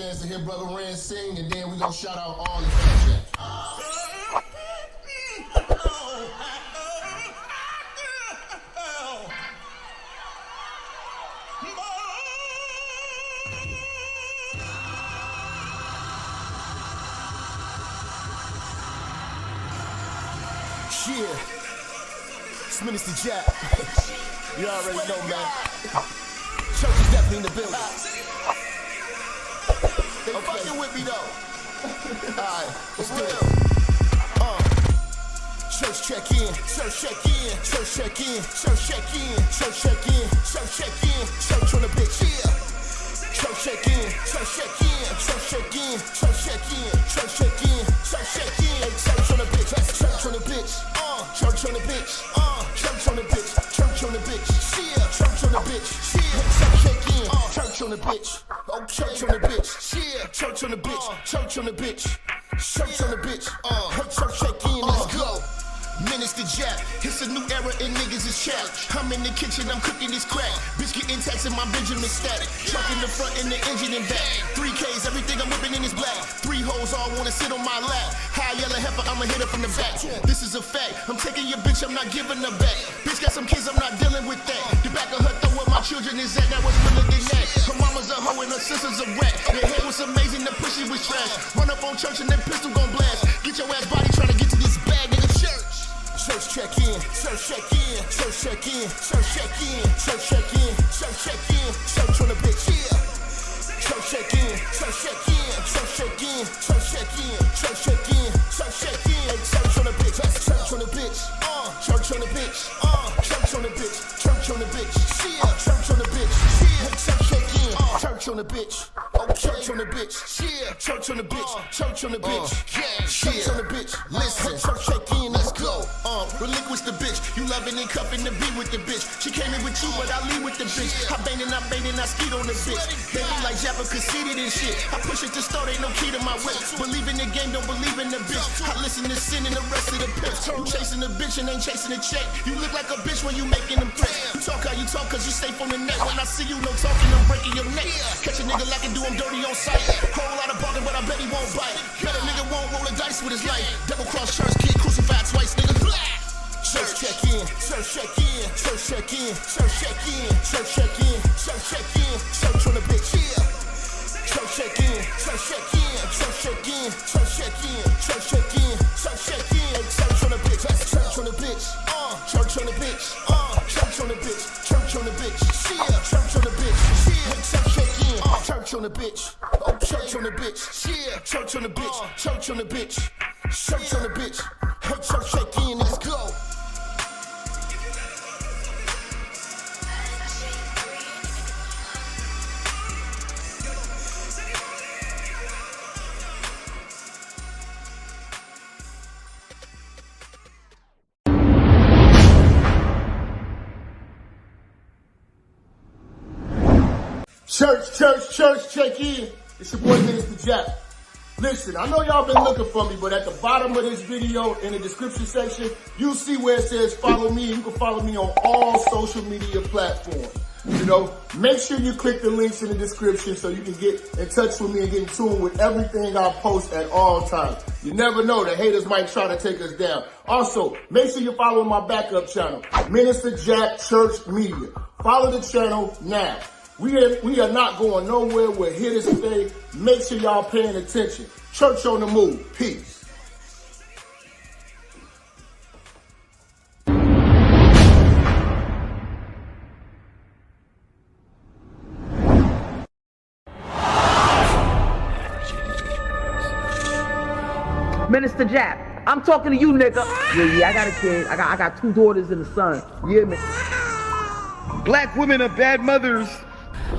chance to hear Brother Rand sing, and then we gonna shout out all the fans. Yeah, it's Minister Jap. You already know, man. Church is definitely in the building. They fucking with me though. Alright, let's do it. Church check in, church check in, church check in, church check in, church check in, church check in, church on the bitch. Yeah. Church check in, church check in, church check in, church check in, church check in, church check in, church on the bitch. That's church on the bitch. Church on the bitch. Church on the bitch. Church on the bitch. Yeah. Church on the bitch. Yeah. Church check in. Church on the bitch. Oh, church on the bitch. Yeah. Church on the bitch. Church on the bitch. Church on the bitch. Hey, church check in. Let's go. Minister Jap, it's a new era and niggas is chat. I'm in the kitchen, I'm cooking this crack. Bitch getting taxed and my Benjamin static. Truck in the front and the engine in back. 3Ks, everything I'm whipping in is black. 3 hoes all wanna sit on my lap. High yellow heifer, I'ma hit her from the back. This is a fact, I'm taking your bitch, I'm not giving her back. Bitch got some kids, I'm not dealing with that. The back of her throw where my children is at, that was realer than that. Her mama's a hoe and her sister's a rat. The head was amazing, the pussy was trash. Run up on church and that pistol gon' blast. Get your ass body trying to get to this bag, nigga. Church check in, church check in, church check in, church check in, church check in, church check in, church on the bitch. Yeah. Church check in, church check in, church check in, church check in, church check in, church check in, church on the bitch. That's church on the bitch. Church on the bitch. Church on the bitch. Church on the bitch. Yeah. Church on the bitch. Yeah. Church check in. Church on the bitch. Oh, church on the bitch. Yeah. Church on the bitch. Church on the bitch. Yeah. Church on the bitch. Listen. Church check in. Let's go. Relinquish the bitch. You loving and cuffing to be with the bitch. She came in with you, but I leave with the bitch. I bang and I skeet on the bitch. Baby like Jap conceited and shit. I push it to start, ain't no key to my whip. Believe in the game, don't believe in the bitch. I listen to sin and the rest of the pimps. You chasing the bitch and ain't chasing the check. You look like a bitch when you making them threats. You talk how you talk cause you safe on the net. When I see you, no talking, I'm breaking your neck. Catch a nigga like I do, I'm dirty on sight. Whole lot of bargain, but I bet he won't bite. Bet a nigga won't roll the dice with his life. Double cross church kid, crucified twice, nigga. Church check in, church check in, church check in, church check in, church check in, church check in, church on the bitch. Yeah. Church check in, church check in, church check in, church check in, church check in, church check in, church on the bitch. That's church on the bitch. Church on the bitch. Church on the bitch. Church on the bitch. Yeah. Church on the bitch. Yeah. Church check in, church on the bitch. Oh, church on the bitch. Yeah. Church on the bitch. Church on the bitch. Church on the bitch. Hey, church check in. Let's go. Church, check in. It's your boy, Minister Jap. Listen, I know y'all been looking for me, but at the bottom of this video, in the description section, you'll see where it says follow me. You can follow me on all social media platforms. You know, make sure you click the links in the description so you can get in touch with me and get in tune with everything I post at all times. You never know, the haters might try to take us down. Also, make sure you follow my backup channel, Minister Jap Church Media. Follow the channel now. We are not going nowhere. We're here to stay. Make sure y'all paying attention. Church on the move. Peace. Minister Jap, I'm talking to you, nigga. Yeah, I got a kid. I got 2 daughters and a son. Yeah, man. Black women are bad mothers.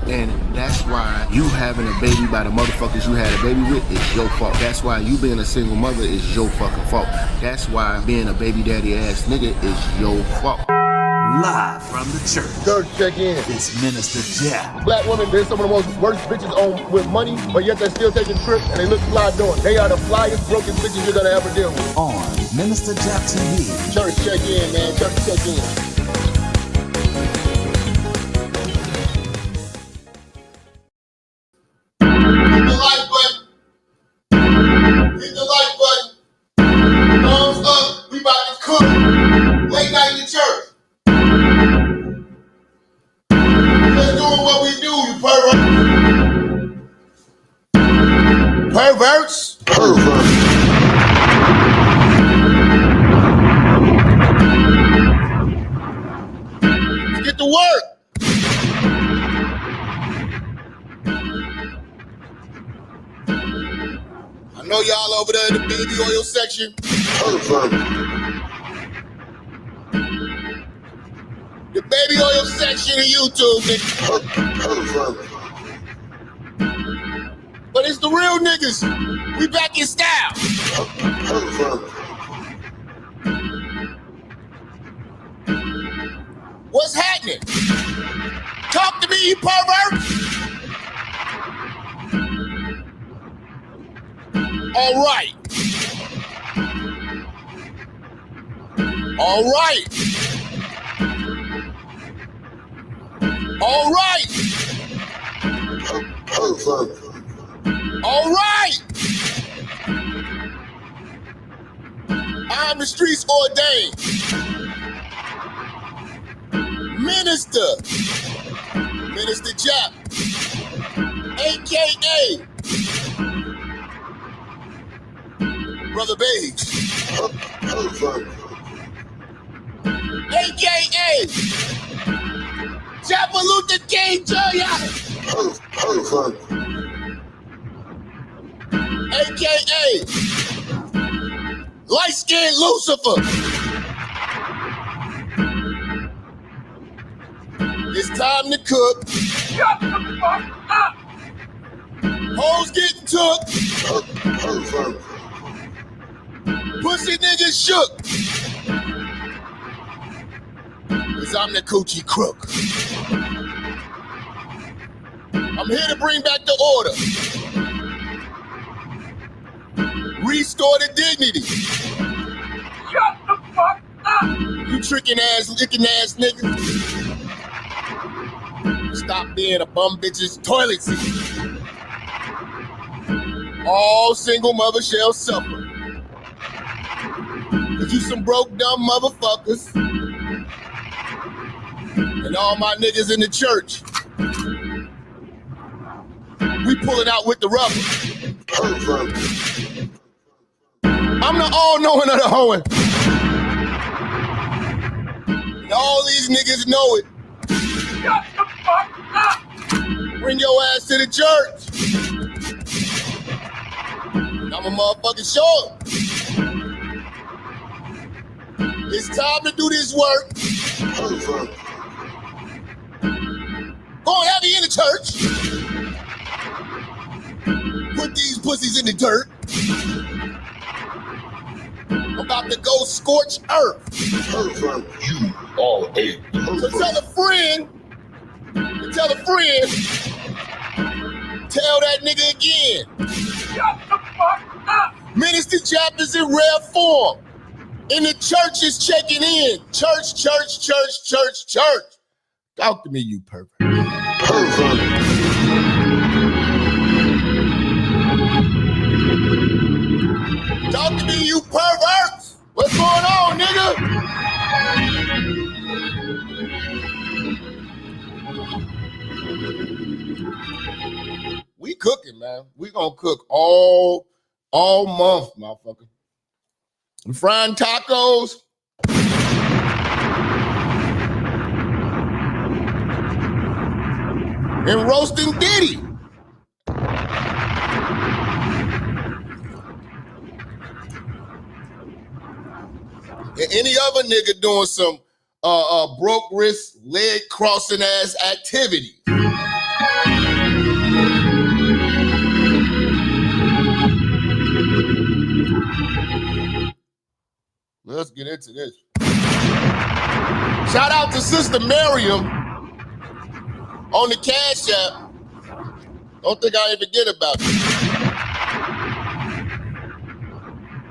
And that's why you having a baby by the motherfuckers you had a baby with is your fault. That's why you being a single mother is your fucking fault. That's why being a baby daddy ass nigga is your fault. Live from the church. Church check in. It's Minister Jap. Black women, they're some of the most worst bitches on with money, but yet they're still taking trips and they look fly doing. They are the flyest broken bitches you're gonna ever deal with. On Minister Jap TV. Church check in, man. Church check in. Like Hit the like button. Thumbs up. We about to cook. Late night in the church. Just doing what we do, you pervert. Perverts. Perverts. Get to work. I know y'all over there in the baby oil section. The baby oil section of YouTube, nigga. But it's the real niggas. We back in style. What's happening? Talk to me, you pervert. All right. All right. All right. All right. I'm the streets ordained. Minister Jap, a.k.a. Brother Beige, a.k.a. Chapel Luther King Jr., a.k.a. Light-skinned Lucifer. It's time to cook. Shut the fuck up! Hoes getting took. Pussy niggas shook. Cause I'm the coochie crook. I'm here to bring back the order. Restore the dignity. Shut the fuck up! You tricking ass, licking ass niggas. Stop being a bum bitch's toilet seat. All single mother shall suffer. Cause you some broke dumb motherfuckers. And all my niggas in the church. We pulling out with the rubber. I'm the all-knowing of the hoeing. And all these niggas know it. Shut the fuck up! Bring your ass to the church. I'm a motherfucking short. It's time to do this work. Go and have you in the church. Put these pussies in the dirt. I'm about to go scorch earth. You all ate. So tell a friend. Tell a friend. Tell that nigga again. Shut the fuck up. Minister Jap is in rare form. And the church is checking in. Church, church, church, church, church. Talk to me, you pervert. Pervert. Talk to me, you perverts. What's going on, nigga? We cooking, man. We gonna cook all month, motherfucker. I'm frying tacos. And roasting Diddy. And any other nigga doing some broke wrist, leg crossing ass activity. Let's get into this. Shout out to Sister Miriam on the Cash App. Don't think I even forget about it.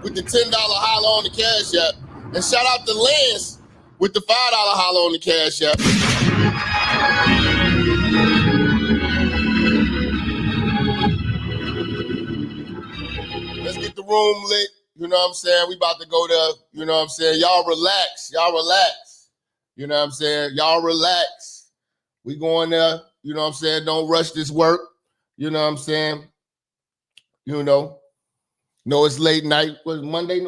With the $10 holler on the Cash App. And shout out to Lance with the $5 holler on the Cash App. Let's get the room lit. You know what I'm saying? We about to go there. You know what I'm saying? Y'all relax. Y'all relax. You know what I'm saying? Y'all relax. We going there. You know what I'm saying? Don't rush this work. You know what I'm saying? You know it's late night. Was Monday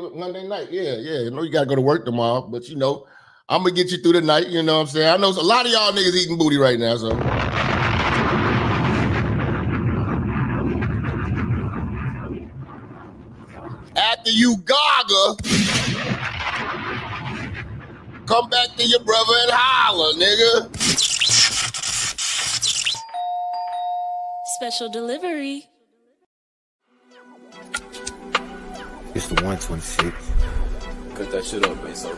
night? Yeah. You know you got to go to work tomorrow. But, you know, I'm going to get you through the night. You know what I'm saying? I know a lot of y'all niggas eating booty right now, so. After you gaga, come back to your brother and holler, nigga. Special delivery. It's the 126. Cut that shit up, man. So.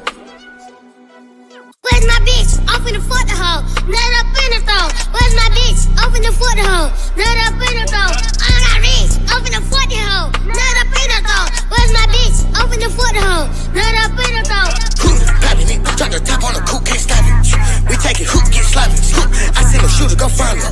Where's my bitch? I'm finna fuck the hoe. Nut up in the throat. Where's my bitch? I'm finna fuck the hoe. Nut up in the throat. I got rich. I'm finna fuck the hoe. Nut up in the throat. Where's my bitch? I'm finna fuck the hoe. Nut up in the throat. Popping it, drop the top on the coupe, can't stop it. We take it, get sloppy. I send a shooter, go find me.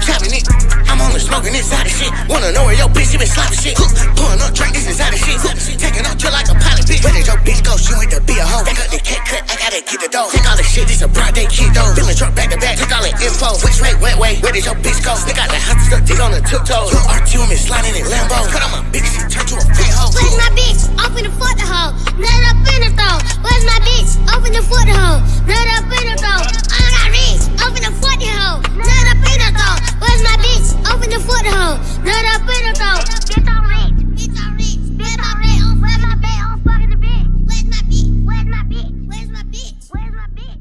Chopping it, I'm only smoking inside of shit. Wanna know where your bitch, you been slopping shit. Pulling up drink, this is out of shit. Taking off chill like a pilot, bitch. Where did your bitch go? She went to be a hoe. Back up the cake cut, I gotta get the dough. Take all the shit, this a broad day kid though. Feeling truck back to back, took all the info. Which way, wet way? Where did your bitch go? Stick out the hot stuff, dig on the tiptoes. RTM is sliding in Lambo. Cut on my bitch, she turn to a fat hoe. Where's my bitch? I'm finna fuck the hoe. Nut up in the throat. Where's my bitch? I'm finna fuck the hoe. Nut up in the throat. I got rich. I'm finna fuck the hoe. Nut up in the throat. Where's my bitch? I'm finna fuck the hoe. Nut up in the throat. Bitch on rich. Bitch on rich. Bitch on rich. Where's my bitch? I'm fucking the bitch. Where's my bitch? Where's my bitch? Where's my bitch? Where's my bitch?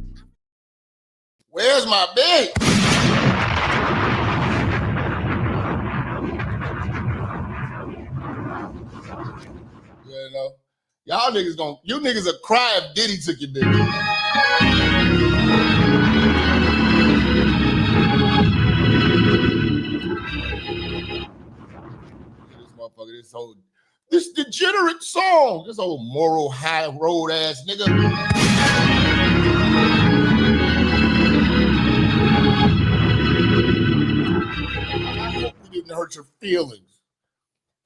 Where's my bitch? You know, you niggas will cry if Diddy took your bitch. This degenerate song, this old moral high road ass nigga. I hope we didn't hurt your feelings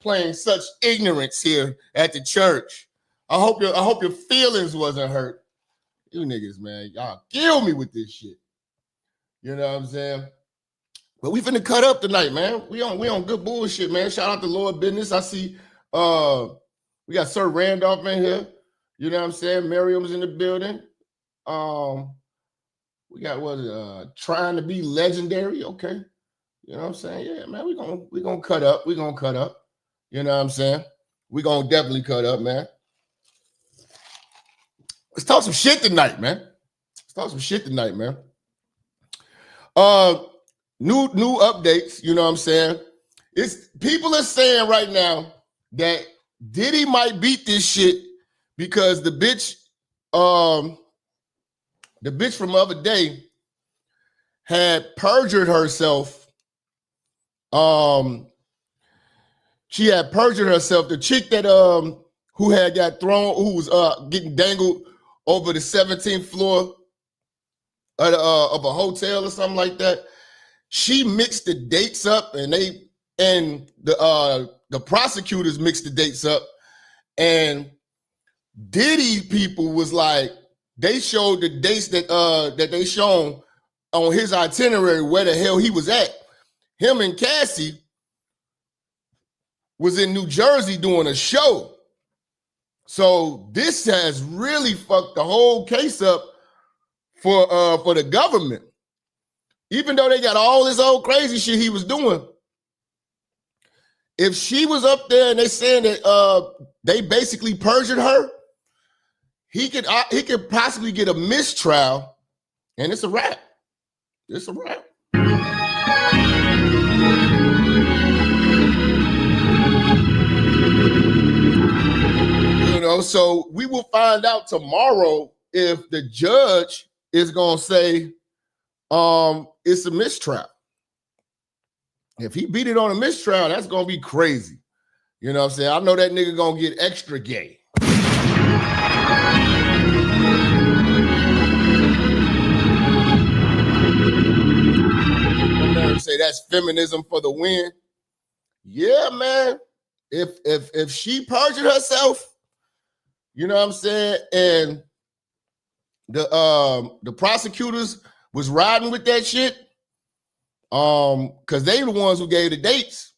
playing such ignorance here at the church. I hope your feelings wasn't hurt. You niggas, man, y'all kill me with this shit. You know what I'm saying? But we finna cut up tonight, man. We on good bullshit, man. Shout out to Lord Business. I see we got Sir Randolph in here. You know what I'm saying? Miriam's in the building. We got trying to be legendary. Okay. You know what I'm saying? Yeah, man. We gonna cut up. We gonna cut up. You know what I'm saying? We gonna definitely cut up, man. Let's talk some shit tonight, man. New updates, you know what I'm saying? People are saying right now that Diddy might beat this shit because the bitch from the other day had perjured herself. She had perjured herself. The chick that who had got thrown, who was getting dangled over the 17th floor of a hotel or something like that. She mixed the dates up, and the prosecutors mixed the dates up, and Diddy people was like, they showed the dates that they shown on his itinerary where the hell he was at. Him and Cassie was in New Jersey doing a show. So this has really fucked the whole case up for the government. Even though they got all this old crazy shit he was doing, if she was up there and they saying that they basically perjured her, he could possibly get a mistrial, and it's a wrap. It's a wrap. You know, so we will find out tomorrow if the judge is gonna say it's a mistrial. If he beat it on a mistrial, that's gonna be crazy. You know what I'm saying? I know that nigga gonna get extra gay. I'm gonna say that's feminism for the win. Yeah, man. if she perjured herself, you know what I'm saying, and the prosecutors was riding with that shit, because they the ones who gave the dates.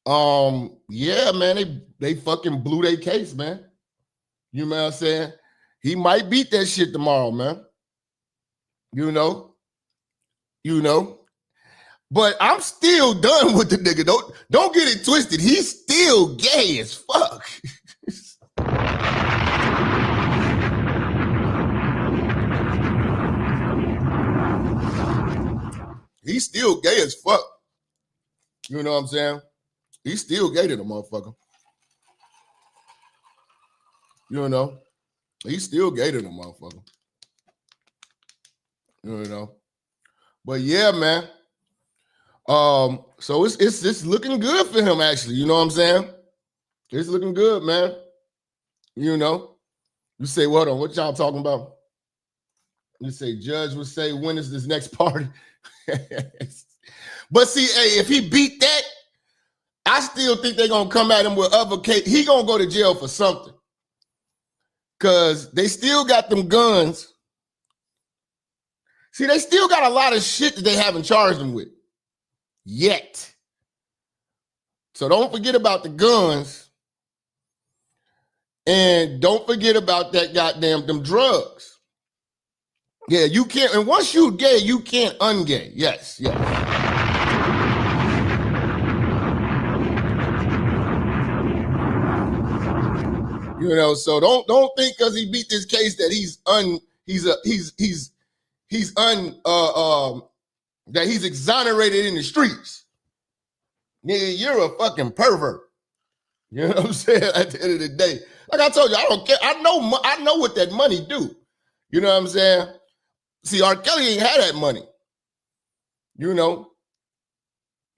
Yeah, man, they fucking blew their case, man. You know what I'm saying? He might beat that shit tomorrow, man. You know. But I'm still done with the nigga. Don't get it twisted. He's still gay as fuck. He's still gay as fuck. You know what I'm saying? He's still gay to the motherfucker. You know? He's still gay to the motherfucker. You know? But yeah, man. So it's looking good for him, actually. You know what I'm saying? It's looking good, man. You know? You say, well, hold on, what y'all talking about? You say, judge would say, when is this next party? But see, hey, if he beat that, I still think they're gonna come at him with other case. He gonna go to jail for something. Cause they still got them guns. See, they still got a lot of shit that they haven't charged him with yet. So don't forget about the guns. And don't forget about that goddamn them drugs. Yeah, you can't, and once you gay, you can't ungay. Yes. You know, so don't think because he beat this case that that he's exonerated in the streets. Yeah, you're a fucking pervert. You know what I'm saying? At the end of the day, like I told you, I don't care. I know what that money do. You know what I'm saying? See, R. Kelly ain't had that money. You know,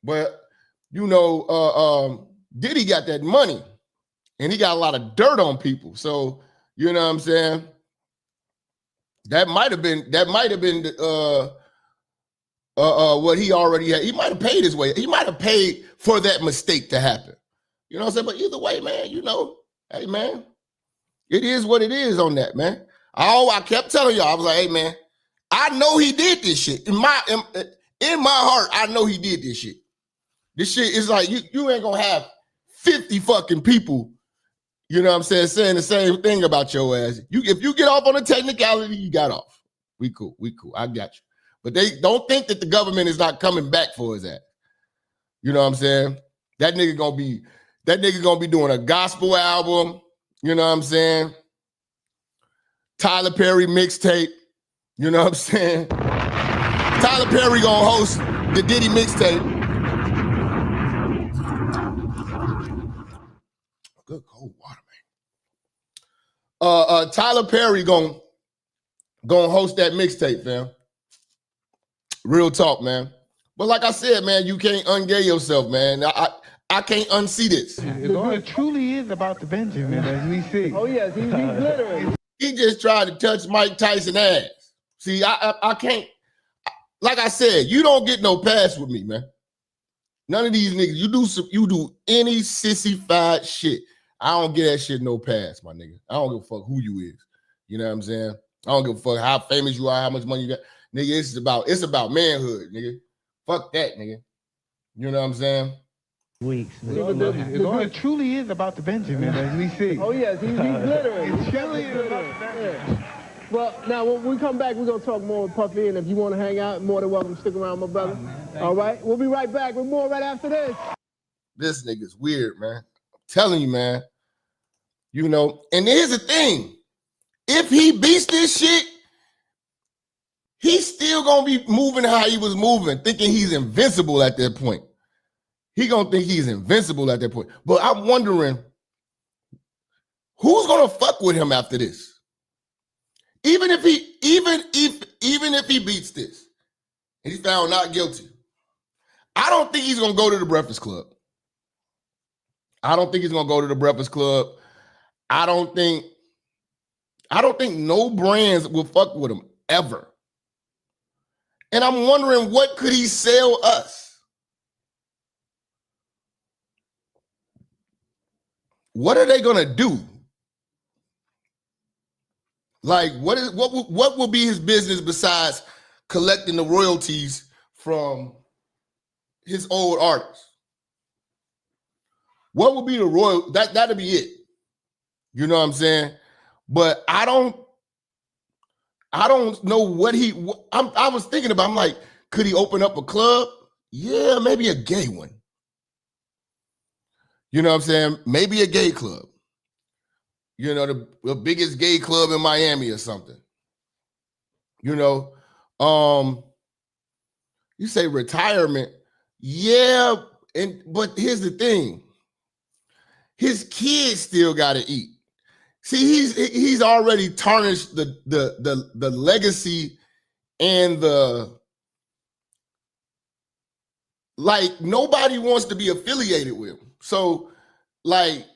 but you know, Diddy got that money. And he got a lot of dirt on people. So, you know what I'm saying? That might have been what he already had. He might have paid his way. He might have paid for that mistake to happen. You know what I'm saying? But either way, man, you know, hey, man, it is what it is on that, man. I kept telling y'all, I was like, hey, man, I know he did this shit. In my heart, I know he did this shit. This shit is like, you ain't gonna have 50 fucking people, you know what I'm saying the same thing about your ass. If you get off on a technicality, you got off. We cool. I got you. But they don't think that the government is not coming back for his ass. You know what I'm saying? That nigga gonna be doing a gospel album. You know what I'm saying? Tyler Perry mixtape. You know what I'm saying? Tyler Perry gonna host the Diddy mixtape. Good cold water, man. Tyler Perry gonna host that mixtape, fam. Real talk, man. But like I said, man, you can't ungay yourself, man. I can't unsee this. It truly is about the Benjamin, as we see. Oh yes, he's glittering. He just tried to touch Mike Tyson's ass. See, I can't. Like I said, you don't get no pass with me, man. None of these niggas. You do any sissified shit. I don't get that shit no pass, my nigga. I don't give a fuck who you is. You know what I'm saying? I don't give a fuck how famous you are, how much money you got. Nigga, it's about manhood, nigga. Fuck that, nigga. You know what I'm saying? Weeks. It truly is about the Benjamin, as we see. Oh yes, he's glittering. It truly is about the Benjamin. Well, now when we come back, we're gonna talk more with Puffy, and if you want to hang out, more than welcome to stick around, my brother. All right, we'll be right back with more right after this. This nigga's weird, man. I'm telling you, man. You know, and here's the thing. If he beats this shit, he's still gonna be moving how he was moving, thinking he's invincible at that point. He gonna think he's invincible at that point. But I'm wondering, who's gonna fuck with him after this? Even if he beats this and he's found not guilty, I don't think he's gonna go to the Breakfast Club. I don't think he's gonna go to the Breakfast Club. I don't think no brands will fuck with him ever. And I'm wondering, what could he sell us? what are they gonna do? Like, what will be his business besides collecting the royalties from his old artists? What will be the royal? That'll be it. You know what I'm saying? But I don't know what I was thinking about. I'm like, could he open up a club? Yeah, maybe a gay one. You know what I'm saying? Maybe a gay club. You know, the biggest gay club in Miami or something. You know, you say retirement. Yeah, but here's the thing. His kids still got to eat. See, he's already tarnished the legacy and like nobody wants to be affiliated with him. So, like,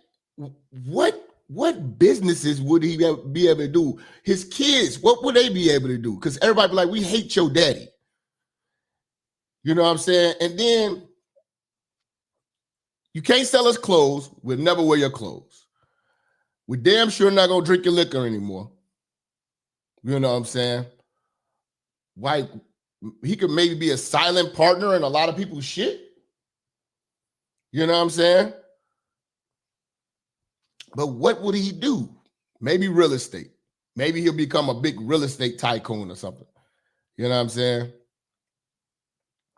what businesses would he be able to do? His kids, what would they be able to do? Because everybody be like, we hate your daddy. You know what I'm saying? And then you can't sell us clothes. We'll never wear your clothes. We're damn sure not going to drink your liquor anymore. You know what I'm saying? Like, he could maybe be a silent partner in a lot of people's shit. You know what I'm saying? But what would he do? Maybe real estate. Maybe he'll become a big real estate tycoon or something. You know what I'm saying?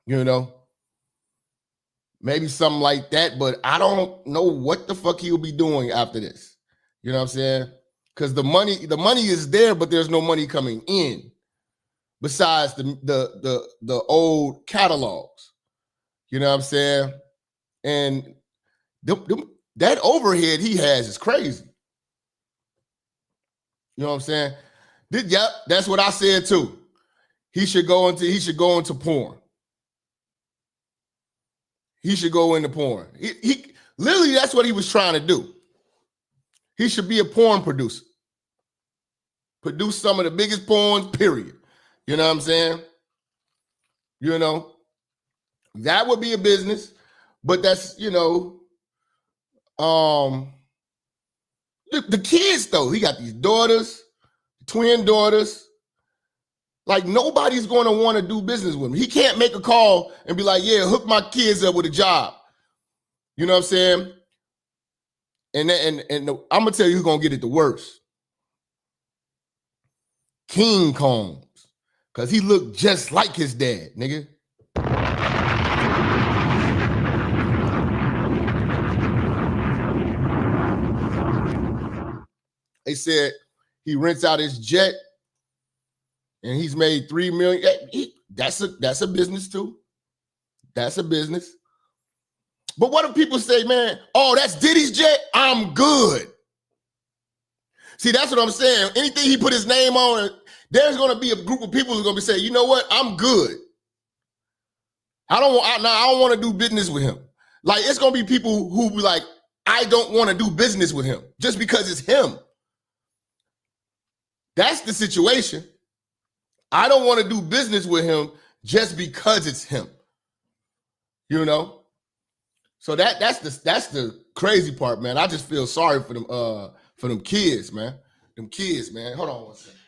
You know? Maybe something like that, but I don't know what the fuck he'll be doing after this. You know what I'm saying? Because the money is there, but there's no money coming in besides the old catalogs. You know what I'm saying? And that overhead he has is crazy. You know what I'm saying? Yep, that's what I said too. He should go into porn. He should go into porn. He literally, that's what he was trying to do. He should be a porn producer. Produce some of the biggest porns, period. You know what I'm saying? You know, that would be a business, but that's, you know, the kids though, he got these daughters, twin daughters. Like nobody's going to want to do business with him. He can't make a call and be like, yeah, hook my kids up with a job. You know what I'm saying? And I'm going to tell you who's going to get it the worst. King Combs. Because he looked just like his dad, nigga. They said he rents out his jet and he's made $3 million. That's a business too. That's a business. But what if people say, man, oh, that's Diddy's jet? I'm good. See, that's what I'm saying. Anything he put his name on, there's going to be a group of people who's going to be saying, you know what? I'm good. I don't want to do business with him. Like, it's going to be people who be like, I don't want to do business with him just because it's him. That's the situation. I don't want to do business with him just because it's him. You know? So that's the crazy part, man. I just feel sorry for them kids, man. Them kids, man. Hold on one second.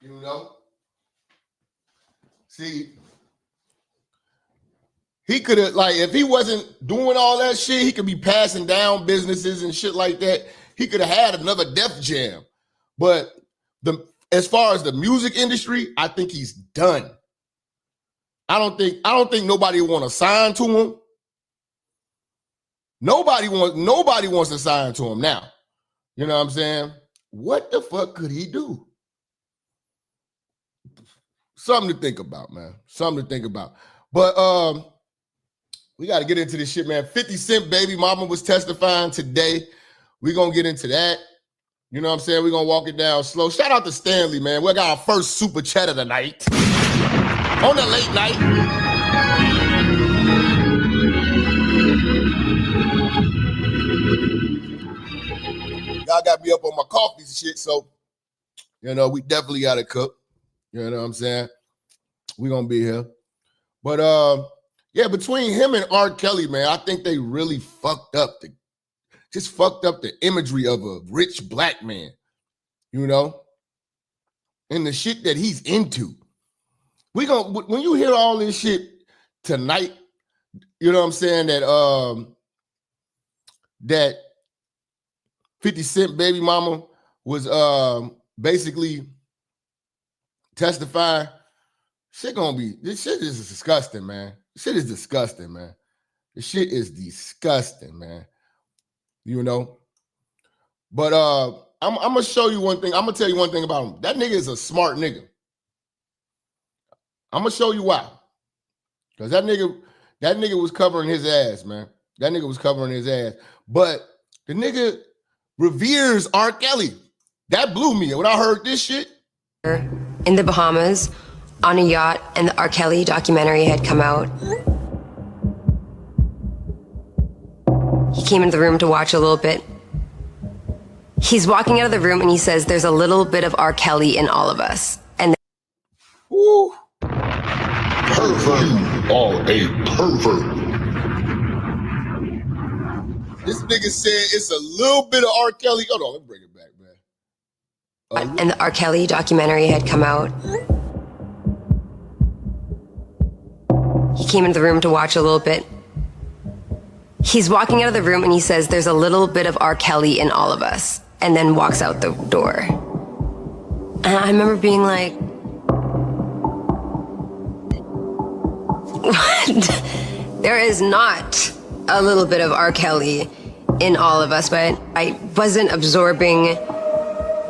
You know? See, he could have, like, if he wasn't doing all that shit, he could be passing down businesses and shit like that. He could have had another Def Jam. But as far as the music industry, I think he's done. I don't think nobody want to sign to him. Nobody wants to sign to him now. You know what I'm saying? What the fuck could he do? Something to think about, man. Something to think about. But we got to get into this shit, man. 50 Cent baby mama was testifying today. We're going to get into that. You know what I'm saying? We're going to walk it down slow. Shout out to Stanley, man. We got our first super chat of the night. On the late night. Y'all got me up on my coffee and shit, so, you know, we definitely got to cook. You know what I'm saying? We're going to be here. But, Yeah, between him and R. Kelly, man, I think they really fucked up the imagery of a rich black man, you know, and the shit that he's into. When you hear all this shit tonight, you know what I'm saying, that 50 Cent baby mama was basically testifying. This shit is disgusting, man. This shit is disgusting, man. This shit is disgusting, man. You know? But I'm gonna show you one thing. I'm gonna tell you one thing about him. That nigga is a smart nigga. I'm gonna show you why. Because that nigga was covering his ass, man. That nigga was covering his ass. But the nigga reveres R. Kelly. That blew me when I heard this shit. In the Bahamas, on a yacht, and the R. Kelly documentary had come out. He came into the room to watch a little bit. He's walking out of the room and he says, "There's a little bit of R. Kelly in all of us." And woo. Pervert. You are a pervert. This nigga said it's a little bit of R. Kelly. Hold on, let me bring it back, man. And the R. Kelly documentary had come out. He came into the room to watch a little bit. He's walking out of the room and he says, "There's a little bit of R. Kelly in all of us," and then walks out the door. And I remember being like, what? There is not a little bit of R. Kelly in all of us, but I wasn't absorbing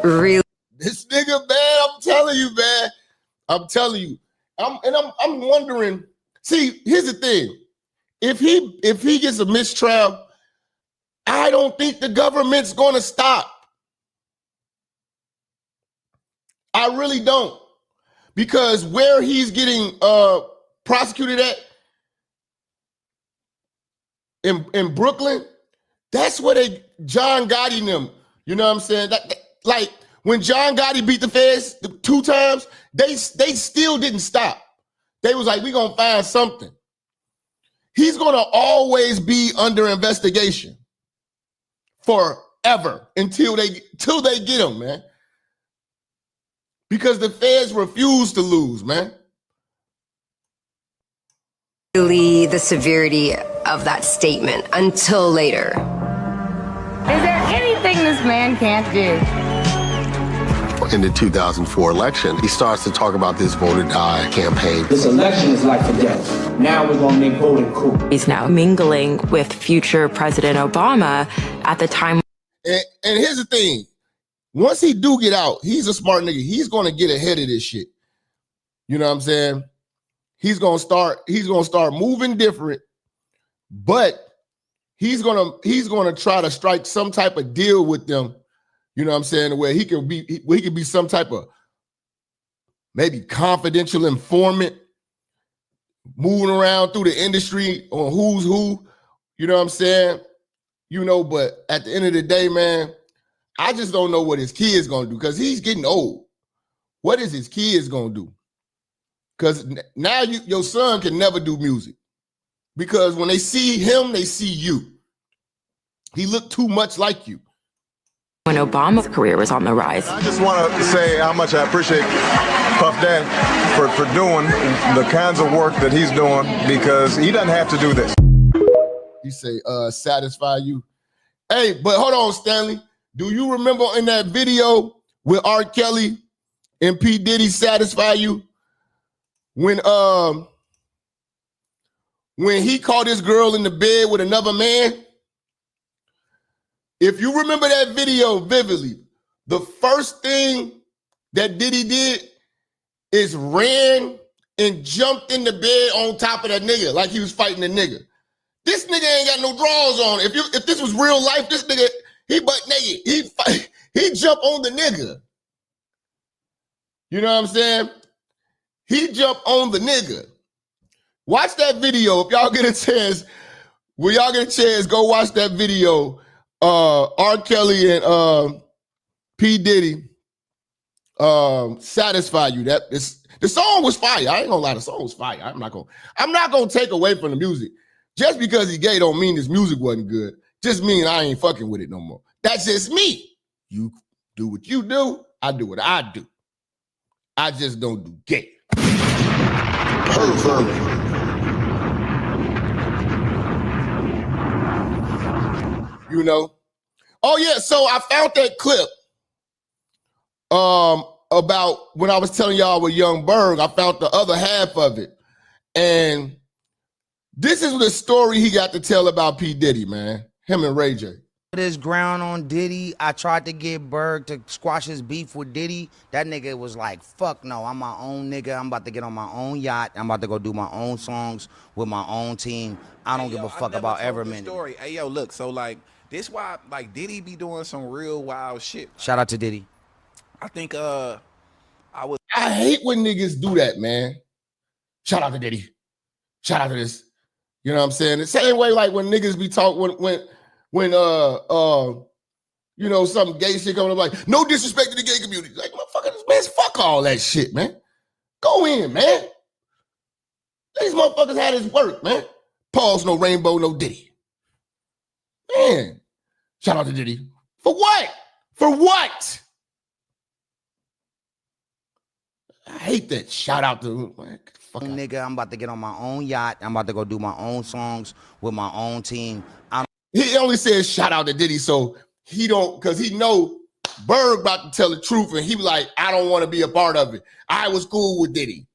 really. This nigga, man, I'm telling you, man. I'm telling you. I'm wondering. See, here's the thing. If he gets a mistrial, I don't think the government's gonna stop. I really don't. Because where he's getting prosecuted at in Brooklyn, that's where John Gotti and them, you know what I'm saying? Like when John Gotti beat the feds 2 times, they still didn't stop. They was like, we gonna find something. He's gonna always be under investigation forever until they get him, man. Because the feds refuse to lose, man. Really the severity of that statement until later. Is there anything this man can't do? In the 2004 election, he starts to talk about this vote or die campaign. This election is life or death. Now we're gonna make voting cool. He's now mingling with future President Obama at the time. And here's the thing. Once he do get out, he's a smart nigga. He's gonna get ahead of this shit. You know what I'm saying? He's gonna start moving different, but he's gonna try to strike some type of deal with them. You know what I'm saying? Where he can be some type of maybe confidential informant moving around through the industry on who's who. You know what I'm saying? You know, but at the end of the day, man, I just don't know what his kid's gonna do because he's getting old. What is his kids gonna do? Because now your son can never do music because when they see him, they see you. He looked too much like you. When Obama's career was on the rise. I just want to say how much I appreciate Puff Daddy for doing the kinds of work that he's doing because he doesn't have to do this. You say, satisfy you. Hey, but hold on, Stanley. Do you remember in that video with R. Kelly and P.Diddy satisfy you? When he caught this girl in the bed with another man? If you remember that video vividly, the first thing that Diddy did is ran and jumped in the bed on top of that nigga like he was fighting a nigga. This nigga ain't got no drawers on. If this was real life, this nigga, he butt naked. He jump on the nigga. You know what I'm saying? He jump on the nigga. Watch that video. If y'all get a chance, when y'all get a chance, go watch that video. R. Kelly and P. Diddy satisfy you. The song was fire. I ain't gonna lie, the song was fire. I'm not gonna take away from the music. Just because he gay don't mean his music wasn't good. Just mean I ain't fucking with it no more. That's just me. You do what you do, I do what I do. I just don't do gay. Pervert. You know? Oh yeah, so I found that clip about when I was telling y'all with Young Berg. I found the other half of it. And this is the story he got to tell about P. Diddy, man. Him and Ray J. This ground on Diddy. I tried to get Berg to squash his beef with Diddy. That nigga was like, fuck no, I'm my own nigga. I'm about to get on my own yacht. I'm about to go do my own songs with my own team. I don't give a fuck about Everman. Story. Hey, yo, look, so like, this why, like, Diddy be doing some real wild shit. Shout out to Diddy. I think, I hate when niggas do that, man. Shout out to Diddy. Shout out to this. You know what I'm saying? The same way, like, when niggas be talking, when you know, some gay shit coming up, like, no disrespect to the gay community. Like, motherfucker, man, fuck all that shit, man. Go in, man. These motherfuckers had his work, man. Pause, no rainbow, no Diddy. Man, shout out to Diddy. For what? For what? I hate that. Shout out to man, nigga. I'm about to get on my own yacht. I'm about to go do my own songs with my own team. He only says shout out to Diddy, so he don't, because he know Berg about to tell the truth, and he be like, I don't want to be a part of it. I was cool with Diddy.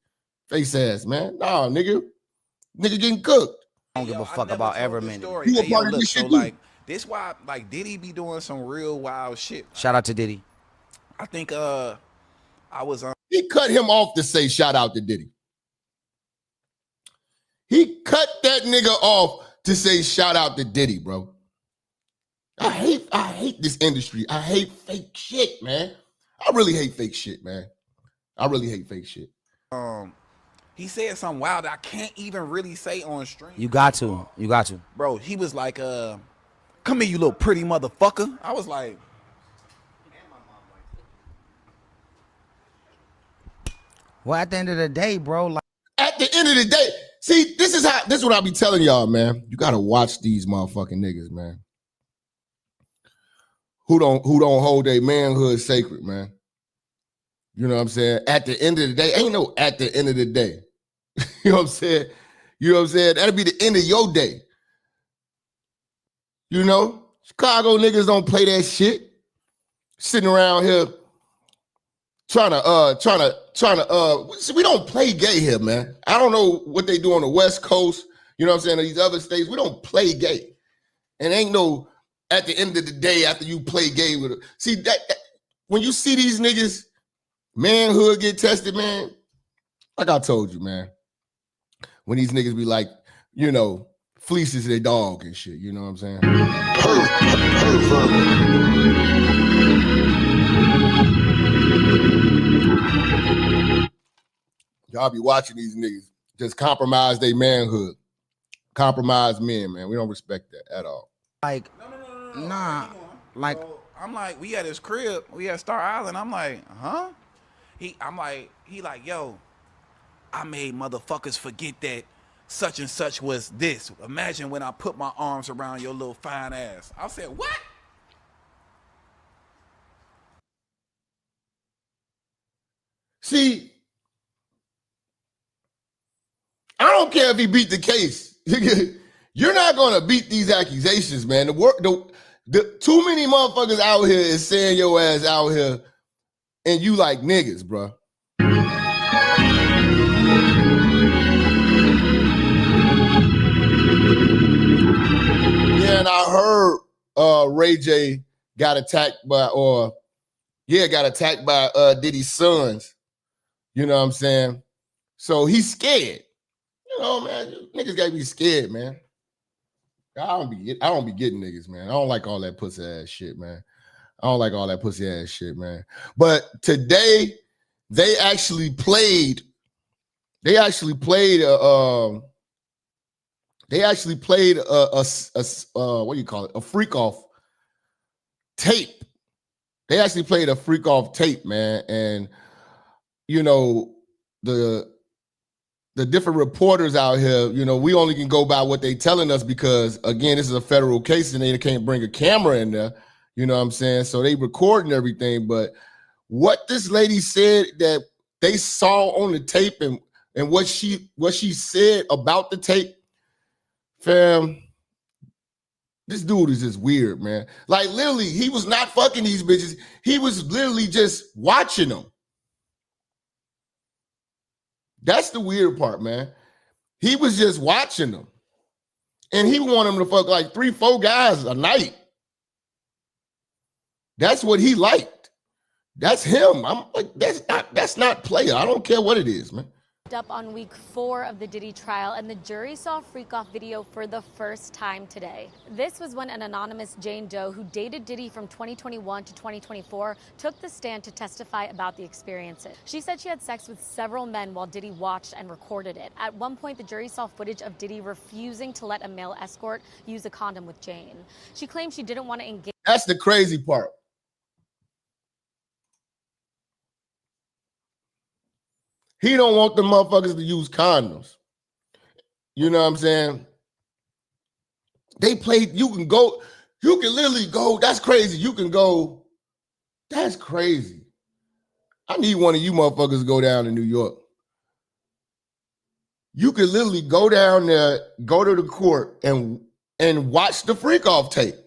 Face ass, man. Nah, nigga. Nigga getting cooked. I don't give a fuck about Everman. You a part of this shit, like, this why, like, Diddy be doing some real wild shit. Shout out to Diddy. I think I was on. He cut him off to say shout out to Diddy. He cut that nigga off to say shout out to Diddy, bro. I hate this industry. I hate fake shit, man. I really hate fake shit, man. I really hate fake shit. He said something wild that I can't even really say on stream. You got to. You got to. Bro, he was like, come here, you little pretty motherfucker. I was like, well, at the end of the day, bro, like, at the end of the day, see, this is what I be telling y'all, man. You gotta watch these motherfucking niggas, man. Who don't hold their manhood sacred, man. You know what I'm saying? At the end of the day, ain't no at the end of the day. You know what I'm saying? You know what I'm saying? That'll be the end of your day. You know? Chicago niggas don't play that shit. Sitting around here trying to see, we don't play gay here, man. I don't know what they do on the West Coast, you know what I'm saying, or these other states. We don't play gay. And ain't no at the end of the day after you play gay with it. See that when you see these niggas manhood get tested, man, like I told you, man, when these niggas be like, you know, fleeces their dog and shit, you know what I'm saying? Y'all be watching these niggas just compromise their manhood. Compromise men, man. We don't respect that at all. Like, nah, like, so I'm like, we at his crib, we at Star Island. I'm like, huh? He like, yo, I made motherfuckers forget that such and such was this. Imagine when I put my arms around your little fine ass. I said, what? See, I don't care if he beat the case. You're not gonna beat these accusations, man. The too many motherfuckers out here is saying your ass out here, and you like niggas, bro. Yeah, and I heard Ray J got attacked by Diddy's sons. You know what I'm saying? So he's scared. You know, man, niggas gotta be scared, man. I don't be getting niggas, man. I don't like all that pussy ass shit, man. I don't like all that pussy ass shit, man. But today, they actually played a what do you call it? A freak off tape. They actually played a freak off tape, man. And you know, the different reporters out here, you know, we only can go by what they telling us because, again, this is a federal case and they can't bring a camera in there. You know what I'm saying? So they recording everything. But what this lady said that they saw on the tape and what she said about the tape, fam, this dude is just weird, man. Like, literally, he was not fucking these bitches. He was literally just watching them. That's the weird part, man. He was just watching them. And he wanted them to fuck like 3-4 guys a night. That's what he liked. That's him. I'm like, that's not player. I don't care what it is, man. Up on week 4 of the Diddy trial, and the jury saw freak-off video for the first time today. This was when an anonymous Jane Doe who dated Diddy from 2021 to 2024 took the stand to testify about the experiences. She said she had sex with several men while Diddy watched and recorded it. At one point, the jury saw footage of Diddy refusing to let a male escort use a condom with Jane. She claimed she didn't want to engage. That's the crazy part. He don't want the motherfuckers to use condoms. You know what I'm saying? They played, you can literally go, that's crazy. You can go, that's crazy. I need one of you motherfuckers to go down to New York. You can literally go down there, go to the court and watch the freak off tapes.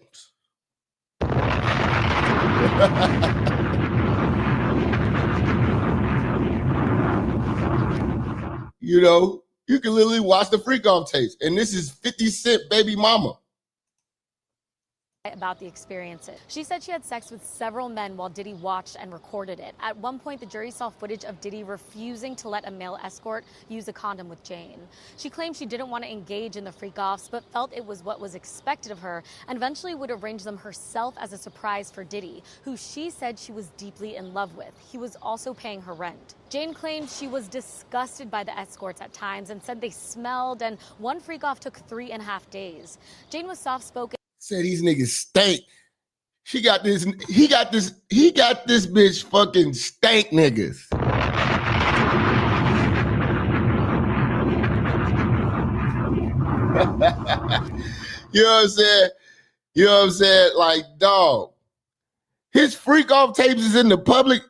You know, you can literally watch the freak off tapes. And this is 50 Cent baby mama. About the experiences. She said she had sex with several men while Diddy watched and recorded it. At one point, the jury saw footage of Diddy refusing to let a male escort use a condom with Jane. She claimed she didn't want to engage in the freak-offs, but felt it was what was expected of her, and eventually would arrange them herself as a surprise for Diddy, who she said she was deeply in love with. He was also paying her rent. Jane claimed she was disgusted by the escorts at times and said they smelled, and one freak-off took 3.5 days. Jane was soft-spoken. Said these niggas stank. He got this bitch fucking stank niggas. You know what I'm saying? You know what I'm saying? Like, dog. His freak off tapes is in the public.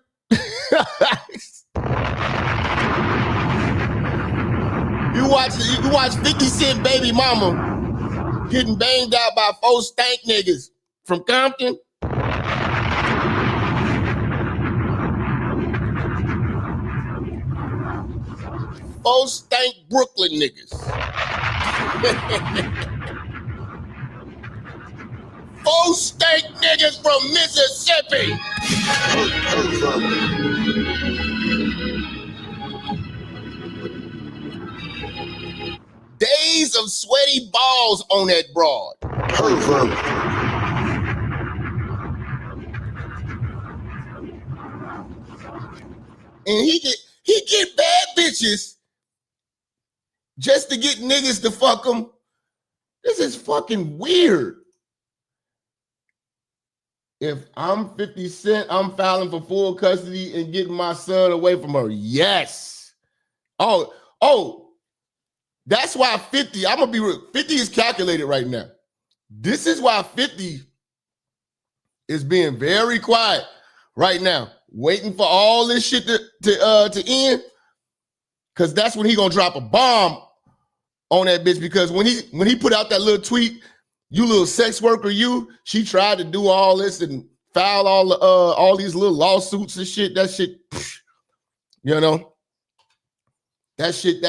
You watch 50 Cent baby mama getting banged out by 4 stank niggas from Compton. 4 stank Brooklyn niggas. 4 stank niggas from Mississippi. Days of sweaty balls on that broad. And he get bad bitches just to get niggas to fuck him. This is fucking weird. If I'm 50 Cent, I'm filing for full custody and getting my son away from her. Yes. Oh. That's why 50, I'm gonna be real. 50 is calculated right now. This is why 50 is being very quiet right now, waiting for all this shit to end. Cause that's when he gonna drop a bomb on that bitch. Because when he put out that little tweet, you little sex worker, she tried to do all this and file all these little lawsuits and shit. That shit, you know, that shit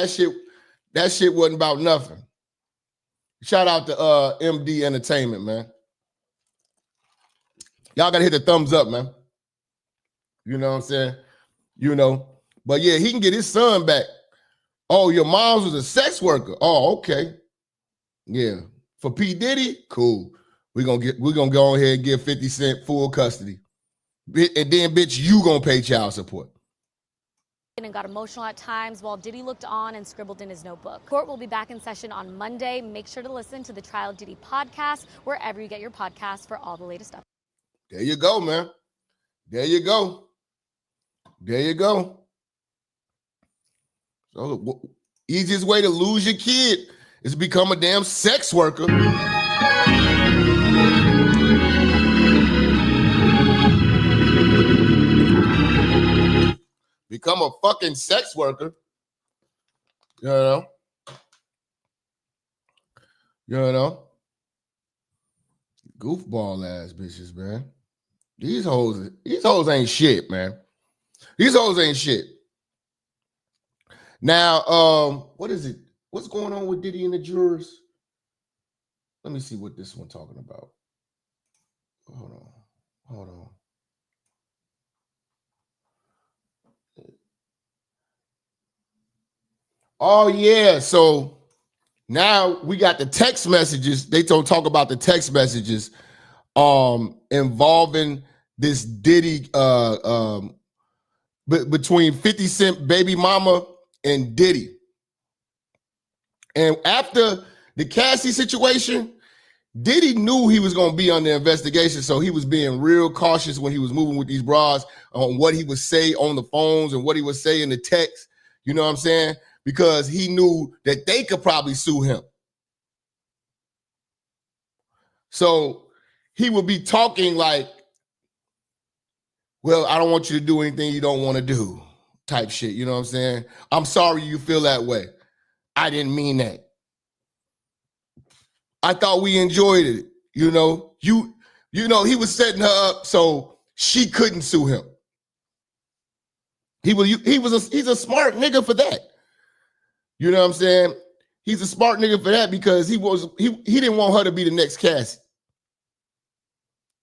wasn't about nothing. Shout out to MD Entertainment, man. Y'all gotta hit the thumbs up, man. You know what I'm saying? You know. But yeah, he can get his son back. Oh, your mom was a sex worker. Oh, okay. Yeah. For P.Diddy, cool. We're gonna go ahead and give 50 Cent full custody. And then, bitch, you gonna pay child support. And got emotional at times while Diddy looked on and scribbled in his notebook. Court will be back in session on Monday. Make sure to listen to the Trial Diddy podcast wherever you get your podcasts for all the latest stuff. There you go, man. There you go. There you go. So easiest way to lose your kid is to become a damn sex worker. Become a fucking sex worker. You know? Goofball ass bitches, man. These hoes ain't shit, man. These hoes ain't shit. Now, what is it? What's going on with Diddy and the jurors? Let me see what this one talking about. Hold on. Oh, yeah. So now we got the text messages. They don't talk about the text messages involving this Diddy between 50 Cent baby mama and Diddy. And after the Cassie situation, Diddy knew he was going to be under investigation, so he was being real cautious when he was moving with these bras on what he would say on the phones and what he would say in the text. You know what I'm saying? Because he knew that they could probably sue him. So he would be talking like, well, I don't want you to do anything you don't want to do type shit. You know what I'm saying? I'm sorry you feel that way. I didn't mean that. I thought we enjoyed it. You know, he was setting her up so she couldn't sue him. He's a smart nigga for that. You know what I'm saying? He's a smart nigga for that because he didn't want her to be the next Cassie.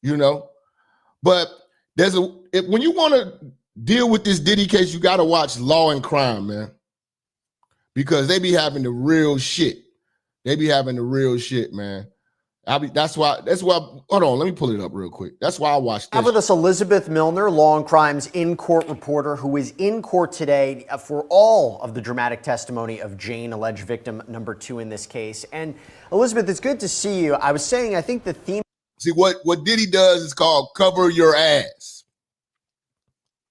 You know? But when you want to deal with this Diddy case, you got to watch Law and Crime, man. Because they be having the real shit. They be having the real shit, man. That's why, hold on, let me pull it up real quick. That's why I watched this. Have with us Elizabeth Milner, Law and Crime's in-court reporter, who is in court today for all of the dramatic testimony of Jane, alleged victim number 2 in this case. And Elizabeth, it's good to see you. I was saying, I think the theme... See, what Diddy does is called cover your ass.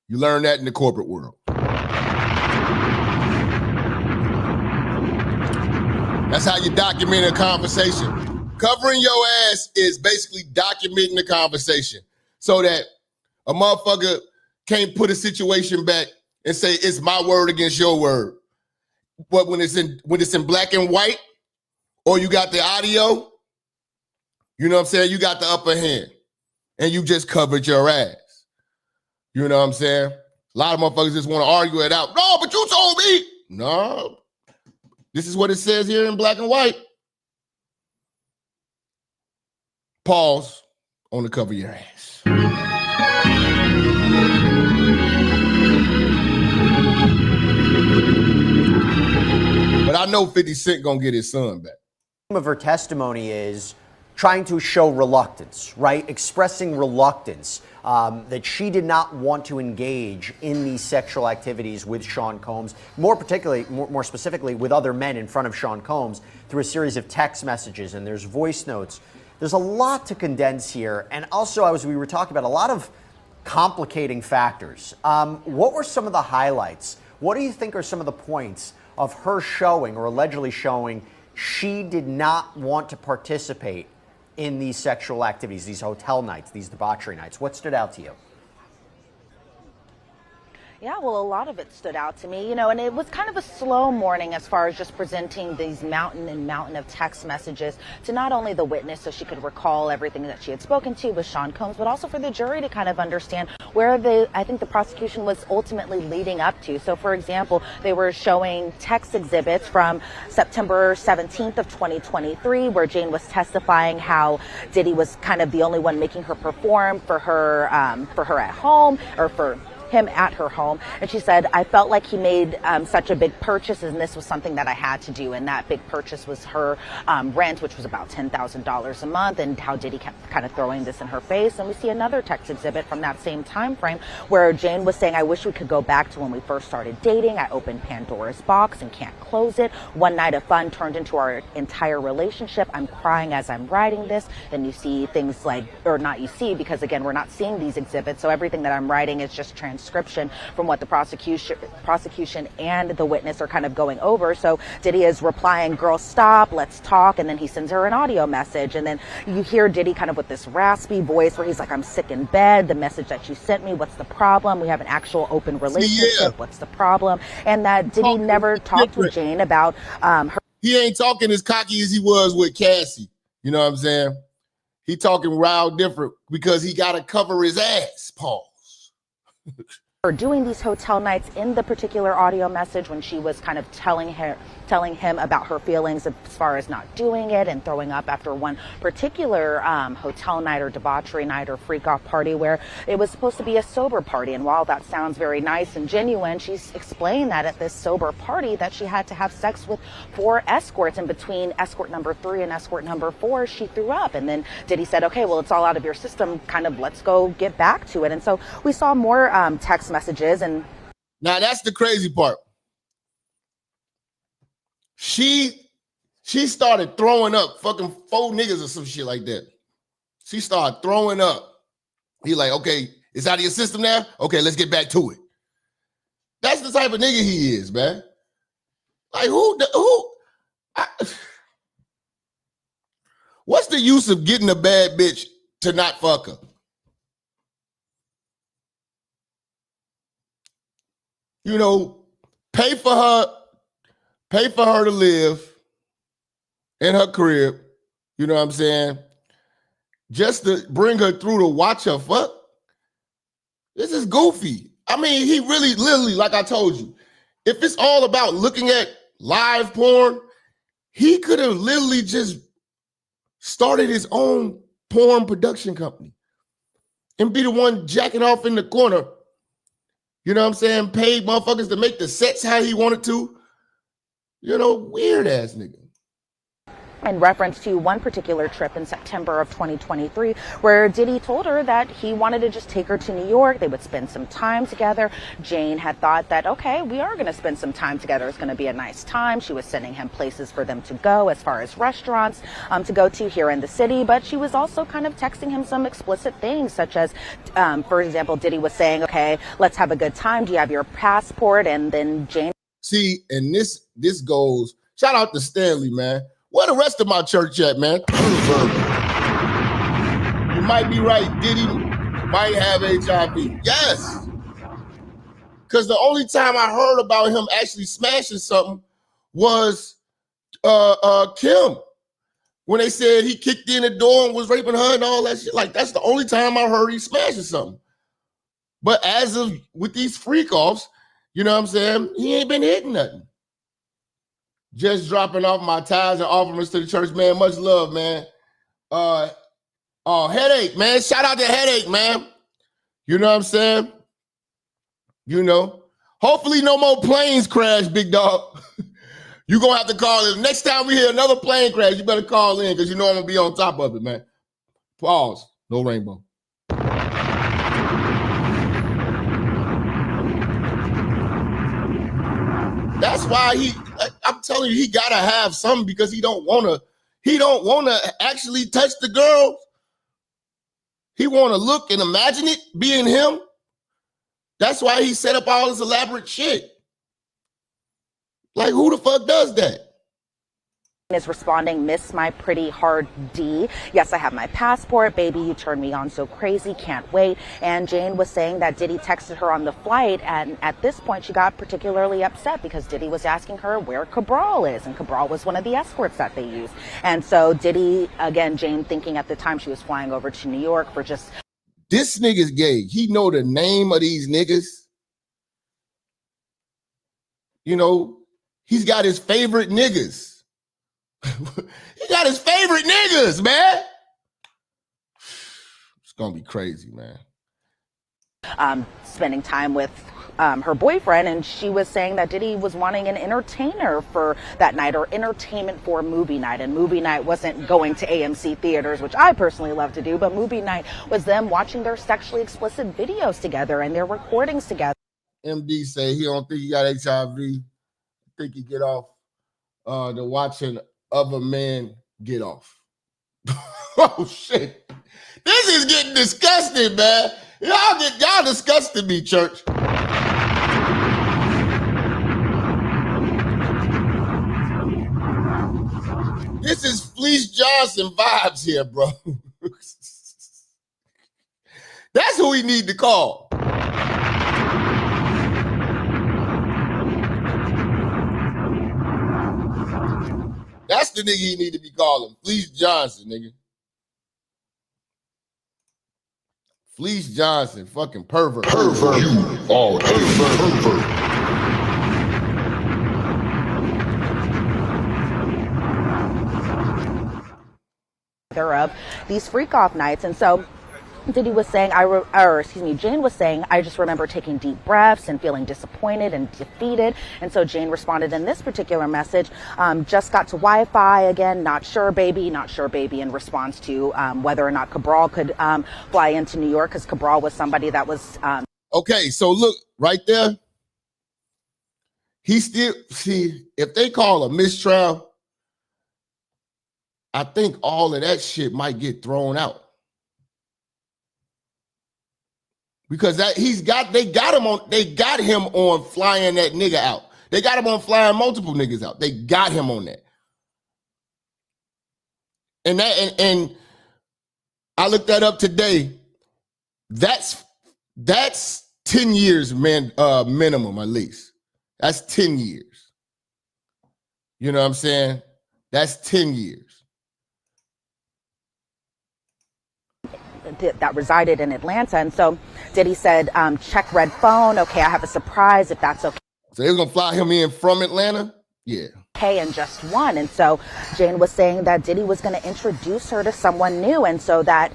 You learn that in the corporate world. That's how you document a conversation. Covering your ass is basically documenting the conversation so that a motherfucker can't put a situation back and say it's my word against your word. But when it's in black and white, or you got the audio, you know what I'm saying? You got the upper hand, and you just covered your ass. You know what I'm saying? A lot of motherfuckers just want to argue it out. No, but you told me. No. This is what it says here in black and white. Pause on the cover of your ass. But I know 50 Cent gonna get his son back. Of her testimony is trying to show reluctance, right? Expressing reluctance that she did not want to engage in these sexual activities with Sean Combs, more specifically with other men in front of Sean Combs through a series of text messages, and there's voice notes. There's a lot to condense here, and also, as we were talking about, a lot of complicating factors. What were some of the highlights? What do you think are some of the points of her showing, or allegedly showing, she did not want to participate in these sexual activities, these hotel nights, these debauchery nights? What stood out to you? Yeah, well, a lot of it stood out to me, and it was kind of a slow morning as far as just presenting these mountain of text messages to not only the witness so she could recall everything that she had spoken to with Sean Combs, but also for the jury to kind of understand where I think the prosecution was ultimately leading up to. So, for example, they were showing text exhibits from September 17th of 2023, where Jane was testifying how Diddy was kind of the only one making her perform for her at home, or for him at her home. And she said, I felt like he made such a big purchase, and this was something that I had to do. And that big purchase was her rent, which was about $10,000 a month, and how Diddy kept kind of throwing this in her face. And we see another text exhibit from that same time frame where Jane was saying, I wish we could go back to when we first started dating. I opened Pandora's box and can't close it. One night of fun turned into our entire relationship. I'm crying as I'm writing this. Then you see things like, or not you see, because again, we're not seeing these exhibits. So everything that I'm writing is just transcripts transcription from what the prosecution and the witness are kind of going over. So Diddy is replying, "Girl, stop, let's talk," and then he sends her an audio message, and then you hear Diddy kind of with this raspy voice where he's like, "I'm sick in bed, the message that you sent me, what's the problem? We have an actual open relationship, what's the problem?" And that Diddy never talked with Jane about her. He ain't talking as cocky as he was with Cassie. You know what I'm saying? He talking wild different because he got to cover his ass. Pause. Or doing these hotel nights in the particular audio message when she was kind of telling him about her feelings as far as not doing it and throwing up after one particular hotel night or debauchery night or freak off party where it was supposed to be a sober party. And while that sounds very nice and genuine, she's explained that at this sober party that she had to have sex with 4 escorts, and between escort number 3 and escort number 4 she threw up. And then Diddy said, "Okay, well, it's all out of your system, kind of, let's go get back to it." And so we saw more text messages. And now that's the crazy part. She started throwing up fucking 4 niggas or some shit like that. She started throwing up. He like, "Okay, it's out of your system now? Okay, let's get back to it." That's the type of nigga he is, man. Like, what's the use of getting a bad bitch to not fuck her? You know, pay for her to live in her crib, you know what I'm saying? Just to bring her through to watch her fuck. This is goofy. I mean, he really, literally, like I told you, if it's all about looking at live porn, he could have literally just started his own porn production company and be the one jacking off in the corner. You know what I'm saying? Paid motherfuckers to make the sets how he wanted to. You know, weird ass nigga. In reference to one particular trip in September of 2023, where Diddy told her that he wanted to just take her to New York. They would spend some time together. Jane had thought that, okay, we are going to spend some time together. It's going to be a nice time. She was sending him places for them to go as far as restaurants to go to here in the city. But she was also kind of texting him some explicit things, such as, for example, Diddy was saying, "Okay, let's have a good time. Do you have your passport?" And then Jane. See, and this goes, shout out to Stanley, man. Where the rest of my church at, man? You might be right. Diddy might have HIV. Yes. Because the only time I heard about him actually smashing something was Kim. When they said he kicked in the door and was raping her and all that shit. Like, that's the only time I heard he smashing something. But as of with these freak-offs, you know what I'm saying? He ain't been hitting nothing. Just dropping off my tithes and offerings to the church, man. Much love, man. Headache, man. Shout out to Headache, man. You know what I'm saying? You know. Hopefully no more planes crash, big dog. You're going to have to call in. Next time we hear another plane crash, you better call in because you know I'm going to be on top of it, man. Pause. No rainbow. That's why I'm telling you, he gotta have something because he don't wanna actually touch the girl. He wanna look and imagine it being him. That's why he set up all this elaborate shit. Like, who the fuck does that? Is responding, "Miss my pretty hard D. Yes, I have my passport. Baby, you turned me on so crazy. Can't wait." And Jane was saying that Diddy texted her on the flight. And at this point, she got particularly upset because Diddy was asking her where Cabral is. And Cabral was one of the escorts that they used. And so Diddy, again, Jane thinking at the time she was flying over to New York for just. This nigga's gay. He know the name of these niggas. You know, he's got his favorite niggas. He got his favorite niggas, man. It's gonna be crazy, man. Spending time with her boyfriend, and she was saying that Diddy was wanting an entertainer for that night, or entertainment for movie night. And movie night wasn't going to AMC theaters, which I personally love to do, but movie night was them watching their sexually explicit videos together and their recordings together. MD say he don't think he got HIV. I think he get off the watching other men get off. Oh shit. This is getting disgusting, man. Y'all disgusting me, church. This is Fleece Johnson vibes here, bro. That's who we need to call. That's the nigga you need to be calling. Fleece Johnson, nigga. Fleece Johnson, fucking pervert. Pervert. You are a pervert. Thereof these freak off nights. And so Diddy was saying, Jane was saying, I just remember taking deep breaths and feeling disappointed and defeated. And so Jane responded in this particular message, just got to Wi-Fi again, not sure baby, in response to whether or not Cabral could fly into New York, because Cabral was somebody that was... Okay, so look, right there, he still, see, if they call a mistrial, I think all of that shit might get thrown out. Because they got him on flying that nigga out. They got him on flying multiple niggas out. They got him on that. And I looked that up today. That's 10 years minimum at least. That's 10 years. You know what I'm saying? That's 10 years. That resided in Atlanta. And so Diddy said, check red phone. Okay, I have a surprise if that's okay. So they was gonna fly him in from Atlanta? Yeah. Okay, and just one. And so Jane was saying that Diddy was going to introduce her to someone new. And so that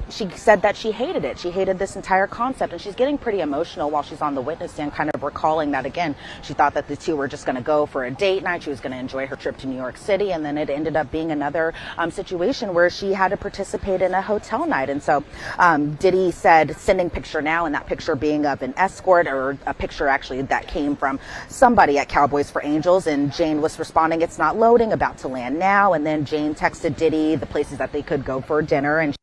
she said that she hated it. She hated this entire concept. And she's getting pretty emotional while she's on the witness stand, kind of recalling that again. She thought that the two were just going to go for a date night. She was going to enjoy her trip to New York City. And then it ended up being another situation where she had to participate in a hotel night. And so Diddy said, sending picture now, and that picture being of an escort, or a picture actually that came from somebody at Cowboys for Angels. And Jane was responding, it's not loading, about to land now. And then Jane texted Diddy the places that they could go for dinner. And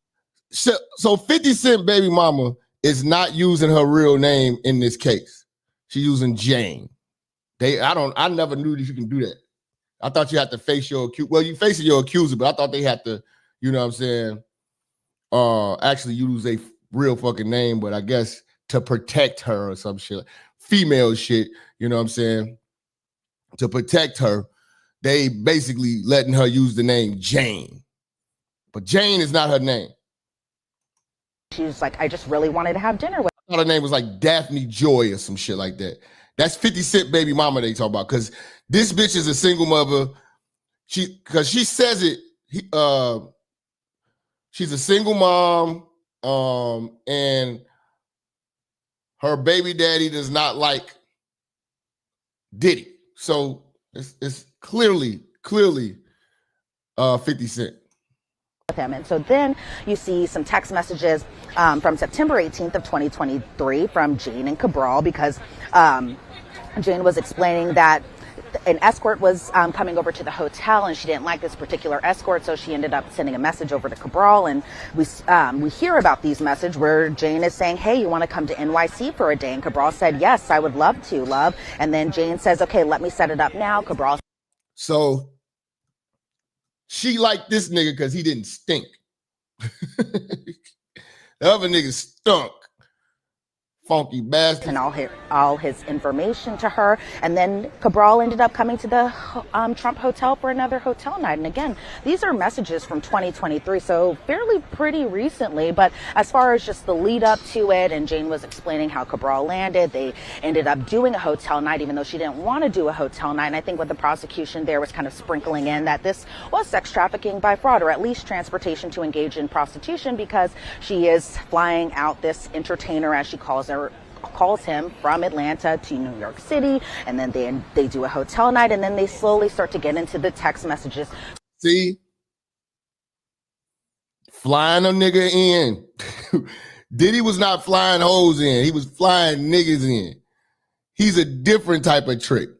so 50 Cent baby mama is not using her real name in this case. She's using Jane. I never knew that you can do that. I thought you had to face your accuser. Well, you facing your accuser, but I thought they had to, you know what I'm saying, actually use a real fucking name, but I guess to protect her or some shit. Female shit, you know what I'm saying? To protect her, they basically letting her use the name Jane. But Jane is not her name. She's like, I just really wanted to have dinner with. I thought her name was like Daphne Joy or some shit like that. That's 50 Cent baby mama they talk about, because this bitch is a single mother. Because she says it, she's a single mom, and her baby daddy does not like Diddy. So it's clearly 50 Cent. Him. And so then you see some text messages from September 18th of 2023 from Jane and Cabral, because Jane was explaining that an escort was coming over to the hotel, and she didn't like this particular escort, so she ended up sending a message over to Cabral. And we hear about these messages where Jane is saying, hey, you want to come to NYC for a day? And Cabral said, yes, I would love to, love. And then Jane says, okay, let me set it up now. Cabral. So she liked this nigga because he didn't stink. The other nigga stunk. Funky bastard. And all his information to her. And then Cabral ended up coming to the Trump Hotel for another hotel night. And again, these are messages from 2023, so fairly pretty recently. But as far as just the lead up to it, and Jane was explaining how Cabral landed, they ended up doing a hotel night, even though she didn't want to do a hotel night. And I think what the prosecution there was kind of sprinkling in that this was sex trafficking by fraud, or at least transportation to engage in prostitution, because she is flying out this entertainer, as she calls him, from Atlanta to New York City, and then they do a hotel night, and then they slowly start to get into the text messages. See? Flying a nigga in. Diddy was not flying hoes in. He was flying niggas in. He's a different type of trick.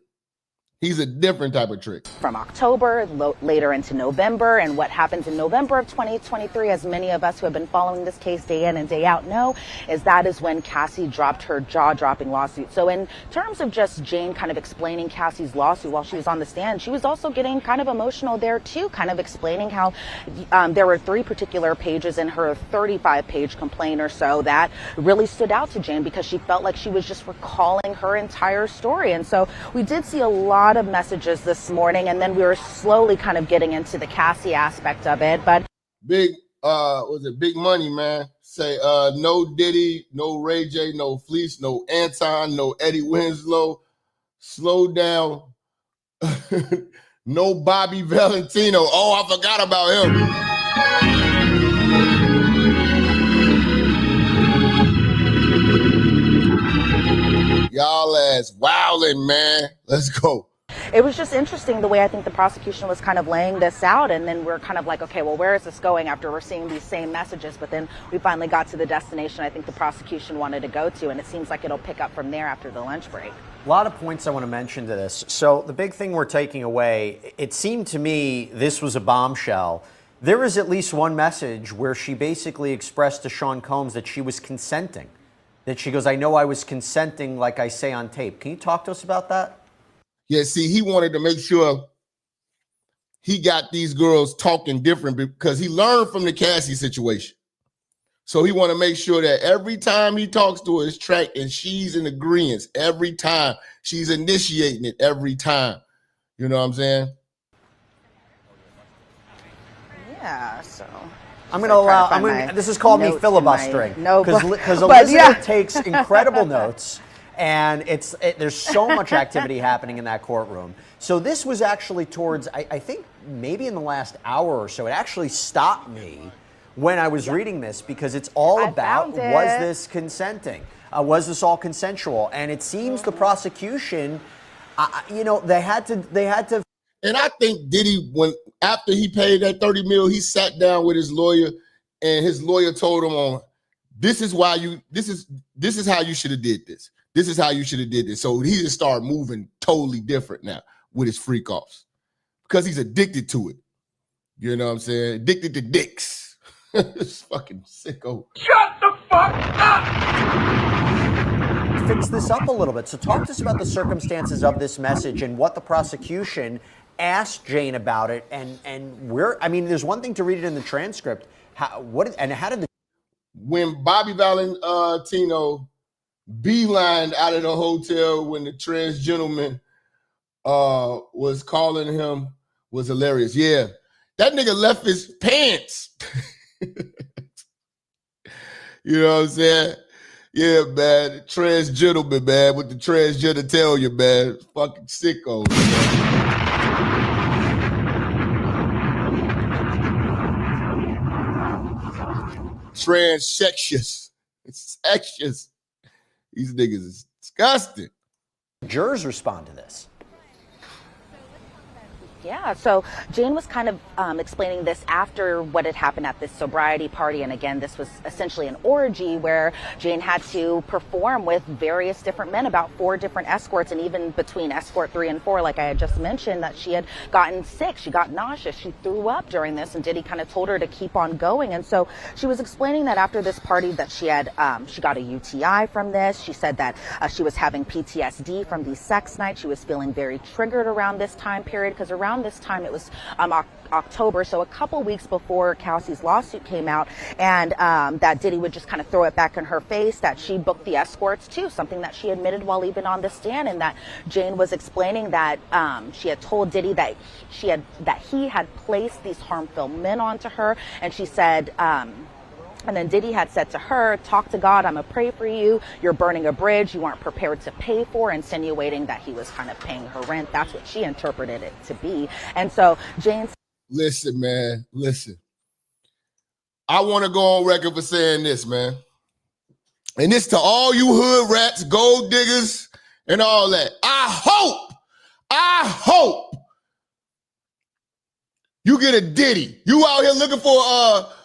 He's a different type of trick. From October, later into November, and what happens in November of 2023, as many of us who have been following this case day in and day out know, is that is when Cassie dropped her jaw-dropping lawsuit. So in terms of just Jane kind of explaining Cassie's lawsuit while she was on the stand, she was also getting kind of emotional there too, kind of explaining how there were 3 particular pages in her 35-page complaint or so that really stood out to Jane because she felt like she was just recalling her entire story. And so we did see a lot of messages this morning, and then we were slowly kind of getting into the Cassie aspect of it. But big big money, man? Say no Diddy, no Ray J, no Fleece, no Anton, no Eddie Winslow. Slow down. No Bobby Valentino. Oh, I forgot about him. Y'all ass wildin', man. Let's go. It was just interesting the way I think the prosecution was kind of laying this out, and then we're kind of like, okay, well, where is this going after we're seeing these same messages? But then we finally got to the destination I think the prosecution wanted to go to, and it seems like it'll pick up from there after the lunch break. A lot of points I want to mention to this. So the big thing we're taking away, it seemed to me this was a bombshell. There was at least one message where she basically expressed to Sean Combs that she was consenting. That she goes, I know I was consenting like I say on tape. Can you talk to us about that? Yeah, see, he wanted to make sure he got these girls talking different because he learned from the Cassie situation. So he want to make sure that every time he talks to her, it's tracked and she's in agreement every time. She's initiating it every time. You know what I'm saying? Yeah, so... I'm going to allow, this is called me filibustering. Because Elizabeth takes incredible notes. And there's so much activity happening in that courtroom. So this was actually towards, I think, maybe in the last hour or so. It actually stopped me when I was reading this because it's all about, was this consenting? Was this all consensual? And it seems the prosecution, they had to. And I think Diddy, after he paid that $30 million, he sat down with his lawyer, and his lawyer told him, this is how you should have did this. This is how you should have did this. So he just started moving totally different now with his freak offs because he's addicted to it. You know what I'm saying? Addicted to dicks. It's fucking sicko. Shut the fuck up! Fix this up a little bit. So talk to us about the circumstances of this message and what the prosecution asked Jane about it. And there's one thing to read it in the transcript. How did when Bobby Valentino beelined out of the hotel when the trans gentleman was calling him was hilarious. Yeah, that nigga left his pants. You know what I'm saying? Yeah, man. The trans gentleman, man, with the transgender tell you, man. Fucking sicko. Transsexuous. It's sexuous. These niggas is disgusting. Jurors respond to this. Yeah, so Jane was kind of explaining this after what had happened at this sobriety party. And again, this was essentially an orgy where Jane had to perform with various different men, about 4 different escorts. And even between escort 3 and 4, like I had just mentioned, that she had gotten sick. She got nauseous. She threw up during this, and Diddy kind of told her to keep on going. And so she was explaining that after this party that she had, she got a UTI from this. She said that she was having PTSD from these sex nights. She was feeling very triggered around this time period because around this time it was October, so a couple weeks before Cassie's lawsuit came out, and that Diddy would just kind of throw it back in her face that she booked the escorts too, something that she admitted while even on the stand, and that Jane was explaining that she had told Diddy that he had placed these harmful men onto her, and she said and then Diddy had said to her, talk to God, I'm going to pray for you. You're burning a bridge you weren't prepared to pay for, insinuating that he was kind of paying her rent. That's what she interpreted it to be. And so Jane... Listen, man, listen. I want to go on record for saying this, man. And this to all you hood rats, gold diggers, and all that. I hope you get a Diddy. You out here looking for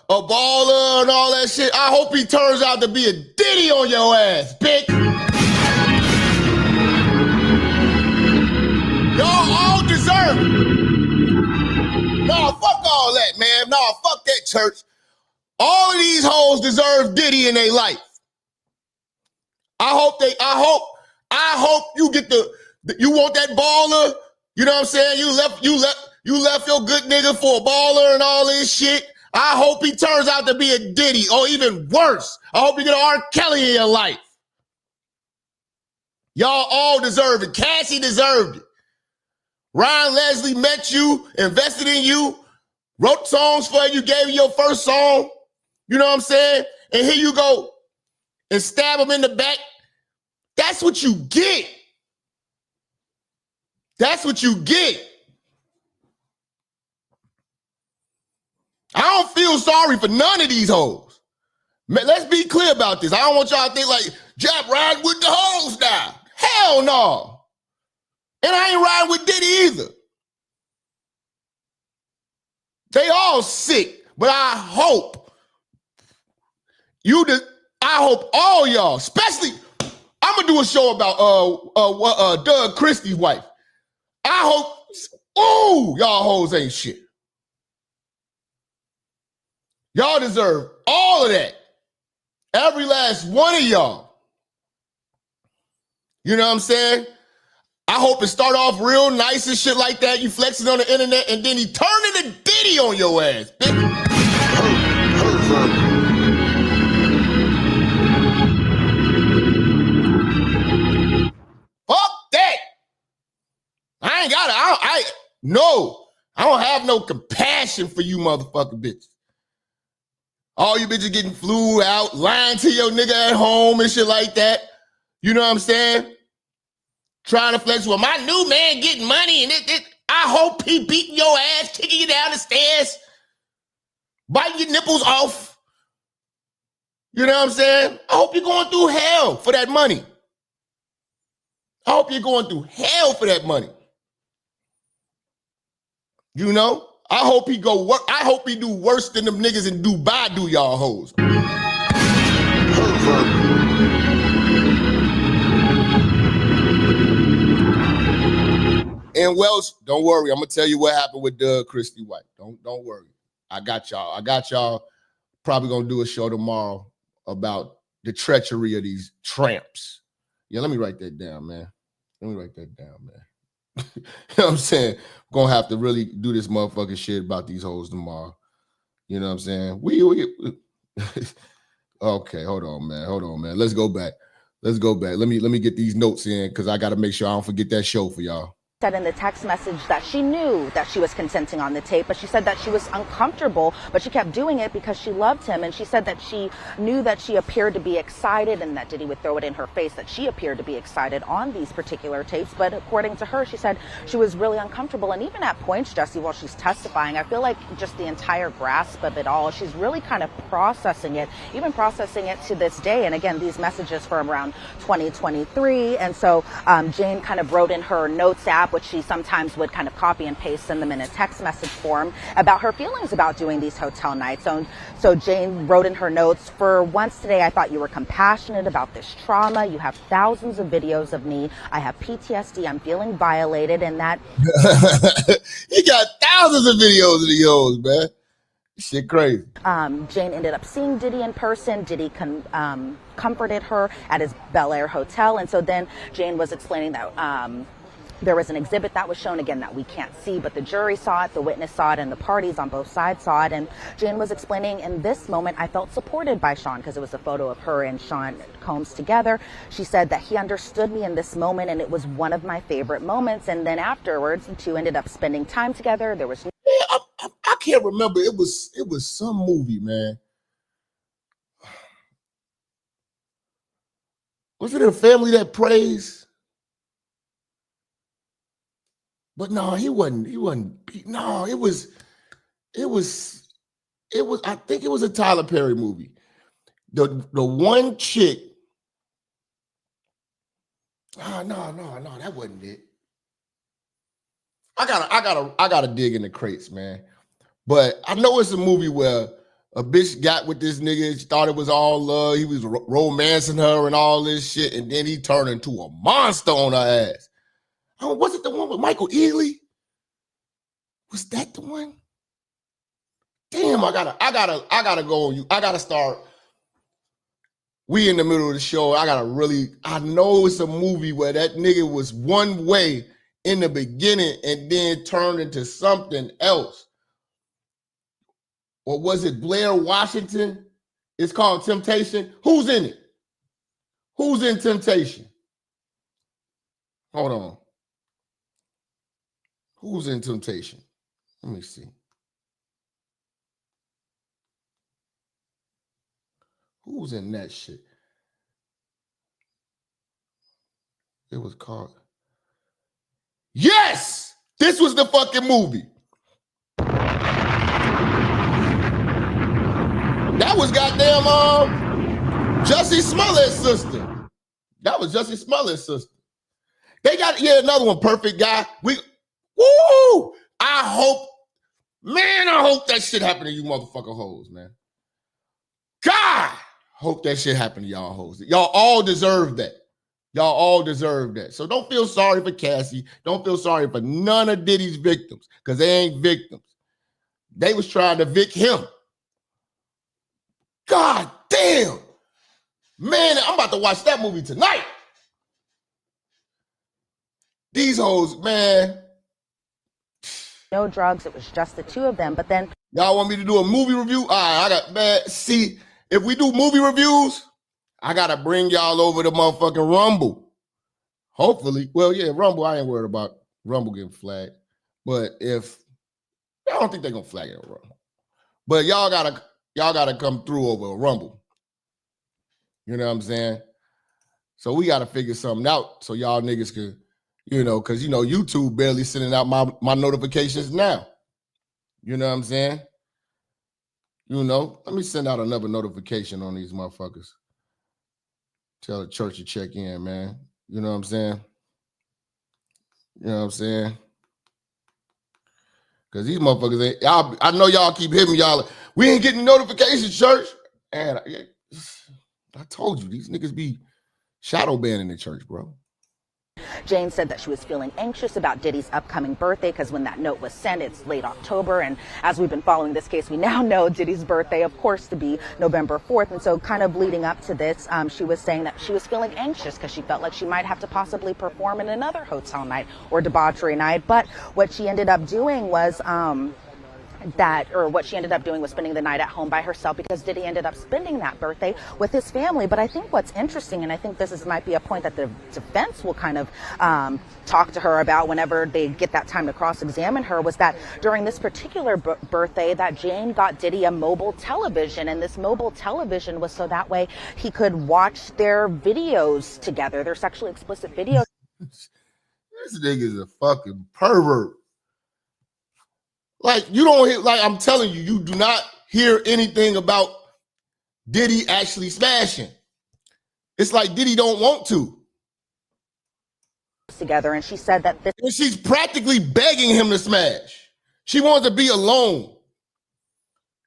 a baller and all that shit. I hope he turns out to be a Diddy on your ass, bitch. Y'all all that, man. No, fuck that church. All of these hoes deserve Diddy in their life. I hope you get you want that baller. You know what I'm saying? You left your good nigga for a baller and all this shit. I hope he turns out to be a Diddy, or even worse. I hope you get an R. Kelly in your life. Y'all all deserve it. Cassie deserved it. Ryan Leslie met you, invested in you, wrote songs for you, gave you your first song. You know what I'm saying? And here you go and stab him in the back. That's what you get. That's what you get. I don't feel sorry for none of these hoes. Man, let's be clear about this. I don't want y'all to think like, Jap riding with the hoes now. Hell no. And I ain't riding with Diddy either. They all sick, but I hope all y'all, especially, I'm gonna do a show about Doug Christie's wife. I hope, y'all hoes ain't shit. Y'all deserve all of that. Every last one of y'all. You know what I'm saying? I hope it start off real nice and shit like that. You flexing on the internet and then he turn into Diddy on your ass, bitch. Fuck that. I don't have no compassion for you motherfucking bitches. All you bitches getting flew out, lying to your nigga at home and shit like that. You know what I'm saying? Trying to flex, well, my new man getting money and I hope he beating your ass, kicking you down the stairs, biting your nipples off. You know what I'm saying? I hope you're going through hell for that money. I hope you're going through hell for that money. You know? I hope he do worse than them niggas in Dubai do y'all hoes. And Welsh, don't worry. I'm gonna tell you what happened with Doug Christie White. Don't worry. I got y'all. Probably gonna do a show tomorrow about the treachery of these tramps. Yeah, let me write that down, man. You know what I'm saying? Gonna have to really do this motherfucking shit about these hoes tomorrow. You know what I'm saying? Okay, hold on, man. Let's go back. Let me get these notes in because I gotta make sure I don't forget that show for y'all. Said in the text message that she knew that she was consenting on the tape, but she said that she was uncomfortable, but she kept doing it because she loved him. And she said that she knew that she appeared to be excited and that Diddy would throw it in her face that she appeared to be excited on these particular tapes. But according to her, she said she was really uncomfortable. And even at points, Jesse, while she's testifying, I feel like just the entire grasp of it all, she's really kind of processing it, even processing it to this day. And again, these messages from around 2023. And so Jane kind of wrote in her notes app, which she sometimes would kind of copy and paste, send them in a text message form about her feelings about doing these hotel nights. So Jane wrote in her notes, for once today, I thought you were compassionate about this trauma. You have thousands of videos of me. I have PTSD. I'm feeling violated and that. He got thousands of videos of the hoes, man. Shit crazy. Jane ended up seeing Diddy in person. Diddy comforted her at his Bel Air hotel. And so then Jane was explaining that there was an exhibit that was shown, again, that we can't see, but the jury saw it, the witness saw it, and the parties on both sides saw it. And Jane was explaining, in this moment, I felt supported by Sean because it was a photo of her and Sean Combs together. She said that he understood me in this moment, and it was one of my favorite moments. And then afterwards, the two ended up spending time together. There was I can't remember. It was some movie, man. Was it A Family That Prays? But no, he wasn't. No, it was. I think it was a Tyler Perry movie. The one chick. No, that wasn't it. I gotta dig in the crates, man. But I know it's a movie where a bitch got with this nigga. She thought it was all love. He was romancing her and all this shit, and then he turned into a monster on her ass. Oh, was it the one with Michael Ealy? Was that the one? damn, I gotta go on you. I gotta start. We in the middle of the show. I know it's a movie where that nigga was one way in the beginning and then turned into something else. Or was it Blair Washington? It's called Temptation. Who's in it? Who's in Temptation? Hold on. Who's in Temptation? Let me see. Who's in that shit? It was called. Yes! This was the fucking movie. That was goddamn Jussie Smollett's sister. That was Jussie Smollett's sister. They got another one, Perfect Guy. I hope that shit happen to you motherfucker hoes, man. God, hope that shit happen to y'all hoes. Y'all all deserve that. Y'all all deserve that. So don't feel sorry for Cassie. Don't feel sorry for none of Diddy's victims, because they ain't victims. They was trying to vic him. God damn. Man, I'm about to watch that movie tonight. These hoes, man. No drugs. It was just the two of them. But then y'all want me to do a movie review? All right, see, if we do movie reviews, I gotta bring y'all over to motherfucking Rumble. Hopefully. Well, yeah, Rumble, I ain't worried about Rumble getting flagged. But I don't think they're gonna flag it on Rumble. But y'all gotta come through over a Rumble. You know what I'm saying? So we gotta figure something out so y'all niggas can, because YouTube barely sending out my notifications now. You know what I'm saying? Let me send out another notification on these motherfuckers. Tell the church to check in, man. You know what I'm saying? Because these motherfuckers, I know y'all keep hitting me, y'all. We ain't getting notifications, church. And I told you, these niggas be shadow banning the church, bro. Jane said that she was feeling anxious about Diddy's upcoming birthday because when that note was sent, it's late October. And as we've been following this case, we now know Diddy's birthday, of course, to be November 4th. And so kind of leading up to this, she was saying that she was feeling anxious because she felt like she might have to possibly perform in another hotel night or debauchery night. But what she ended up doing was spending the night at home by herself because Diddy ended up spending that birthday with his family. But I think what's interesting, and I think this might be a point that the defense will kind of talk to her about whenever they get that time to cross-examine her, was that during this particular birthday that Jane got Diddy a mobile television, and this mobile television was so that way he could watch their videos together, their sexually explicit videos. This nigga's a fucking pervert. Like, you don't hear, like, I'm telling you, you do not hear anything about Diddy actually smashing. It's like Diddy don't want to. Together, and she said that and she's practically begging him to smash. She wants to be alone.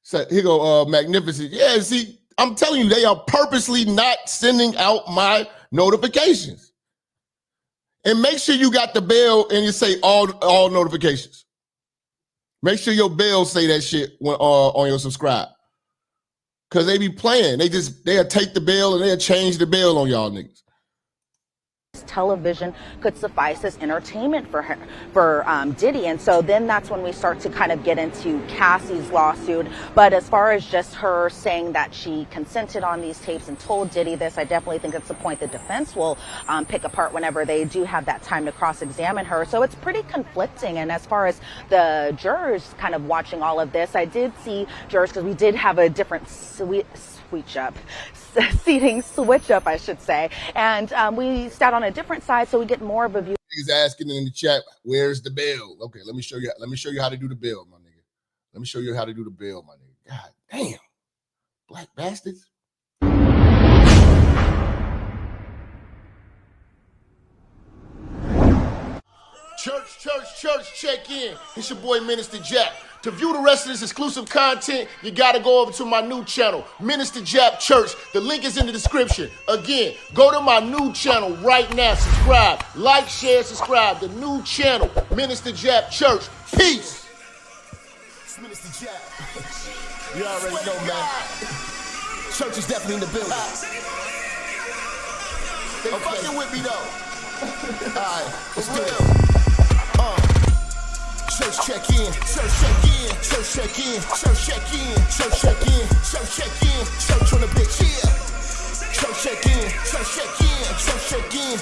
So here go Magnificent. Yeah, see, I'm telling you, they are purposely not sending out my notifications. And make sure you got the bell and you say all notifications. Make sure your bell say that shit when, on your subscribe. Because they be playing. They'll take the bell and they'll change the bell on y'all niggas. Television could suffice as entertainment for Diddy. And so then that's when we start to kind of get into Cassie's lawsuit. But as far as just her saying that she consented on these tapes and told Diddy this, I definitely think it's the point the defense will pick apart whenever they do have that time to cross-examine her. So it's pretty conflicting. And as far as the jurors kind of watching all of this, I did see jurors, because we did have a different seating switch up, I should say. And we sat on a different side, so we get more of a view. He's asking in the chat, where's the bell? Okay, let me show you how to do the bell, my nigga. Let me show you how to do the bell, my nigga. God damn. Black bastards. Church, check in. It's your boy, Minister Jap. To view the rest of this exclusive content, you gotta go over to my new channel, Minister Jap Church. The link is in the description. Again, go to my new channel right now. Subscribe, like, share, subscribe. The new channel, Minister Jap Church. Peace. It's Minister Jap. You already know, man. Church is definitely in the building. They fucking with me, though. Alright, let's do it. Church check in, church check in, church check in, church check in, church check in, church check in, church on the bitch, yeah. Church check in, church check in, church check in.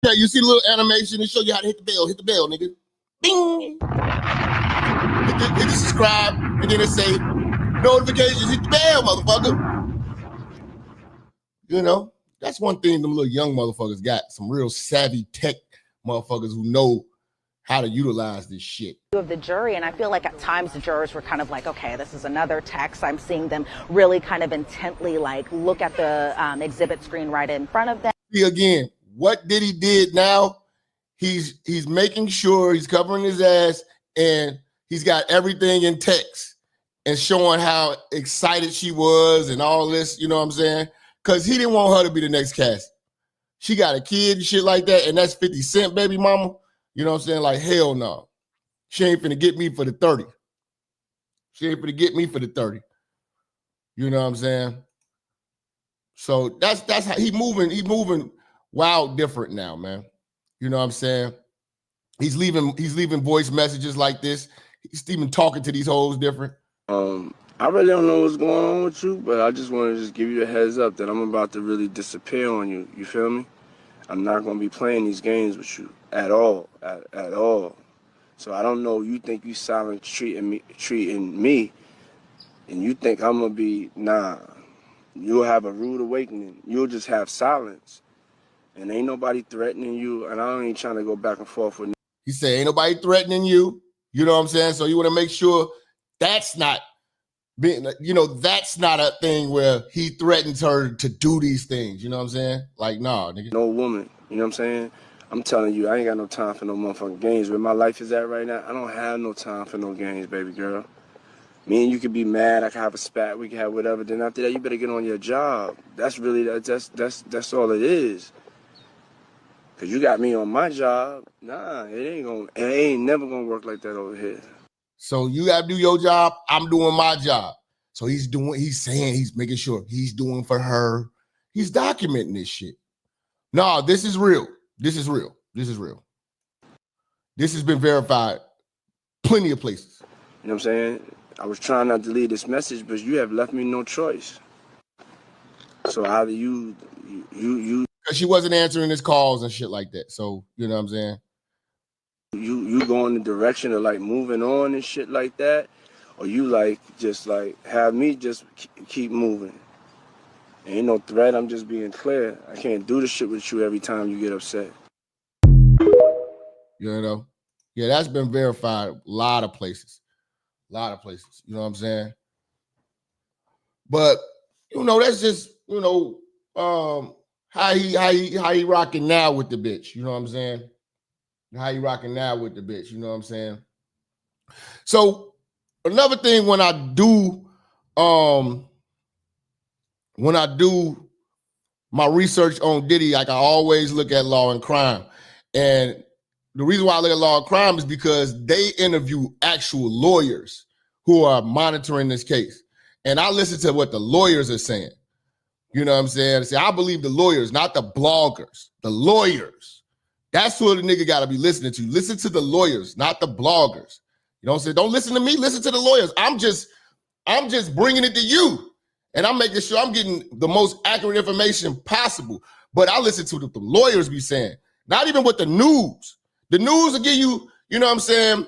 Yeah, you see the little animation to show you how to hit the bell, nigga. Bing! Hit the subscribe, and then it say, notifications, hit the bell, motherfucker. You know, that's one thing them little young motherfuckers got. Some real savvy tech motherfuckers who know how to utilize this shit. Of the jury, and I feel like at times the jurors were kind of like, okay, this is another text. I'm seeing them really kind of intently like look at the exhibit screen right in front of them. See, again, what Diddy did now, he's making sure he's covering his ass and he's got everything in text and showing how excited she was and all this, you know what I'm saying? Because he didn't want her to be the next Cassie. She got a kid and shit like that, and that's 50 Cent baby mama. You know what I'm saying? Like, hell no. She ain't finna get me for the 30. She ain't finna get me for the 30. You know what I'm saying? So that's how he moving wild different now, man. You know what I'm saying? He's leaving voice messages like this. He's even talking to these hoes different. I really don't know what's going on with you, but I just want to just give you a heads up that I'm about to really disappear on you. You feel me? I'm not going to be playing these games with you at all, at all. So I don't know, you think you silent treating me, and you think I'm going to be, nah. You'll have a rude awakening. You'll just have silence. And ain't nobody threatening you, and I ain't trying to go back and forth with. He said, ain't nobody threatening you. You know what I'm saying? So you want to make sure that's not being, that's not a thing where he threatens her to do these things. You know what I'm saying? Like, nah, nigga. No woman. You know what I'm saying? I'm telling you, I ain't got no time for no motherfucking games. Where my life is at right now, I don't have no time for no games, baby girl. Me and you could be mad, I could have a spat, we could have whatever. Then after that, you better get on your job. That's really, that's all it is. Cause you got me on my job. Nah, it ain't never gonna work like that over here. So you gotta do your job, I'm doing my job. So he's making sure he's doing for her. He's documenting this shit. No, this is real. This is real. This is real. This has been verified plenty of places. You know what I'm saying? I was trying not to leave this message, but you have left me no choice. So either you. Because she wasn't answering his calls and shit like that. So, you know what I'm saying? You go in the direction of like moving on and shit like that, or you like just like have me just keep moving. Ain't no threat, I'm just being clear. I can't do this shit with you every time you get upset. You know? Yeah, that's been verified a lot of places. A lot of places. You know what I'm saying? But, that's just, how he rocking now with the bitch. You know what I'm saying? How you rocking now with the bitch. You know what I'm saying? So another thing when I do my research on Diddy, like I always look at Law and Crime. And the reason why I look at Law and Crime is because they interview actual lawyers who are monitoring this case. And I listen to what the lawyers are saying. You know what I'm saying? See, I believe the lawyers, not the bloggers. The lawyers. That's who the nigga got to be listening to. Listen to the lawyers, not the bloggers. You know what I'm saying? Don't listen to me. Listen to the lawyers. I'm just bringing it to you. And I'm making sure I'm getting the most accurate information possible. But I listen to what the lawyers be saying. Not even with the news. The news will give you, you know what I'm saying,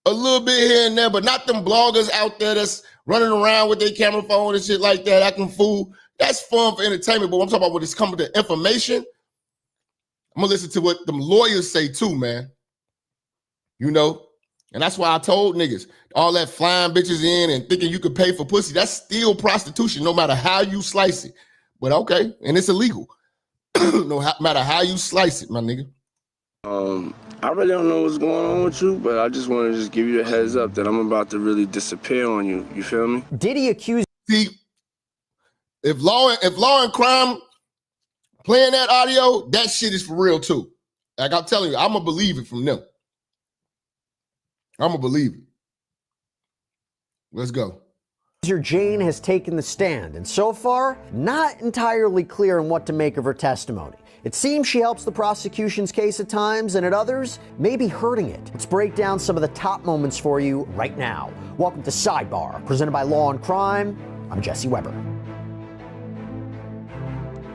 a little bit here and there, but not them bloggers out there that's running around with their camera phone and shit like that, acting fool. That's fun for entertainment, but I'm talking about when it's coming to information, I'm gonna listen to what them lawyers say too, man. And that's why I told niggas, all that flying bitches in and thinking you could pay for pussy, that's still prostitution, no matter how you slice it. But okay, and it's illegal. No matter how you slice it, my nigga. I really don't know what's going on with you, but I just want to just give you a heads up that I'm about to really disappear on you. You feel me? Diddy accused. See, if Law and Crime playing that audio, that shit is for real too. Like I'm telling you, I'm gonna believe it from them. I'm gonna believe it. Let's go. Jane has taken the stand, and so far, not entirely clear on what to make of her testimony. It seems she helps the prosecution's case at times, and at others, maybe hurting it. Let's break down some of the top moments for you right now. Welcome to Sidebar, presented by Law and Crime. I'm Jesse Weber.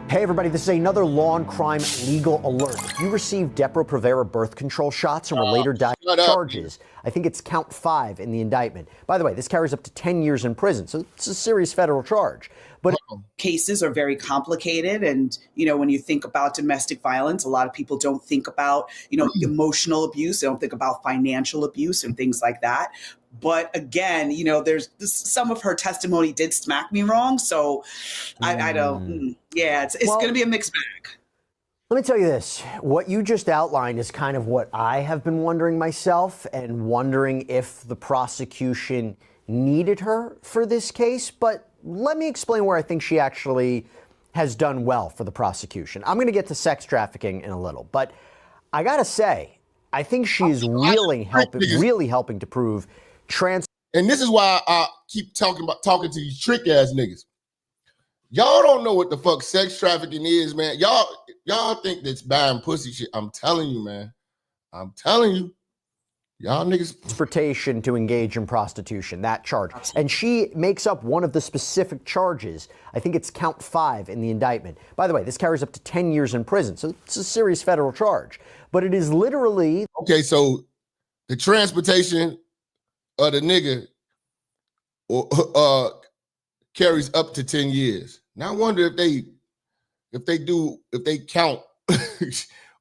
Hey everybody, this is another Law and Crime legal alert. If you received Depo-Provera birth control shots and were later died charges, I think it's count 5 in the indictment. By the way, this carries up to 10 years in prison, so it's a serious federal charge. But cases are very complicated, and when you think about domestic violence, a lot of people don't think about emotional abuse, they don't think about financial abuse and things like that. But again, there's some of her testimony did smack me wrong, so I don't. Yeah, it's going to be a mixed bag. Let me tell you this. What you just outlined is kind of what I have been wondering myself, and wondering if the prosecution needed her for this case. But let me explain where I think she actually has done well for the prosecution. I'm going to get to sex trafficking in a little, but I got to say, I think she's really helping to prove And this is why I keep talking to these trick ass niggas. Y'all don't know what the fuck sex trafficking is, man. Y'all think that's buying pussy shit. I'm telling you, man. I'm telling you. Y'all niggas. Transportation to engage in prostitution, that charge. And she makes up one of the specific charges. I think it's count 5 in the indictment. By the way, this carries up to 10 years in prison, so it's a serious federal charge. But it is literally... Okay, so the transportation of the nigga carries up to 10 years. Now I wonder if they count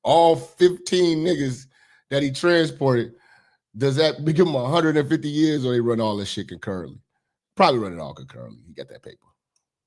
all 15 niggas that he transported, does that give him 150 years, or they run all this shit concurrently? Probably run it all concurrently. He got that paper.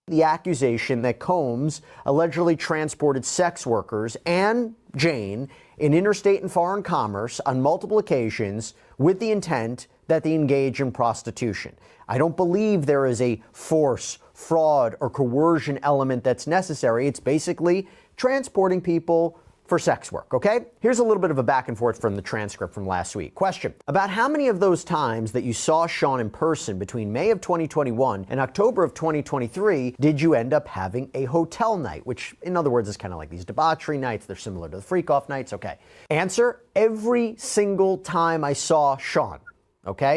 The accusation that Combs allegedly transported sex workers and Jane in interstate and foreign commerce on multiple occasions with the intent that they engage in prostitution. I don't believe there is a force, fraud, or coercion element that's necessary. It's basically transporting people for sex work, okay? Here's a little bit of a back and forth from the transcript from last week. Question: about how many of those times that you saw Sean in person between May of 2021 and October of 2023 did you end up having a hotel night? Which, in other words, is kind of like these debauchery nights. They're similar to the freak-off nights, okay? Answer: every single time I saw Sean, okay?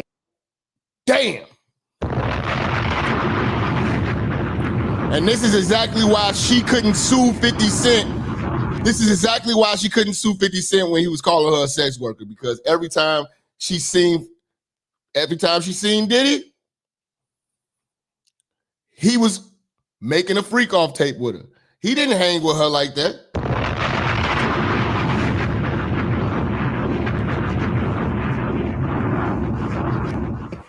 Damn! And this is exactly why she couldn't sue 50 Cent. This is exactly why she couldn't sue 50 Cent when he was calling her a sex worker, because every time she seen Diddy, he was making a freak off tape with her. He didn't hang with her like that.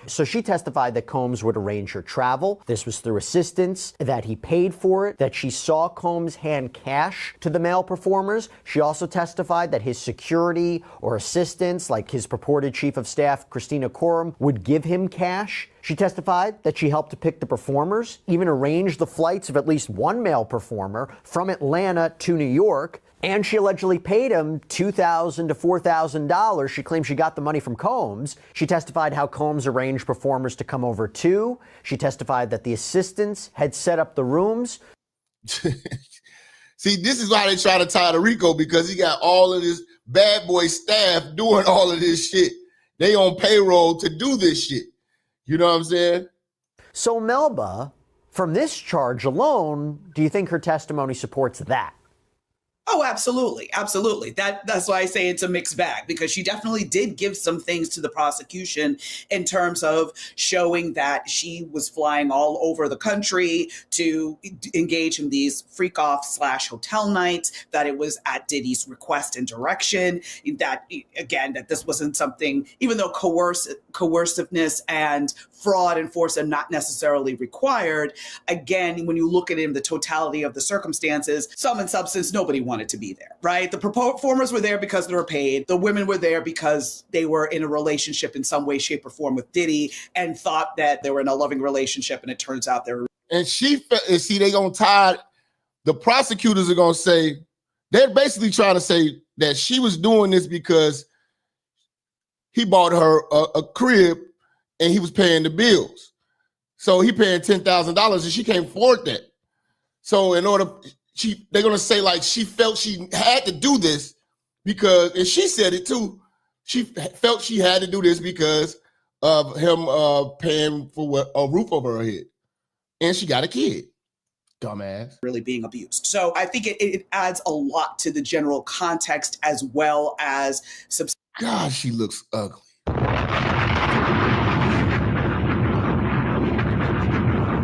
So she testified that Combs would arrange her travel. This was through assistance, that he paid for it, that she saw Combs hand cash to the male performers. She also testified that his security or assistants, like his purported chief of staff, Christina Coram, would give him cash. She testified that she helped to pick the performers, even arranged the flights of at least one male performer from Atlanta to New York. And she allegedly paid him $2,000 to $4,000. She claims she got the money from Combs. She testified how Combs arranged performers to come over too. She testified that the assistants had set up the rooms. See, this is why they try to tie to Rico, because he got all of this bad boy staff doing all of this shit. They on payroll to do this shit. You know what I'm saying? So Melba, from this charge alone, do you think her testimony supports that? Oh, absolutely. Absolutely. That's why I say it's a mixed bag, because she definitely did give some things to the prosecution in terms of showing that she was flying all over the country to engage in these freak off / hotel nights, that it was at Diddy's request and direction, that, again, that this wasn't something, even though coerciveness and fraud and force are not necessarily required. Again, when you look at it in the totality of the circumstances, sum and substance, nobody wanted to be there, right? The performers were there because they were paid. The women were there because they were in a relationship in some way, shape, or form with Diddy and thought that they were in a loving relationship, and it turns out they were. And they gonna tie, the prosecutors are gonna say, they're basically trying to say that she was doing this because he bought her a crib and he was paying the bills. So he paying $10,000 and she can't afford that. So in order, they're gonna say like she felt she had to do this because, and she said it too, she felt she had to do this because of him paying for a roof over her head. And she got a kid. Dumbass. Really being abused. So I think it adds a lot to the general context as well as God, she looks ugly.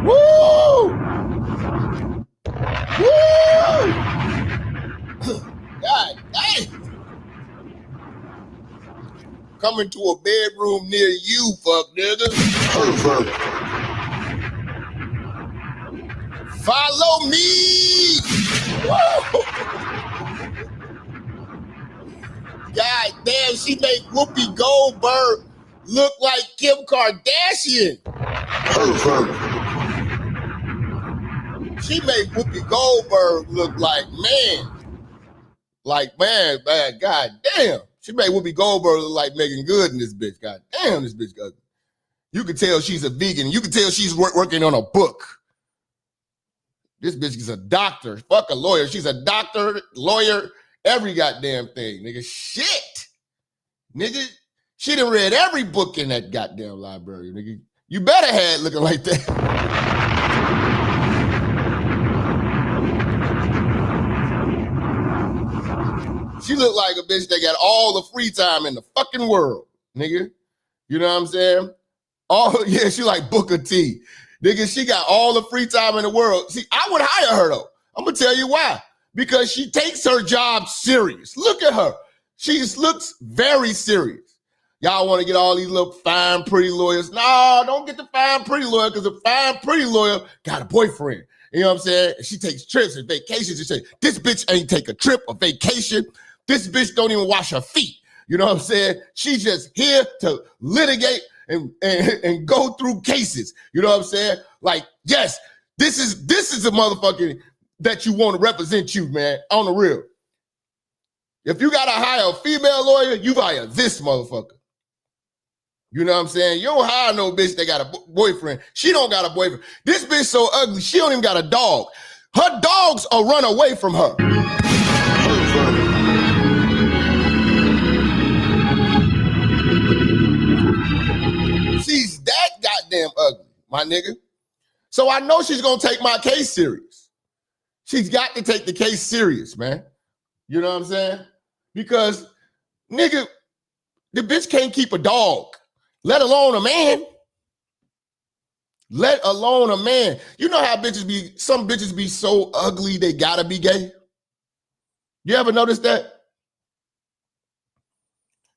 Woo! Woo! God dang! Coming to a bedroom near you, fuck nigga. Perfect. Follow me! Woo! God damn, she made Whoopi Goldberg look like Kim Kardashian. Perfect. She made Whoopi Goldberg look like man, God damn. She made Whoopi Goldberg look like Megan Good in this bitch. God damn, this bitch ugly. You can tell she's a vegan. You can tell she's working on a book. This bitch is a doctor. Fuck a lawyer. She's a doctor, lawyer, every goddamn thing, nigga. Shit. Nigga, she done read every book in that goddamn library, nigga. You better have it looking like that. She looked like a bitch that got all the free time in the fucking world, nigga. You know what I'm saying? Yeah, she like Booker T. Nigga, she got all the free time in the world. See, I would hire her though. I'm gonna tell you why. Because she takes her job serious. Look at her. She looks very serious. Y'all want to get all these little fine, pretty lawyers. No, don't get the fine, pretty lawyer because the fine, pretty lawyer got a boyfriend. You know what I'm saying? She takes trips and vacations. She say, this bitch ain't take a trip or vacation. This bitch don't even wash her feet. You know what I'm saying? She's just here to litigate and go through cases. You know what I'm saying? Like, yes, this is a motherfucker that you want to represent you, man, on the real. If you gotta hire a female lawyer, you hire this motherfucker. You know what I'm saying? You don't hire no bitch that got a boyfriend. She don't got a boyfriend. This bitch so ugly, she don't even got a dog. Her dogs will run away from her. She's that goddamn ugly, my nigga. So I know she's gonna take my case serious. She's got to take the case serious, man. You know what I'm saying? Because, nigga, the bitch can't keep a dog, let alone a man. Let alone a man. You know how some bitches be so ugly they gotta be gay? You ever notice that?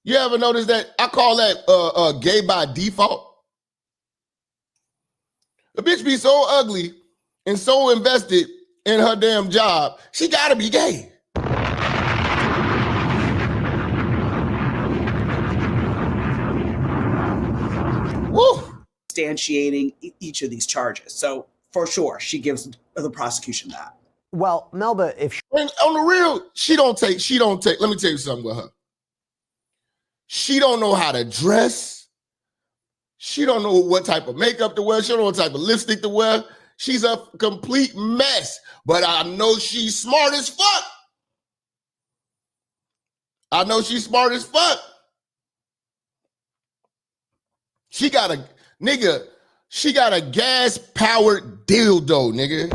You ever notice that? I call that gay by default. The bitch be so ugly and so invested in her damn job, she gotta be gay. Woo! Substantiating each of these charges. So for sure, she gives the prosecution that. Well, Melba, if on the real, she don't take, let me tell you something with her. She don't know how to dress. She don't know what type of makeup to wear. She don't know what type of lipstick to wear. She's a complete mess. But I know she's smart as fuck. I know she's smart as fuck. She got a gas-powered dildo, nigga.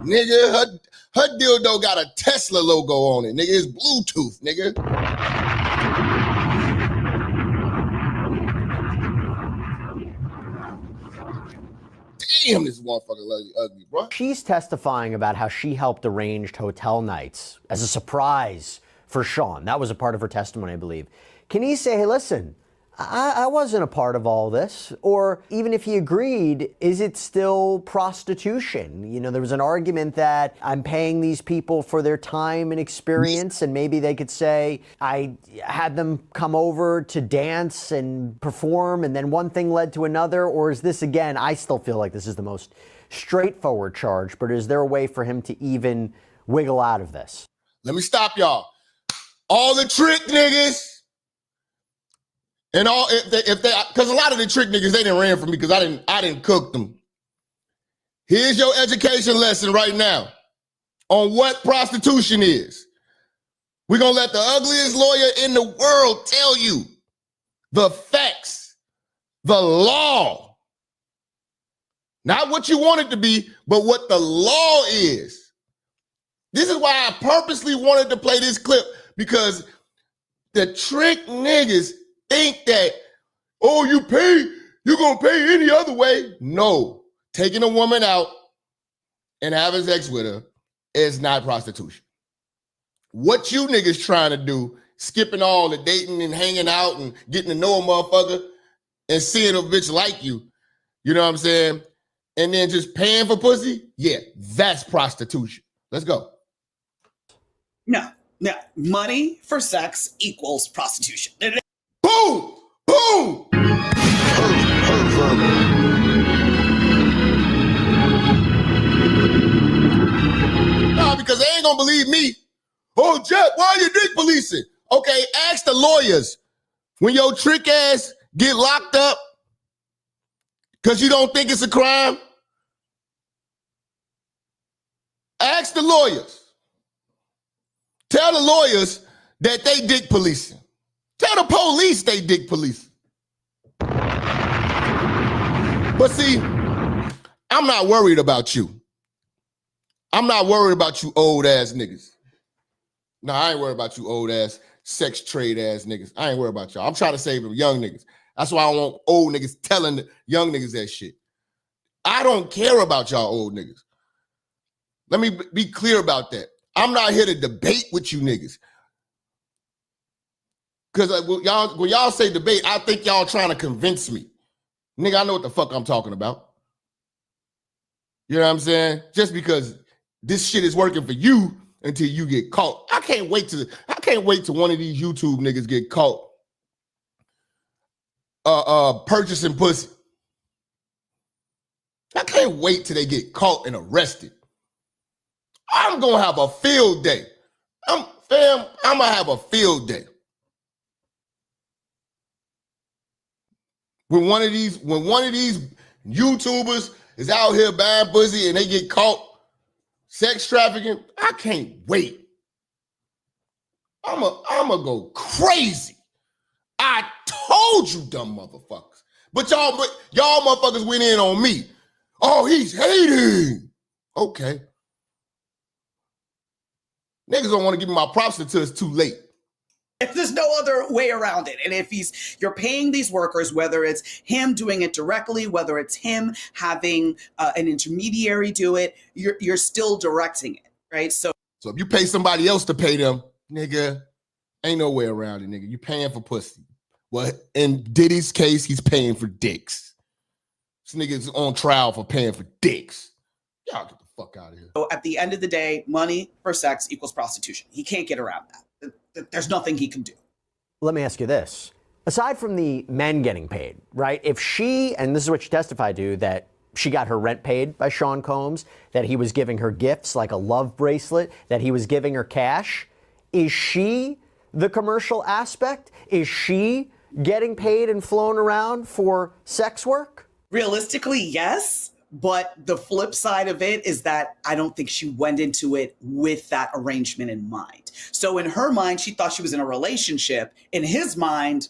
Nigga, her dildo got a Tesla logo on it, nigga. It's Bluetooth, nigga. Damn, this motherfucker ugly, bro. She's testifying about how she helped arrange hotel nights as a surprise for Sean. That was a part of her testimony, I believe. Can he say, hey, listen, I wasn't a part of all this? Or even if he agreed, is it still prostitution? You know, there was an argument that I'm paying these people for their time and experience, and maybe they could say I had them come over to dance and perform, and then one thing led to another. Or is this, again, I still feel like this is the most straightforward charge, but is there a way for him to even wiggle out of this? Let me stop y'all. all the trick niggas, and all if they because a lot of the trick niggas they didn't ran from me because I didn't cook them. Here's your education lesson right now on what prostitution is. We're gonna let the ugliest lawyer in the world tell you the facts, the law. Not what you want it to be, but what the law is. This is why I purposely wanted to play this clip, because the trick niggas think that, oh, you're gonna pay any other way. No, taking a woman out and having sex with her is not prostitution. What you niggas trying to do, skipping all the dating and hanging out and getting to know a motherfucker and seeing a bitch like you, you know what I'm saying? And then just paying for pussy, yeah, that's prostitution. Let's go. No, money for sex equals prostitution. Boom! Boom! No, because they ain't gonna believe me. Oh, Jap, why are you dick policing? Okay, ask the lawyers. When your trick ass get locked up because you don't think it's a crime, ask the lawyers. Tell the lawyers that they dick policing. Tell the police they dick policing. But see, I'm not worried about you. I'm not worried about you old ass niggas. No, I ain't worried about you old ass sex trade ass niggas. I ain't worried about y'all. I'm trying to save them young niggas. That's why I don't want old niggas telling the young niggas that shit. I don't care about y'all old niggas. Let me be clear about that. I'm not here to debate with you niggas. Because when y'all say debate, I think y'all trying to convince me. Nigga, I know what the fuck I'm talking about. You know what I'm saying? Just because this shit is working for you until you get caught. I can't wait till one of these YouTube niggas get caught purchasing pussy. I can't wait till they get caught and arrested. I'm gonna have a field day. I'm gonna have a field day. When one of these YouTubers is out here buying pussy and they get caught sex trafficking, I can't wait. I'ma go crazy. I told you, dumb motherfuckers. But y'all motherfuckers went in on me. Oh, he's hating. Okay. Niggas don't want to give me my props until it's too late. There's no other way around it. And if you're paying these workers, whether it's him doing it directly, whether it's him having an intermediary do it, you're still directing it, right? So if you pay somebody else to pay them, nigga, ain't no way around it, nigga. You paying for pussy. Well, in Diddy's case, he's paying for dicks. This nigga's on trial for paying for dicks. Y'all get the fuck out of here. So at the end of the day, money for sex equals prostitution. He can't get around that. There's nothing he can do. Let me ask you this. Aside from the men getting paid, right? If she, and this is what she testified to, that she got her rent paid by Sean Combs, that he was giving her gifts like a love bracelet, that he was giving her cash, is she the commercial aspect? Is she getting paid and flown around for sex work? Realistically, yes. But the flip side of it is that I don't think she went into it with that arrangement in mind. So in her mind, she thought she was in a relationship. In his mind,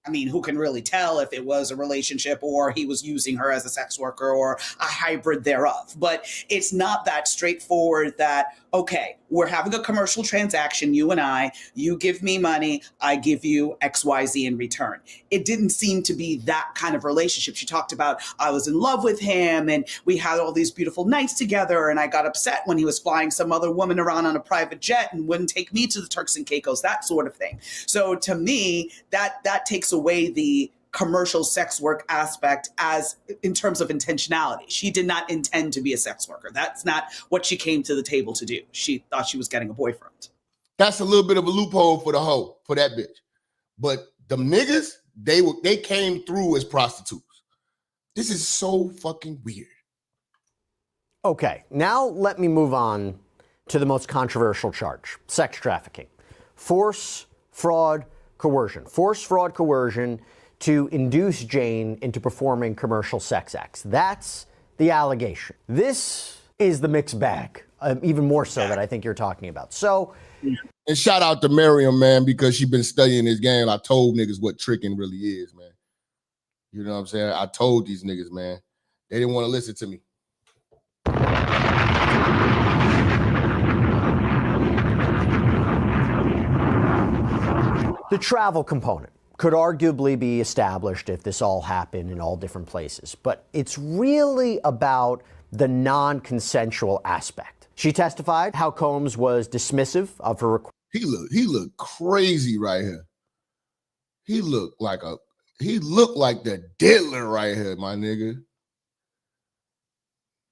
I mean, who can really tell if it was a relationship or he was using her as a sex worker or a hybrid thereof? But it's not that straightforward that, okay, we're having a commercial transaction, you and I, you give me money, I give you XYZ in return. It didn't seem to be that kind of relationship. She talked about, I was in love with him and we had all these beautiful nights together and I got upset when he was flying some other woman around on a private jet and wouldn't take me to the Turks and Caicos, that sort of thing. So to me, that takes away the commercial sex work aspect as in terms of intentionality. She did not intend to be a sex worker. That's not what she came to the table to do. She thought she was getting a boyfriend. That's a little bit of a loophole for the hoe, for that bitch. But them niggas, they came through as prostitutes. This is so fucking weird. Okay, now let me move on to the most controversial charge, sex trafficking. force, fraud, coercion. Force, fraud, coercion to induce Jane into performing commercial sex acts. That's the allegation. This is the mixed bag, even more so that I think you're talking about. So, and shout out to Miriam, man, because she been studying this game. I told niggas what tricking really is, man. You know what I'm saying? I told these niggas, man. They didn't want to listen to me. The travel component could arguably be established if this all happened in all different places, but it's really about the non-consensual aspect. She testified how Combs was dismissive of her request. He looked crazy right here. He looked like the diddler right here, my nigga.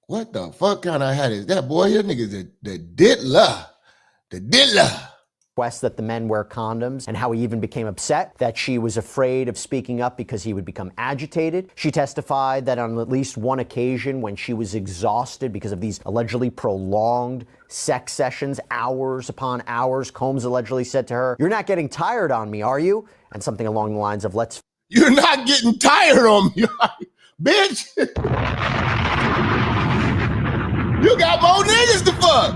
What the fuck kind of hat is that, boy? Your nigga's the diddler. The diddler. That the men wear condoms and how he even became upset that she was afraid of speaking up because he would become agitated. She testified that on at least one occasion when she was exhausted because of these allegedly prolonged sex sessions, hours upon hours, Combs allegedly said to her, "You're not getting tired on me, are you?" And something along the lines of, "You're not getting tired on me, bitch. You got more niggas to fuck.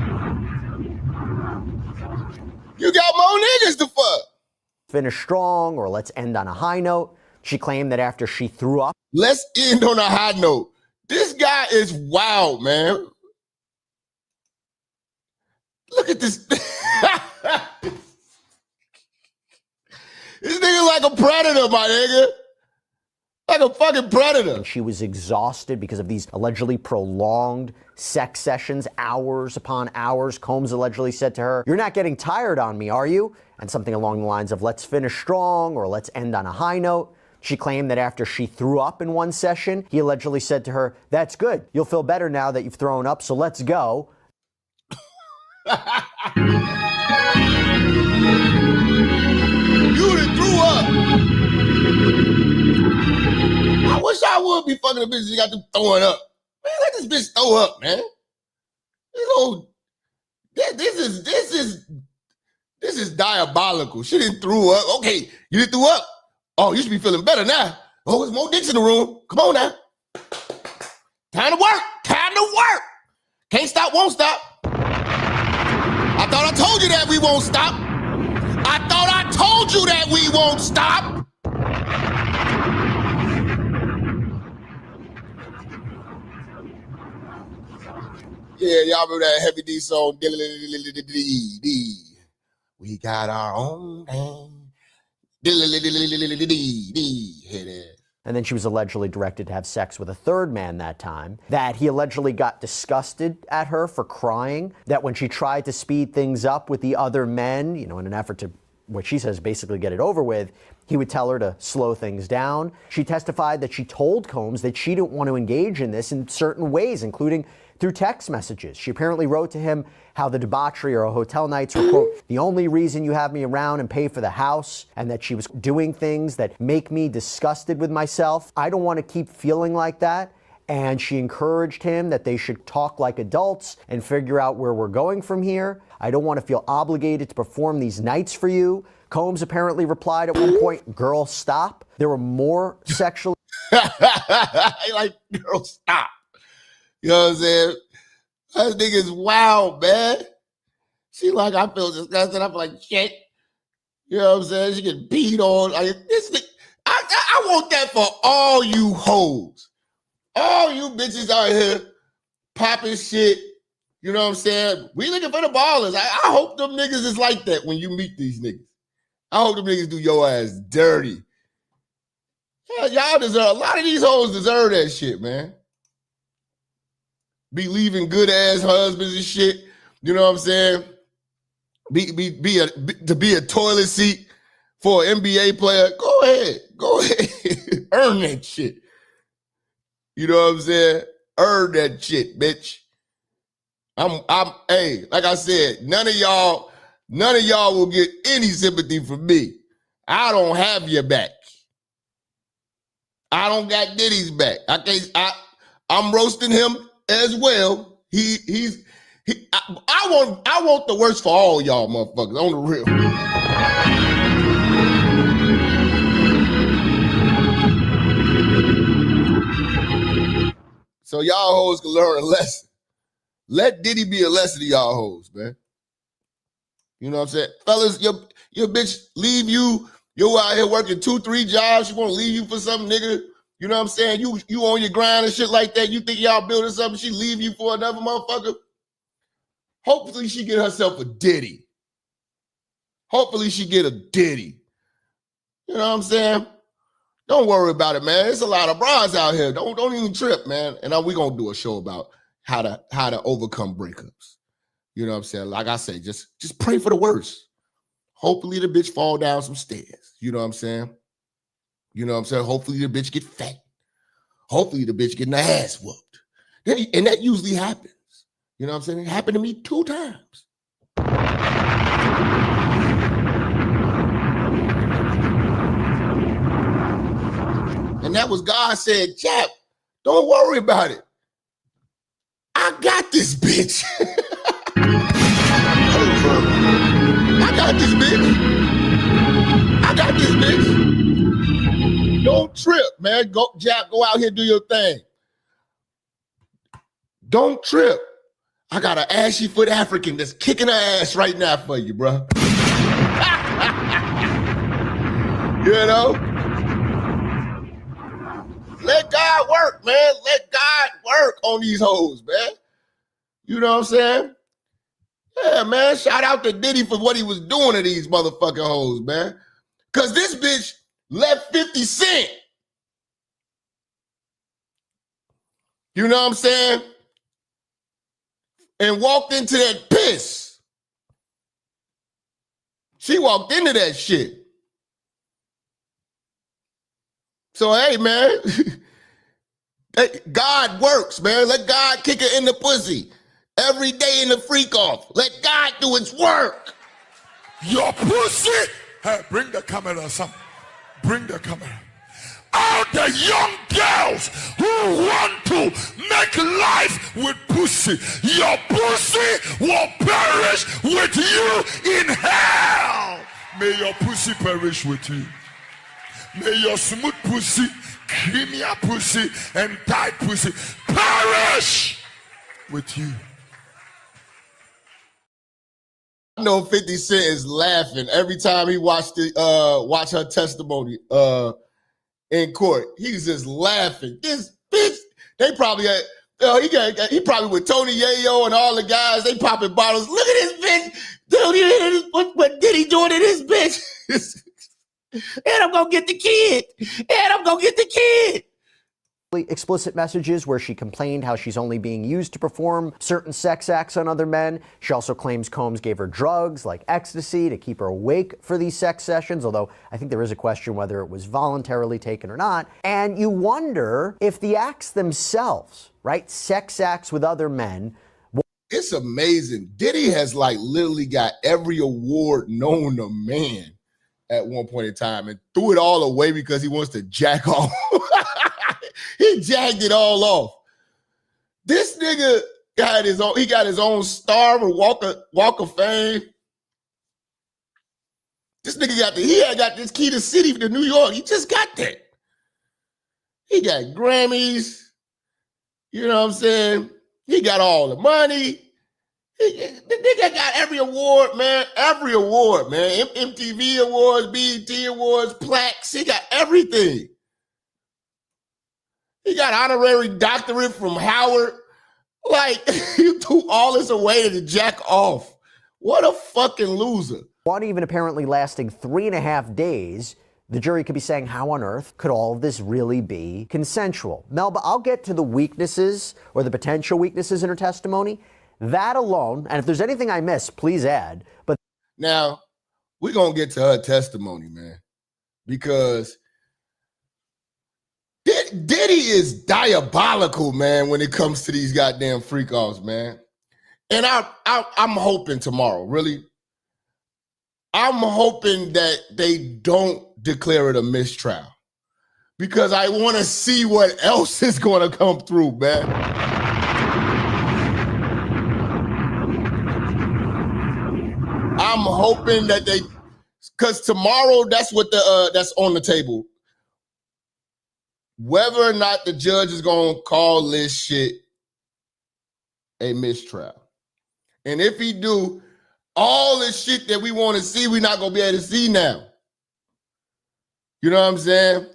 You got more niggas to fuck. Finish strong or let's end on a high note." She claimed that after she threw up. Let's end on a high note. This guy is wild, man. Look at this. This nigga like a predator, my nigga. Like a fucking predator. And she was exhausted because of these allegedly prolonged sex sessions, hours upon hours. Combs allegedly said to her, "You're not getting tired on me, are you?" And something along the lines of, "Let's finish strong or let's end on a high note." She claimed that after she threw up in one session, he allegedly said to her, "That's good. You'll feel better now that you've thrown up, so let's go." You done threw up. I wish I would be fucking a bitch that got them throwing up. Man, let this bitch throw up, man. This is diabolical. She didn't threw up. Okay, you didn't threw up. Oh, you should be feeling better now. Oh, there's more dicks in the room. Come on now. Time to work. Time to work. Can't stop, won't stop. I thought I told you that we won't stop. I thought I told you that we won't stop. Yeah, y'all remember that Heavy D song? We got our own thing. And then she was allegedly directed to have sex with a third man that time, that he allegedly got disgusted at her for crying, that when she tried to speed things up with the other men, in an effort to, what she says, basically get it over with, he would tell her to slow things down. She testified that she told Combs that she didn't want to engage in this in certain ways, including through text messages. She apparently wrote to him how the debauchery or hotel nights were, quote, "the only reason you have me around and pay for the house," and that she was doing things that make me disgusted with myself. "I don't want to keep feeling like that." And she encouraged him that they should talk like adults and figure out where we're going from here. "I don't want to feel obligated to perform these nights for you." Combs apparently replied at one point, "Girl, stop." There were more sexual. Like, girl, stop. You know what I'm saying? That nigga's wild, man. She like, I feel disgusted. I feel like shit. You know what I'm saying? She get beat on. Like, this nigga, I want that for all you hoes. All you bitches out here popping shit. You know what I'm saying? We looking for the ballers. I hope them niggas is like that when you meet these niggas. I hope them niggas do your ass dirty. Yeah, y'all deserve, a lot of these hoes deserve that shit, man. Be leaving good ass husbands and shit. You know what I'm saying? To be a toilet seat for an NBA player. Go ahead. Earn that shit. You know what I'm saying? Earn that shit, bitch. Hey, like I said, none of y'all will get any sympathy from me. I don't have your back. I don't got Diddy's back. I'm roasting him as well. He's I want the worst for all y'all motherfuckers, on the real. So y'all hoes can learn a lesson. Let Diddy be a lesson to y'all hoes, man. You know what I'm saying? Fellas, your bitch leave you. You out here working 2-3 jobs. She won't leave you for some nigga. You know what I'm saying? You on your grind and shit like that. You think y'all building something. She leave you for another motherfucker. Hopefully she get herself a Diddy. Hopefully she get a Diddy. You know what I'm saying? Don't worry about it, man. There's a lot of bras out here. Don't even trip, man. And we gonna do a show about how to overcome breakups. You know what I'm saying? Like I say, just pray for the worst. Hopefully the bitch fall down some stairs. You know what I'm saying? You know what I'm saying? Hopefully the bitch get fat. Hopefully the bitch getting her ass whooped. And that usually happens. You know what I'm saying? It happened to me 2 times. And that was God said, Jap, don't worry about it. I got this bitch. I got this bitch. I got this bitch. Don't trip, man. Go, Jap, go out here, do your thing. Don't trip. I got an ashy foot African that's kicking her ass right now for you, bro. You know? Let God work, man. Let God work on these hoes, man. You know what I'm saying? Yeah, man. Shout out to Diddy for what he was doing to these motherfucking hoes, man. Because this bitch left 50 Cent. You know what I'm saying? And walked into that piss. She walked into that shit. So, hey, man, God works, man. Let God kick her in the pussy. Every day in the freak off. Let God do its work. Your pussy. Hey, bring the camera, son. Bring the camera. All the young girls who want to make life with pussy, your pussy will perish with you in hell. May your pussy perish with you. May your smooth pussy, creamy pussy, and tight pussy perish with you. I know 50 Cent is laughing every time he watch her testimony in court. He's just laughing. This bitch, they probably had, he probably with Tony Yayo and all the guys, they popping bottles. Look at this bitch. Dude, what did he doing to this bitch? And I'm gonna get the kid. And I'm gonna get the kid. Explicit messages where she complained how she's only being used to perform certain sex acts on other men. She also claims Combs gave her drugs like ecstasy to keep her awake for these sex sessions, although I think there is a question whether it was voluntarily taken or not. And you wonder if the acts themselves, right, sex acts with other men. It's amazing. Diddy has like literally got every award known to man at one point in time and threw it all away because he wants to jack off. He jacked it all off. This nigga got his own star or walk of fame. This nigga he got this key to city to New York. He just got that. He got Grammys. You know what I'm saying? He got all the money. The nigga got every award, man. Every award, man. MTV awards, BET awards, plaques. He got everything. He got honorary doctorate from Howard. Like, you threw all this away to jack off. What a fucking loser. One even apparently lasting 3.5 days. The jury could be saying, how on earth could all of this really be consensual? Melba, I'll get to the weaknesses or the potential weaknesses in her testimony. That alone, and if there's anything I missed, please add. But now, we're going to get to her testimony, man, because Diddy is diabolical, man, when it comes to these goddamn freak-offs, man. And I'm hoping tomorrow, really. I'm hoping that they don't declare it a mistrial because I want to see what else is going to come through, man. I'm hoping that they, because tomorrow that's what that's on the table. Whether or not the judge is gonna call this shit a mistrial, and if he do, all this shit that we want to see, we're not gonna be able to see now. You know what I'm saying?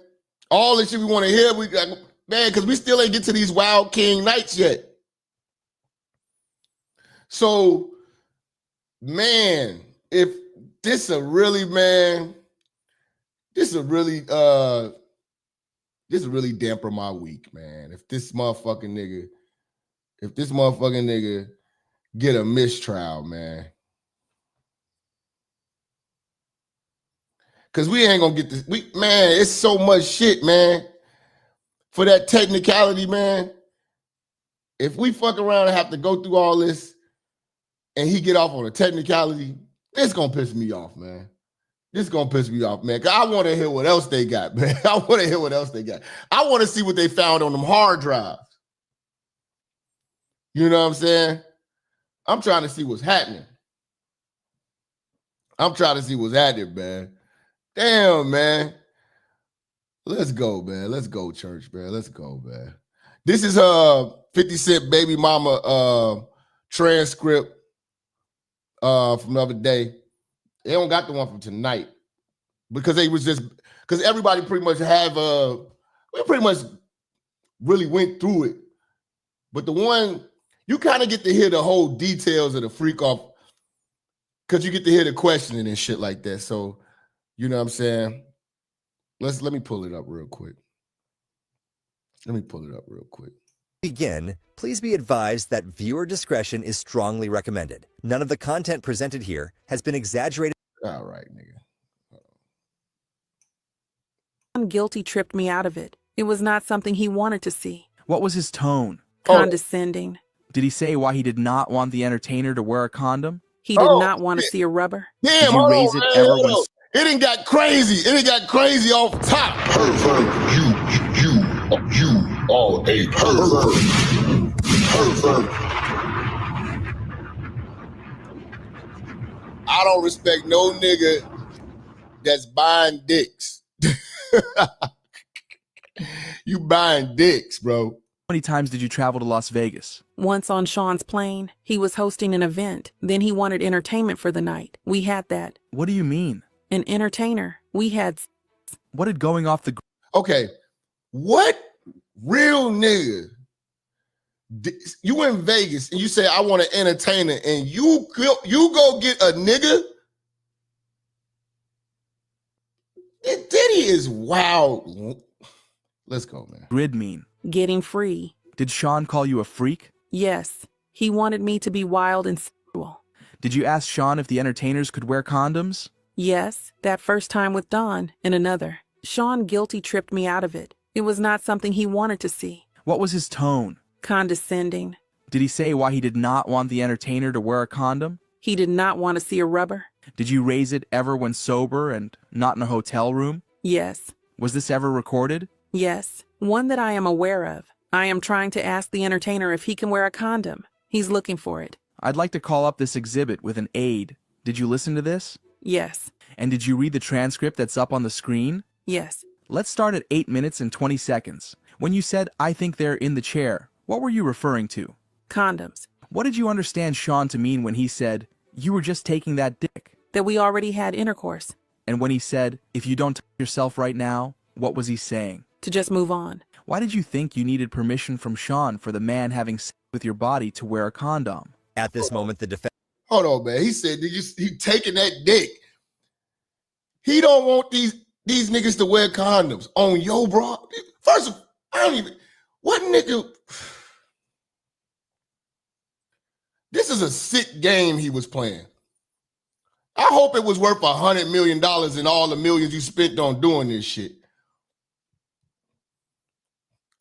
All this shit we want to hear, we got, man, because we still ain't get to these Wild King nights yet. So, man, if this a really, man, this will really damper my week, man. If this motherfucking nigga get a mistrial, man. Cause we ain't gonna get this. Man, it's so much shit, man. For that technicality, man. If we fuck around and have to go through all this and he get off on a technicality, it's gonna piss me off, man. This gonna piss me off, man. Cause I want to hear what else they got, man. I want to hear what else they got. I want to see what they found on them hard drives. You know what I'm saying? I'm trying to see what's happening. I'm trying to see what's happening, man. Damn, man. Let's go, man. Let's go, church, man. Let's go, man. This is 50 Cent baby mama transcript from the other day. They don't got the one from tonight because they was just because everybody pretty much we pretty much really went through it. But the one you kind of get to hear the whole details of the freak off because you get to hear the questioning and shit like that. So you know what I'm saying? Let me pull it up real quick. Begin, please be advised that viewer discretion is strongly recommended. None of the content presented here has been exaggerated. All right, nigga. Guilty tripped me out of it. It was not something he wanted to see. What was his tone? Condescending. Did he say why he did not want the entertainer to wear a condom? He did not want to see a rubber. Damn, did you raise it ever when... It ain't got crazy. It ain't got crazy off top. Pervert, you are a pervert. Pervert. I don't respect no nigga that's buying dicks. You buying dicks, bro. How many times did you travel to Las Vegas? Once on Sean's plane. He was hosting an event. Then he wanted entertainment for the night. We had that. What do you mean? An entertainer. We had... What did going off the... Okay. What real nigga... You in Vegas and you say, I want an entertainer, and you go get a nigga? Diddy is wild. Let's go, man. Grid mean? Getting free. Did Sean call you a freak? Yes. He wanted me to be wild and sexual. Did you ask Sean if the entertainers could wear condoms? Yes, that first time with Dawn and another. Sean guilty tripped me out of it. It was not something he wanted to see. What was his tone? Condescending. Did he say why he did not want the entertainer to wear a condom? He did not want to see a rubber. Did you raise it ever when sober and not in a hotel room? Yes. Was this ever recorded? Yes. One that I am aware of. I am trying to ask the entertainer if he can wear a condom. He's looking for it. I'd like to call up this exhibit with an aid. Did you listen to this? Yes. And did you read the transcript that's up on the screen? Yes. Let's start at 8 minutes and 20 seconds. When you said, I think they're in the chair, what were you referring to? Condoms. What did you understand Sean to mean when he said, you were just taking that dick? That we already had intercourse. And when he said, if you don't touch yourself right now, what was he saying? To just move on. Why did you think you needed permission from Sean for the man having sex with your body to wear a condom? At this moment, the defense... Hold on, man. He said he taking that dick. He don't want these niggas to wear condoms on yo, bro. First of all, I don't even... What nigga... This is a sick game he was playing. I hope it was worth $100 million and all the millions you spent on doing this shit.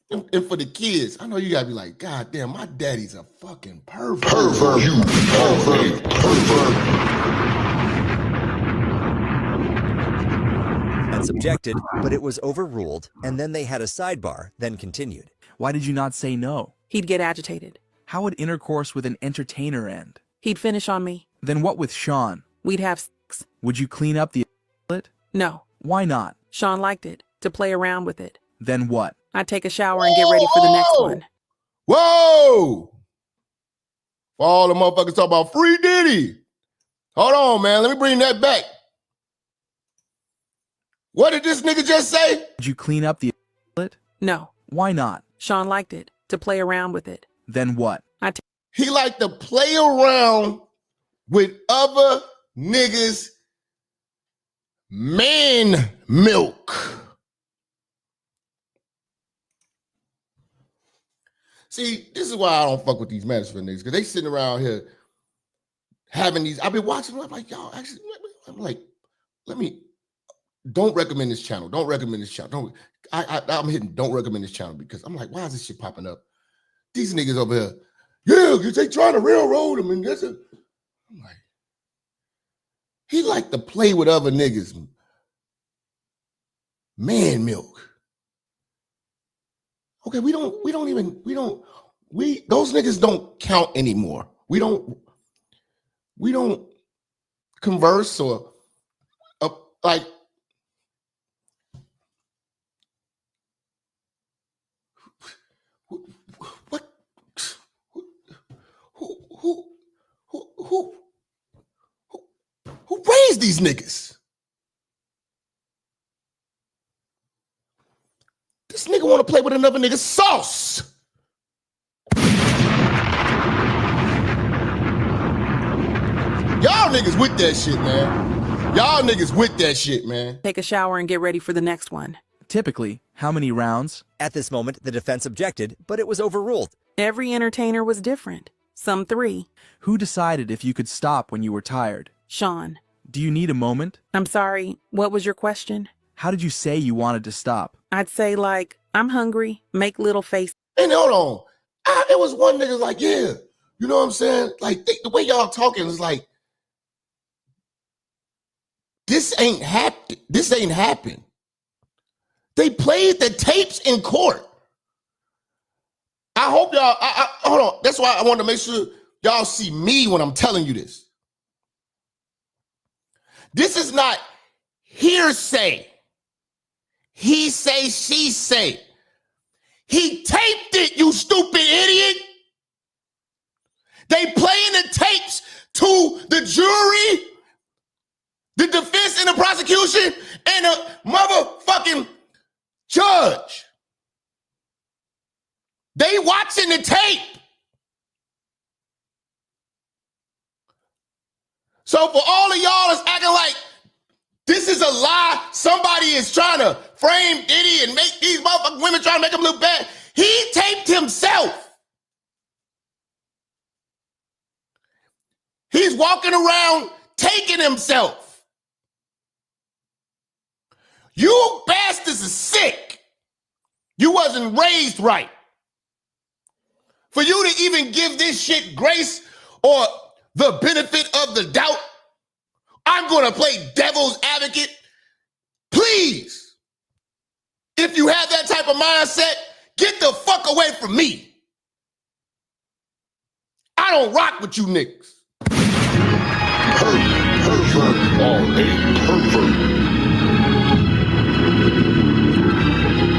And for the kids, I know you gotta be like, God damn, my daddy's a fucking pervert. Pervert, you are a pervert. That's objected, but it was overruled, and then they had a sidebar, then continued. Why did you not say no? He'd get agitated. How would intercourse with an entertainer end? He'd finish on me. Then what with Sean? We'd have sex. Would you clean up the toilet? No. Why not? Sean liked it, to play around with it. Then what? I'd take a shower and get ready for the next one. Whoa! All the motherfuckers talk about free Diddy. Hold on, man. Let me bring that back. What did this nigga just say? Would you clean up the toilet? No. Why not? Sean liked it, to play around with it. Then what? He liked to play around with other niggas' man milk. See, this is why I don't fuck with these Minister niggas, because they sitting around here having these. I've been watching them. I'm like, y'all, actually, I'm like, don't recommend this channel. Don't recommend this channel. I'm hitting don't recommend this channel because I'm like, why is this shit popping up? These niggas over here, yeah, because they trying to railroad him and that's it. I'm like, he like to play with other niggas. Man milk. Okay, those niggas don't count anymore. We don't converse or like. What? Who raised these niggas? This nigga want to play with another nigga's sauce. Y'all niggas with that shit, man. Y'all niggas with that shit, man. Take a shower and get ready for the next one. Typically, how many rounds? At this moment, the defense objected, but it was overruled. Every entertainer was different. Some 3. Who decided if you could stop when you were tired? Sean. Do you need a moment? I'm sorry, what was your question? How did you say you wanted to stop? I'd say like, I'm hungry, make little face. And hold on. There was one nigga like, yeah, you know what I'm saying? Like, the way y'all talking is like, this ain't happened. This ain't happened. They played the tapes in court. I hope y'all, hold on. That's why I want to make sure y'all see me when I'm telling you this. This is not hearsay. He say, she say. He taped it, you stupid idiot. They playing the tapes to the jury, the defense and the prosecution, and the motherfucking judge. They watching the tape. So for all of y'all that's acting like this is a lie, somebody is trying to frame Diddy and make these motherfucking women trying to make him look bad. He taped himself. He's walking around taking himself. You bastards are sick. You wasn't raised right. For you to even give this shit grace or the benefit of the doubt, I'm going to play devil's advocate. Please, if you have that type of mindset, get the fuck away from me. I don't rock with you niggas.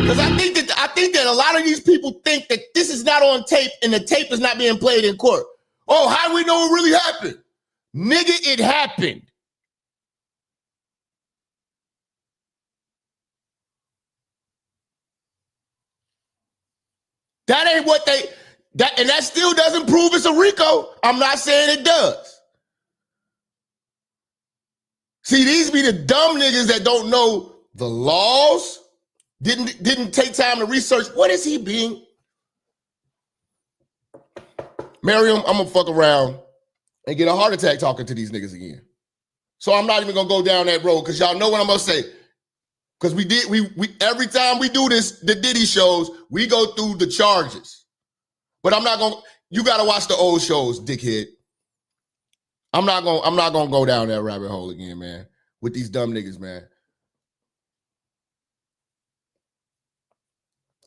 Because I think that a lot of these people think that this is not on tape and the tape is not being played in court. Oh, how do we know it really happened? Nigga, it happened. That ain't what and that still doesn't prove it's a RICO. I'm not saying it does. See, these be the dumb niggas that don't know the laws, didn't take time to research. What is he being? Miriam, I'm gonna fuck around and get a heart attack talking to these niggas again. So I'm not even gonna go down that road because y'all know what I'm gonna say. Because we every time we do this, the Diddy shows, we go through the charges. But I'm not gonna, you gotta watch the old shows, dickhead. I'm not gonna go down that rabbit hole again, man, with these dumb niggas, man.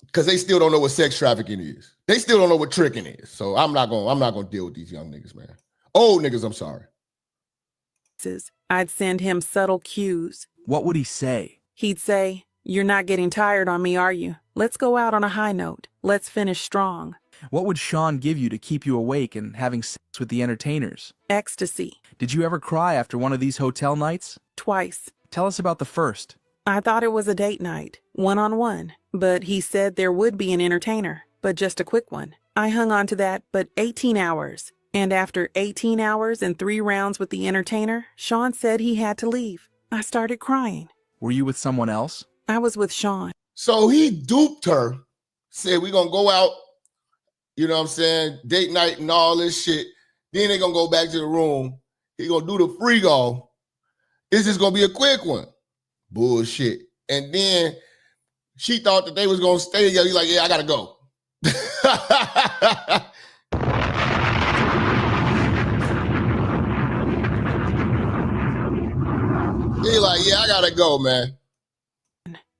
Because they still don't know what sex trafficking is. They still don't know what tricking is. So I'm not gonna deal with these young niggas, man. Old niggas, I'm sorry. I'd send him subtle cues. What would he say? He'd say, "You're not getting tired on me, are you? Let's go out on a high note. Let's finish strong." What would Sean give you to keep you awake and having sex with the entertainers? Ecstasy. Did you ever cry after one of these hotel nights? Twice. Tell us about the first. I thought it was a date night, one-on-one, but he said there would be an entertainer, but just a quick one. I hung on to that, but 18 hours. And after 18 hours and 3 rounds with the entertainer, Sean said he had to leave. I started crying. Were you with someone else? I was with Sean. So he duped her, said we're going to go out, you know what I'm saying, date night and all this shit. Then they're going to go back to the room. He going to do the free go. It's just going to be a quick one. Bullshit. And then she thought that they was going to stay together. He's like, yeah, I got to go. He's like, yeah, I got to go, man.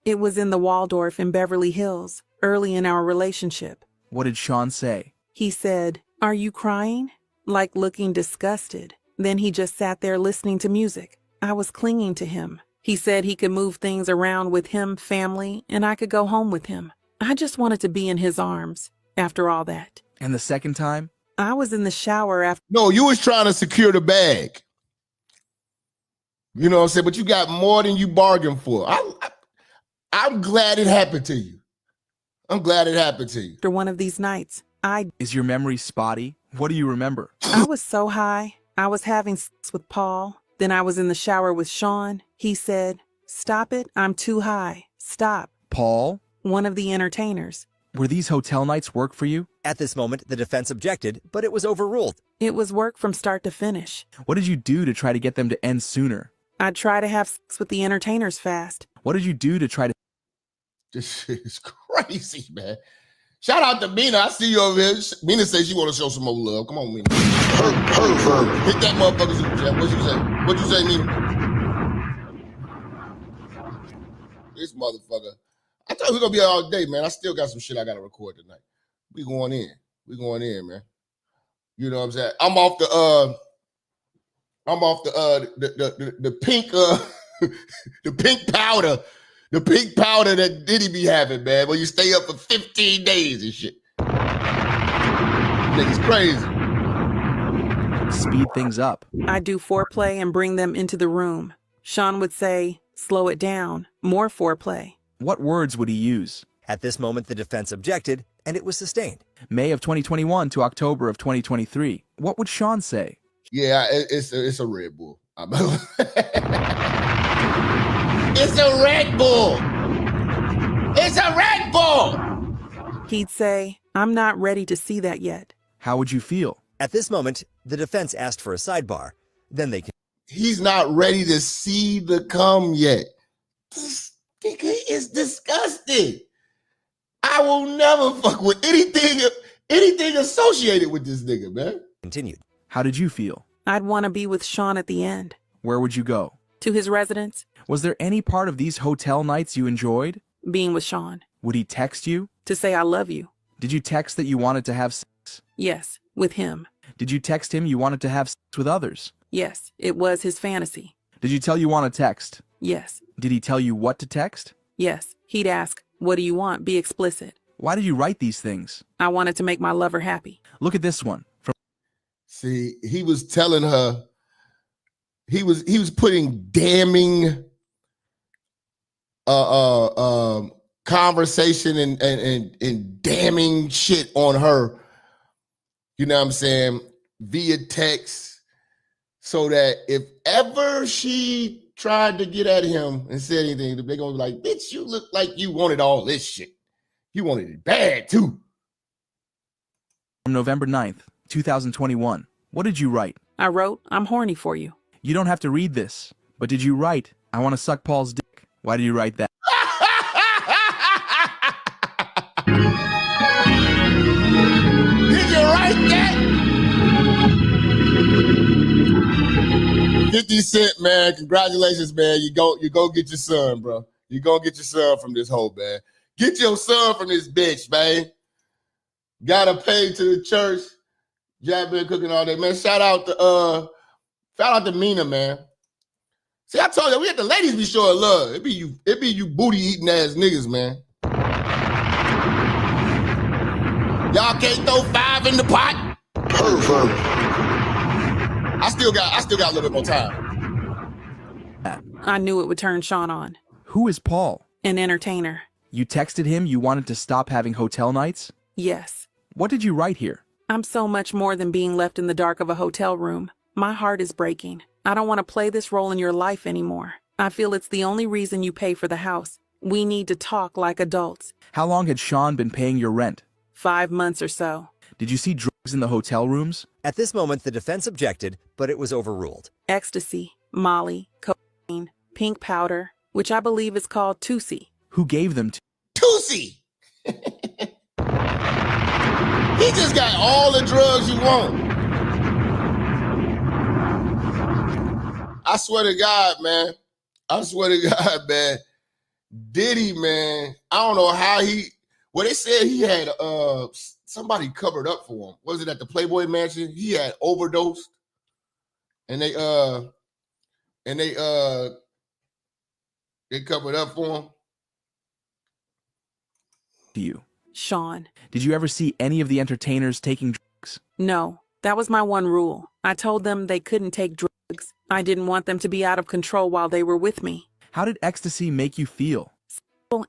It was in the Waldorf in Beverly Hills, early in our relationship. What did Sean say? He said, "Are you crying?" Like looking disgusted. Then he just sat there listening to music. I was clinging to him. He said he could move things around with him, family, and I could go home with him. I just wanted to be in his arms after all that. And the second time? I was in the shower after. No, you was trying to secure the bag. You know what I'm saying? But you got more than you bargained for. I'm glad it happened to you. I'm glad it happened to you. After one of these nights, Is your memory spotty? What do you remember? I was so high. I was having sex with Paul. Then I was in the shower with Sean. He said, "Stop it. I'm too high. Stop." Paul? One of the entertainers. Were these hotel nights work for you? At this moment, the defense objected, but it was overruled. It was work from start to finish. What did you do to try to get them to end sooner? I'd try to have sex with the entertainers fast. What did you do to try to... This shit is crazy, man. Shout out to Mina. I see you over here. Mina says she want to show some more love. Come on, Mina. Her. Hit that motherfucker super chat. What you say? What you say, Mina? This motherfucker. I thought we were going to be here all day, man. I still got some shit I got to record tonight. We going in. We going in, man. You know what I'm saying? I'm off the pink the pink powder. The pink powder that Diddy be having, man, where you stay up for 15 days and shit. Niggas crazy. Speed things up. I'd do foreplay and bring them into the room. Sean would say, "Slow it down. More foreplay." What words would he use? At this moment, the defense objected, and it was sustained. May of 2021 to October of 2023. What would Sean say? Yeah, it's a Red Bull. It's a Red Bull. It's a Red Bull. He'd say, "I'm not ready to see that yet." How would you feel? At this moment, the defense asked for a sidebar. Then they can. He's not ready to see the cum yet. This nigga is disgusting. I will never fuck with anything associated with this nigga, man. Continued. How did you feel? I'd want to be with Sean at the end. Where would you go? To his residence. Was there any part of these hotel nights you enjoyed? Being with Sean. Would he text you? To say I love you. Did you text that you wanted to have sex? Yes, with him. Did you text him you wanted to have sex with others? Yes, it was his fantasy. Did you tell you want to text? Yes. Did he tell you what to text? Yes. He'd ask, "What do you want?" Be explicit. Why did you write these things? I wanted to make my lover happy. Look at this one. See, he was telling her, he was putting damning conversation and damning shit on her, you know what I'm saying, via text, so that if ever she tried to get at him and said anything, they're gonna be like, "Bitch, you look like you wanted all this shit. You wanted it bad too." From November 9th, 2021. What did you write? I wrote, "I'm horny for you." You don't have to read this, but did you write, "I want to suck Paul's dick"? Why did you write that? Did you write that? 50 Cent, man. Congratulations, man. You go get your son, bro. You go get your son from this hoe, man. Get your son from this bitch, man. Gotta pay to the church. Jap been cooking all day, man. Shout out to Mina, man. See, I told you, we had the ladies be showing love. It be you booty eating ass niggas, man. Y'all can't throw 5 in the pot. Perfect. I still got a little bit more time. I knew it would turn Sean on. Who is Paul? An entertainer. You texted him you wanted to stop having hotel nights? Yes. What did you write here? I'm so much more than being left in the dark of a hotel room. My heart is breaking. I don't want to play this role in your life anymore. I feel it's the only reason you pay for the house. We need to talk like adults. How long had Sean been paying your rent? 5 months or so. Did you see drugs in the hotel rooms? At this moment, the defense objected, but it was overruled. Ecstasy, Molly, cocaine, pink powder, which I believe is called Tusi. Who gave them to Tusi? He just got all the drugs you want. I swear to God, man. I swear to God, man. Diddy, man. I don't know how well, they said he had somebody covered up for him. Was it at the Playboy Mansion? He had overdosed. And they covered up for him. To you? Sean. Did you ever see any of the entertainers taking drugs? No, that was my one rule. I told them they couldn't take drugs. I didn't want them to be out of control while they were with me. How did ecstasy make you feel?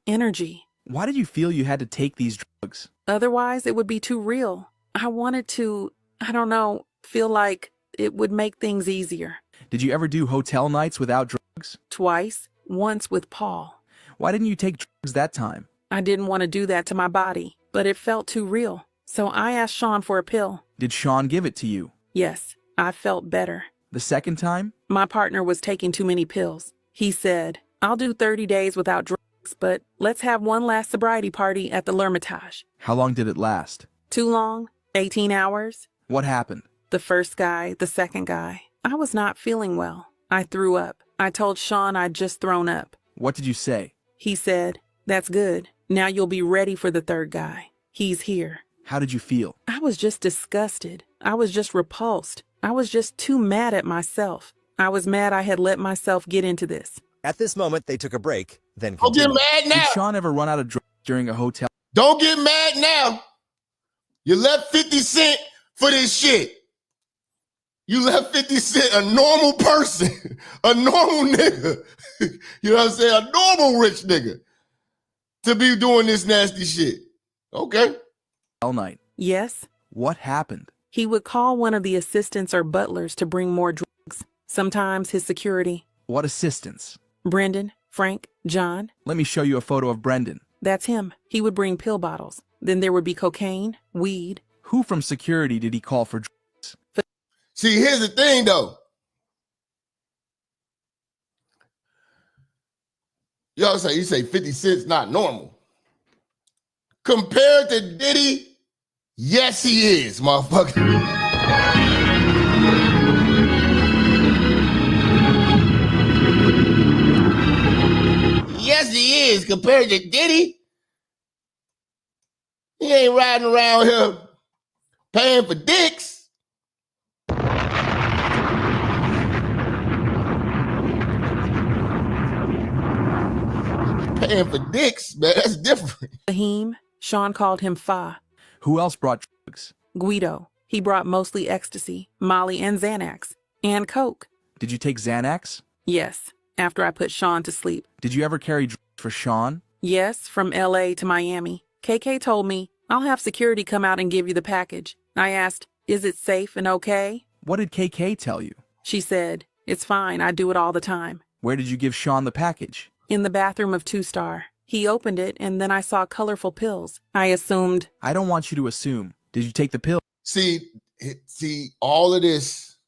Energy. Why did you feel you had to take these drugs? Otherwise, it would be too real. I wanted to, I don't know, feel like it would make things easier. Did you ever do hotel nights without drugs? Twice. Once with Paul. Why didn't you take drugs that time? I didn't want to do that to my body, but it felt too real. So I asked Sean for a pill. Did Sean give it to you? Yes, I felt better. The second time? My partner was taking too many pills. He said, I'll do 30 days without drugs, but let's have one last sobriety party at the L'Hermitage. How long did it last? Too long? 18 hours? What happened? The first guy, the second guy. I was not feeling well. I threw up. I told Sean I'd just thrown up. What did you say? He said, that's good. Now you'll be ready for the third guy. He's here. How did you feel? I was just disgusted. I was just repulsed. I was just too mad at myself. I was mad I had let myself get into this. At this moment, they took a break, then Don't get continued. mad now. Did Sean ever run out of drugs during a hotel? Don't get mad now. You left 50 Cent for this shit. You left 50 Cent, a normal person, a normal nigga. You know what I'm saying? A normal rich nigga to be doing this nasty shit. Okay. All night. Yes? What happened? He would call one of the assistants or butlers to bring more drugs. Sometimes his security. What assistants? Brendan, Frank, John. Let me show you a photo of Brendan. That's him. He would bring pill bottles. Then there would be cocaine, weed. Who from security did he call for drugs? See, here's the thing, though. You say 50 Cent's not normal. Compared to Diddy, yes, he is, motherfucker. Yes, he is. Compared to Diddy, he ain't riding around here paying for dicks. Paying for dicks, man, that's different. Fahim, Sean called him Fa. Who else brought drugs? Guido. He brought mostly ecstasy, Molly, and Xanax. And coke. Did you take Xanax? Yes, after I put Sean to sleep. Did you ever carry drugs for Sean? Yes, from L.A. to Miami. KK told me, I'll have security come out and give you the package. I asked, is it safe and okay? What did KK tell you? She said, it's fine, I do it all the time. Where did you give Sean the package? In the bathroom of 2 Star. He opened it and then I saw colorful pills. I assumed. I don't want you to assume. Did you take the pill? See, all of this,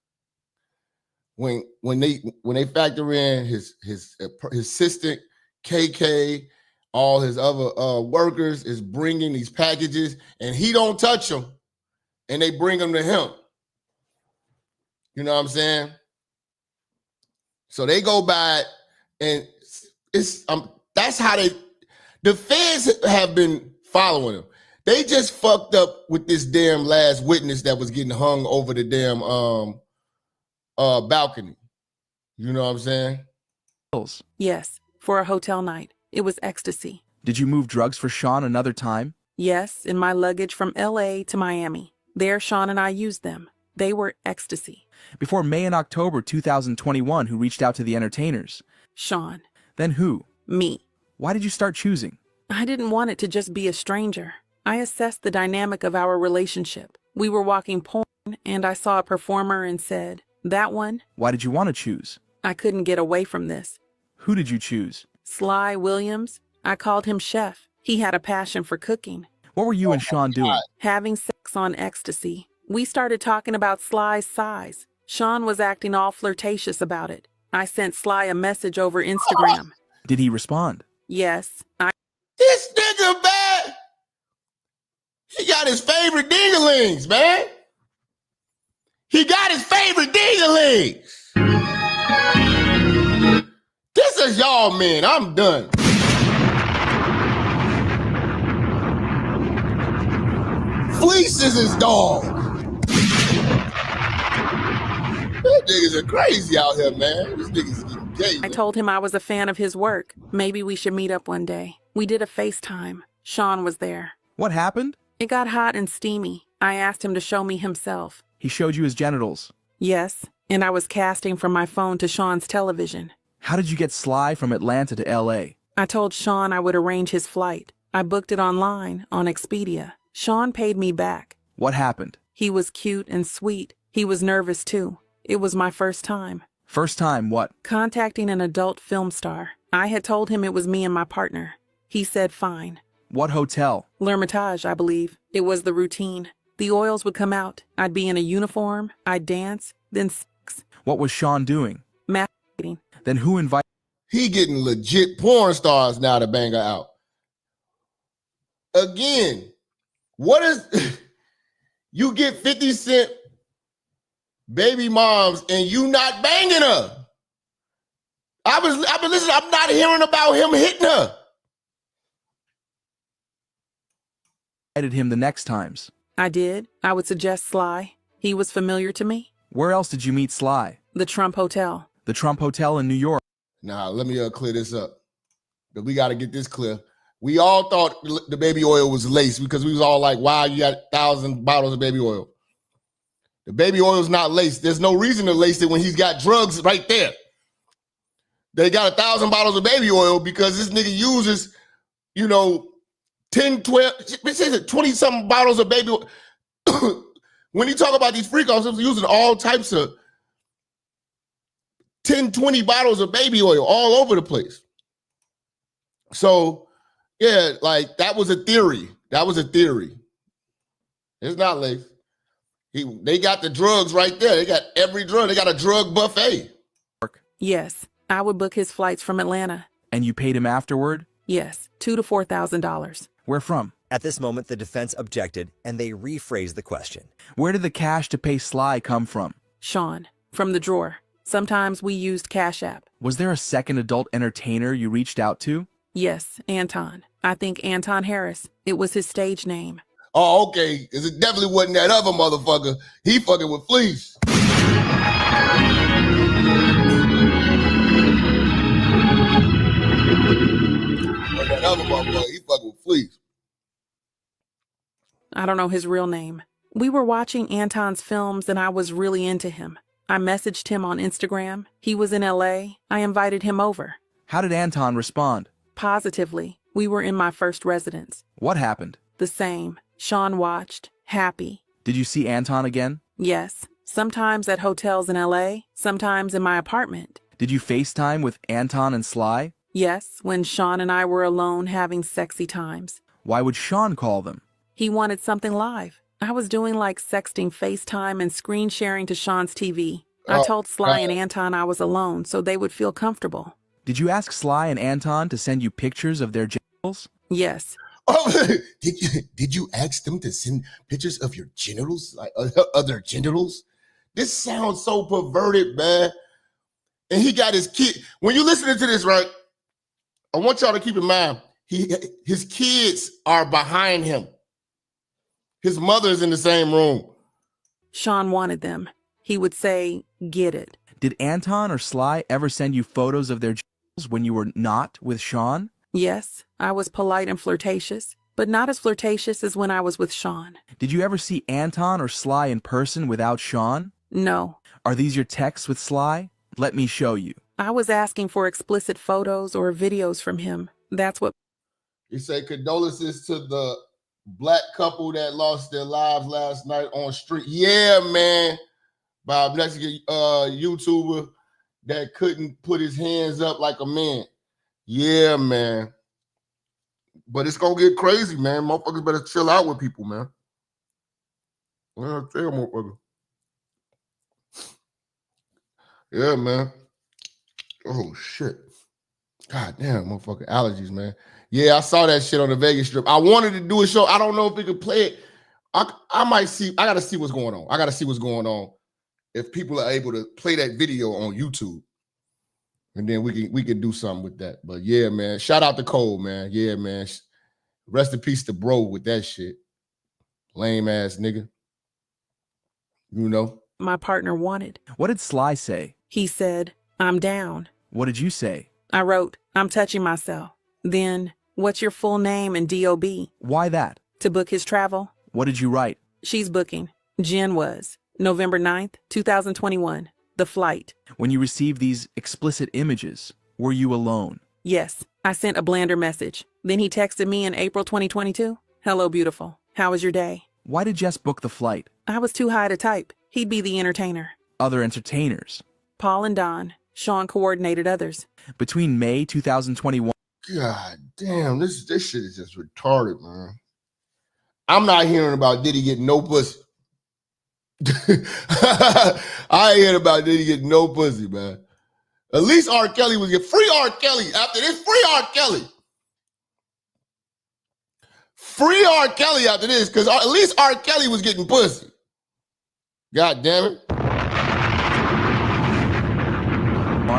when they factor in his assistant, KK, all his other workers is bringing these packages and he don't touch them and they bring them to him. You know what I'm saying? So they go by and it's that's how the feds have been following him. They just fucked up with this damn last witness that was getting hung over the damn balcony. You know what I'm saying? pills? Yes, for a hotel night. It was ecstasy. Did you move drugs for Sean another time? Yes, in my luggage from LA to Miami. There, Sean and I used them. They were ecstasy. Before May and October 2021, who reached out to the entertainers? Sean. Then who? Me. Why did you start choosing? I didn't want it to just be a stranger. I assessed the dynamic of our relationship. We were walking porn, and I saw a performer and said, that one? Why did you want to choose? I couldn't get away from this. Who did you choose? Sly Williams. I called him Chef. He had a passion for cooking. What were you and Sean doing? Having sex on ecstasy. We started talking about Sly's size. Sean was acting all flirtatious about it. I sent Sly a message over Instagram. Did he respond? Yes. This nigga, man, he got his favorite dinglings, man. He got his favorite dinglings. This is y'all, man. I'm done. Fleece is his dog. That niggas are crazy out here, man. This niggas getting gay. I told him I was a fan of his work. Maybe we should meet up one day. We did a FaceTime. Sean was there. What happened? It got hot and steamy. I asked him to show me himself. He showed you his genitals. Yes, and I was casting from my phone to Sean's television. How did you get Sly from Atlanta to LA? I told Sean I would arrange his flight. I booked it online on Expedia. Sean paid me back. What happened? He was cute and sweet. He was nervous too. It was my first time. First time what? Contacting an adult film star. I had told him it was me and my partner. He said fine. What hotel? L'Hermitage, I believe. It was the routine. The oils would come out. I'd be in a uniform. I'd dance. Then sex. What was Sean doing? Masturbating. Then who invited? He getting legit porn stars now to bang her out. Again, what is... You get 50 Cent baby moms and you not banging her. I've been listening. I'm not hearing about him hitting her. Invited him the next times. I did. I would suggest Sly. He was familiar to me. Where else did you meet Sly? The Trump Hotel. The Trump Hotel in New York. Now, let me clear this up. We got to get this clear. We all thought the baby oil was laced because we was all like, wow, you got 1,000 bottles of baby oil. The baby oil is not laced. There's no reason to lace it when he's got drugs right there. They got 1,000 bottles of baby oil because this nigga uses, 10, 12, 20-something bottles of baby oil. When you talk about these freak offs, he's using all types of 10, 20 bottles of baby oil all over the place. So, yeah, like that was a theory. That was a theory. It's not laced. They got the drugs right there. They got every drug. They got a drug buffet. Yes, I would book his flights from Atlanta. And you paid him afterward? Yes, $2,000 to $4,000. Where from? At this moment, the defense objected, and they rephrased the question. Where did the cash to pay Sly come from? Sean, from the drawer. Sometimes we used Cash App. Was there a second adult entertainer you reached out to? Yes, Anton. I think Anton Harris. It was his stage name. Oh, okay. Because it definitely wasn't that other motherfucker. He fucking with Fleece. That other motherfucker, he fucking with Fleece. I don't know his real name. We were watching Anton's films and I was really into him. I messaged him on Instagram. He was in LA. I invited him over. How did Anton respond? Positively. We were in my first residence. What happened? The same. Sean watched. Happy. Did you see Anton again? Yes. Sometimes at hotels in LA. Sometimes in my apartment. Did you FaceTime with Anton and Sly? Yes, when Sean and I were alone having sexy times. Why would Sean call them? He wanted something live. I was doing like sexting, FaceTime, and screen sharing to Sean's TV. I told Sly and Anton I was alone so they would feel comfortable. Did you ask Sly and Anton to send you pictures of their genitals? Yes. Oh, did you ask them to send pictures of your genitals, like other genitals? This sounds so perverted, man. And he got his kid. When you're listening to this, right, I want y'all to keep in mind, his kids are behind him. His mother's in the same room. Sean wanted them. He would say, get it. Did Anton or Sly ever send you photos of their genitals? when you were not with Sean? Yes, I was polite and flirtatious, but not as flirtatious as when I was with Sean. Did you ever see Anton or Sly in person without Sean? No. Are these your texts with Sly? Let me show you. I was asking for explicit photos or videos from him. That's what. He said condolences to the black couple that lost their lives last night on street. Yeah, man. By a Mexican YouTuber that couldn't put his hands up like a man. Yeah, man. But it's gonna get crazy, man. Motherfuckers better chill out with people, man. Yeah, tell motherfucker. Yeah, man. Oh shit. God damn, motherfucking allergies, man. Yeah, I saw that shit on the Vegas Strip. I wanted to do a show. I don't know if we could play it. I might see. I gotta see what's going on. I gotta see what's going on. If people are able to play that video on YouTube, and then we can do something with that. But yeah, man. Shout out to Cole, man. Yeah, man. Rest in peace to bro with that shit. Lame ass nigga. You know. My partner wanted. What did Sly say? He said, "I'm down." What did you say? I wrote, "I'm touching myself." Then, "What's your full name and DOB?" Why that? To book his travel. What did you write? She's booking. Jen was. November 9th, 2021. The flight. When you received these explicit images, were you alone? Yes. I sent a blander message. Then he texted me in April 2022. "Hello, beautiful. How was your day?" Why did Jess book the flight? I was too high to type. He'd be the entertainer. Other entertainers. Paul and Don. Sean coordinated others. Between May 2021. God damn, this shit is just retarded, man. I'm not hearing about Diddy getting no pussy. I ain't hearing about Diddy getting no pussy, man. At least R. Kelly was getting free R. Kelly. After this, free R. Kelly. Free R. Kelly after this, because at least R. Kelly was getting pussy. God damn it.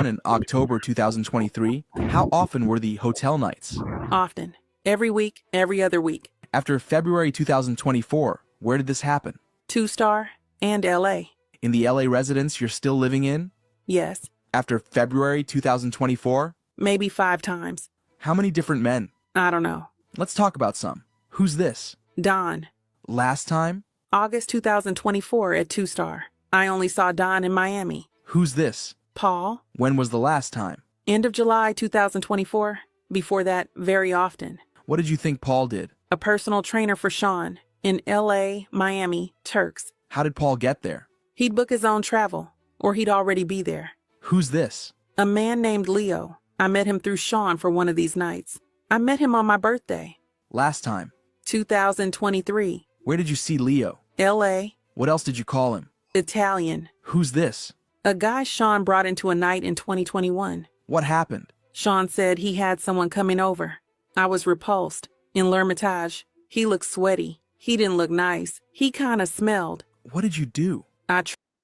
In October 2023, how often were the hotel nights? Often. Every week, every other week. After February 2024, where did this happen? 2-star and LA. In the LA residence you're still living in? Yes. After February 2024? Maybe 5 times. How many different men? I don't know. Let's talk about some. Who's this? Don. Last time? August 2024 at 2-star. I only saw Don in Miami. Who's this? Paul. When was the last time? End of July 2024. Before that, very often. What did you think Paul did? A personal trainer for Sean in LA, Miami, Turks. How did Paul get there? He'd book his own travel, or he'd already be there. Who's this? A man named Leo. I met him through Sean for one of these nights. I met him on my birthday. Last time? 2023. Where did you see Leo? LA. What else did you call him? Italian. Who's this? A guy Sean brought into a night in 2021. What happened? Sean said he had someone coming over. I was repulsed. In L'Hermitage, he looked sweaty. He didn't look nice. He kind of smelled. What did you do?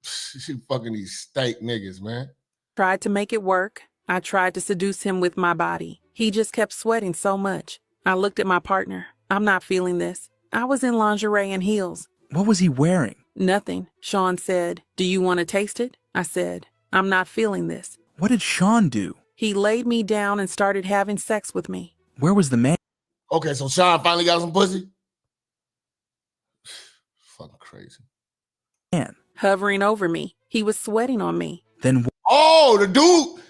She fucking these stank niggas, man. Tried to make it work. I tried to seduce him with my body. He just kept sweating so much. I looked at my partner. I'm not feeling this. I was in lingerie and heels. What was he wearing? Nothing. Sean said, "Do you want to taste it?" I said, "I'm not feeling this." What did Sean do? He laid me down and started having sex with me. Where was the man? Okay, so Sean finally got some pussy? Fucking crazy. Man. Hovering over me. He was sweating on me. Then oh, the dude.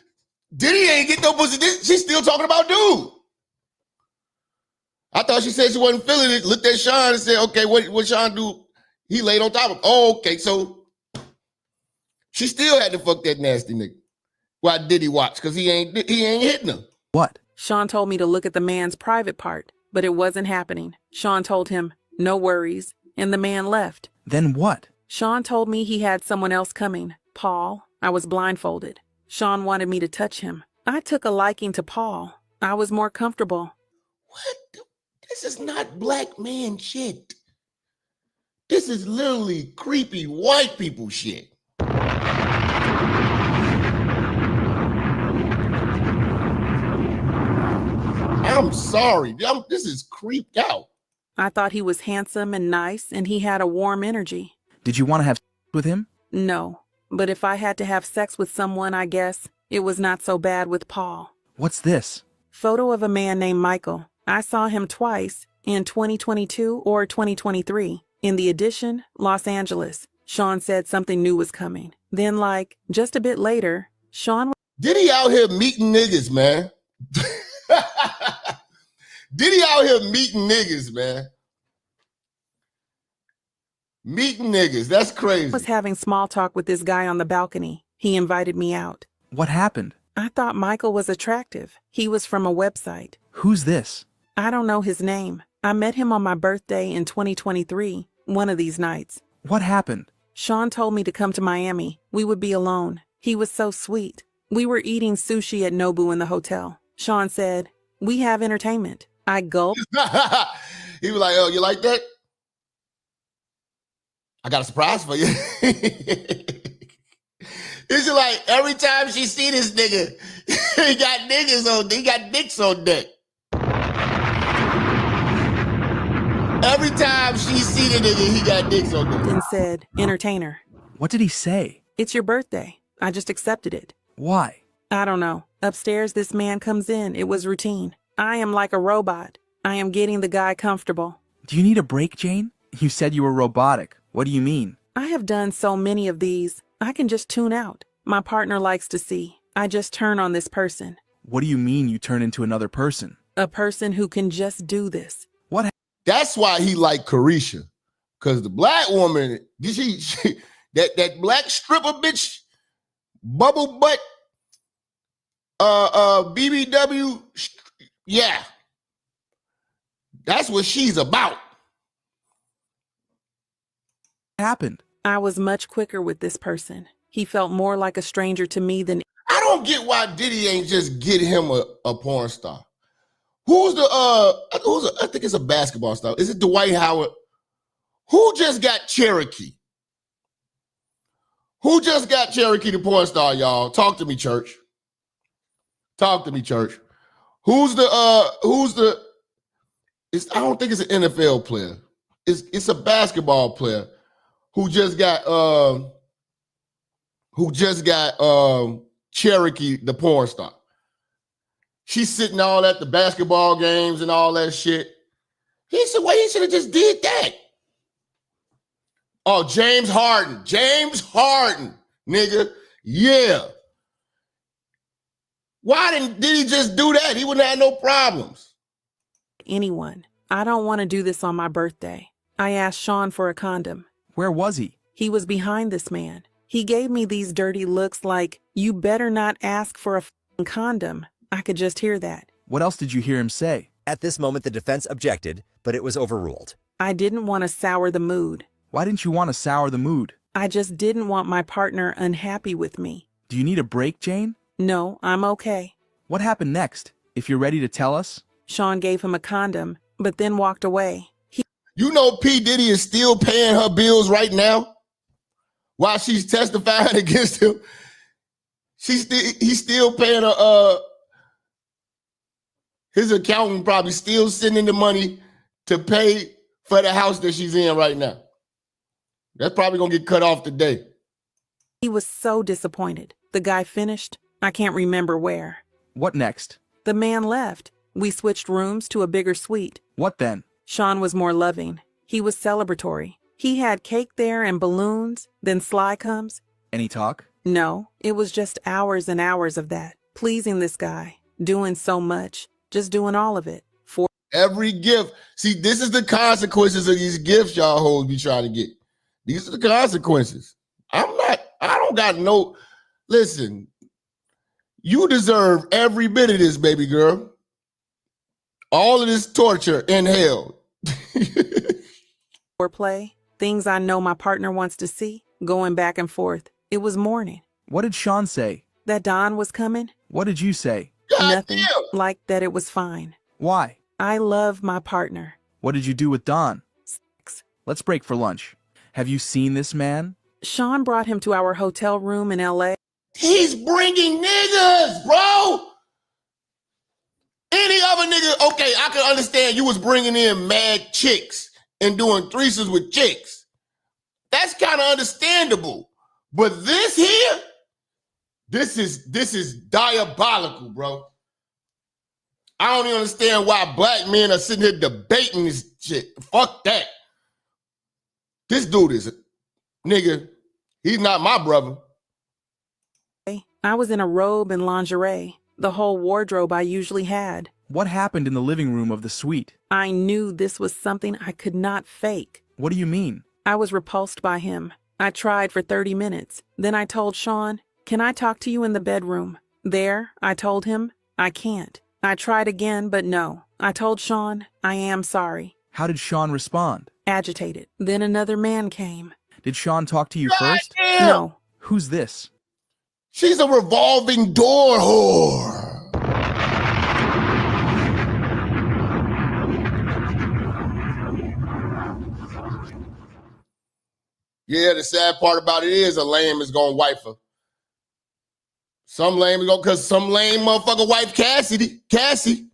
Diddy ain't get no pussy. She's still talking about dude. I thought she said she wasn't feeling it. Looked at Sean and said, okay, what Sean do? He laid on top of him. Oh, okay, so she still had to fuck that nasty nigga. Why Diddy watch? Because he ain't hitting her. What? Sean told me to look at the man's private part, but it wasn't happening. Sean told him, "No worries," and the man left. Then what? Sean told me he had someone else coming. Paul. I was blindfolded. Sean wanted me to touch him. I took a liking to Paul. I was more comfortable. What? This is not black man shit. This is literally creepy white people shit. I'm sorry. This is creeped out. I thought he was handsome and nice, and he had a warm energy. Did you want to have sex with him? No, but if I had to have sex with someone, I guess it was not so bad with Paul. What's this? Photo of a man named Michael. I saw him twice, in 2022 or 2023. In the edition, Los Angeles. Sean said something new was coming. Then, like, just a bit later, Sean... Diddy out here meeting niggas, man. Diddy out here meeting niggas, man. Meeting niggas, that's crazy. was having small talk with this guy on the balcony. He invited me out. What happened? I thought Michael was attractive. He was from a website. Who's this? I don't know his name. I met him on my birthday in 2023, one of these nights. What happened? Sean told me to come to Miami. We would be alone. He was so sweet. We were eating sushi at Nobu in the hotel. Sean said, "We have entertainment." I gulped. He was like, "Oh, you like that? I got a surprise for you." It's like every time she see this nigga, he got dicks on deck. Every time she see the nigga, he got dicks on deck. And said, "Entertainer." What did he say? "It's your birthday." I just accepted it. Why? I don't know. Upstairs, this man comes in. It was routine. I am like a robot. I am getting the guy comfortable. Do you need a break, Jane? You said you were robotic. What do you mean? I have done so many of these. I can just tune out. My partner likes to see. I just turn on this person. What do you mean you turn into another person? A person who can just do this. What? That's why he liked Carisha. Because the black woman, that black stripper bitch, bubble butt, BBW, yeah. That's what she's about. What happened? I was much quicker with this person. He felt more like a stranger to me than... I don't get why Diddy ain't just get him a porn star. I think it's a basketball star. Is it Dwight Howard? Who just got Cherokee? Who just got Cherokee the porn star, y'all? Talk to me, church. Talk to me, church. I don't think it's an NFL player. It's a basketball player who just got Cherokee the porn star. She's sitting all at the basketball games and all that shit. He said, well, he should have just did that. Oh, James Harden. James Harden, nigga. Yeah. Why did he just do that? He wouldn't have no problems. Anyone. I don't want to do this on my birthday. I asked Sean for a condom. Where was he? He was behind this man. He gave me these dirty looks like, "You better not ask for a f***ing condom." I could just hear that. What else did you hear him say? At this moment, the defense objected, but it was overruled. I didn't want to sour the mood. Why didn't you want to sour the mood? I just didn't want my partner unhappy with me. Do you need a break, Jane? No, I'm okay. What happened next? If you're ready to tell us. Sean gave him a condom, but then walked away. You know P.Diddy is still paying her bills right now while she's testifying against him. He's still paying her. His accountant probably still sending the money to pay for the house that she's in right now. That's probably gonna get cut off today. He was so disappointed. The guy finished. I can't remember where. What next? The man left. We switched rooms to a bigger suite. What then? Sean was more loving. He was celebratory. He had cake there and balloons. Then Sly comes. Any talk? No, it was just hours and hours of that. Pleasing this guy. Doing so much. Just doing all of it. For every gift. See, this is the consequences of these gifts y'all hoes be trying to get. These are the consequences. I don't got no, listen, you deserve every bit of this, baby girl. All of this torture in hell. Foreplay, things I know my partner wants to see, going back and forth. It was morning. What did Sean say? That Don was coming. What did you say? Nothing. Like that it was fine. Why? I love my partner. What did you do with Don? Sex. Let's break for lunch. Have you seen this man? Sean brought him to our hotel room in L.A. He's bringing niggas, bro. Any other nigga, okay, I can understand you was bringing in mad chicks and doing threesomes with chicks. That's kind of understandable. But this here, this is diabolical, bro. I don't even understand why black men are sitting here debating this shit. Fuck that. This dude is, nigga, he's not my brother. I was in a robe and lingerie, the whole wardrobe I usually had. What happened in the living room of the suite? I knew this was something I could not fake. What do you mean? I was repulsed by him. I tried for 30 minutes. Then I told Sean, "Can I talk to you in the bedroom?" There, I told him, "I can't." I tried again, but no. I told Sean, "I am sorry." How did Sean respond? Agitated. Then another man came. Did Sean talk to you first? No. Who's this? She's a revolving door whore. Yeah, the sad part about it is a lame is gonna wife her. Some lame is gonna, cause some lame motherfucker wife Cassie.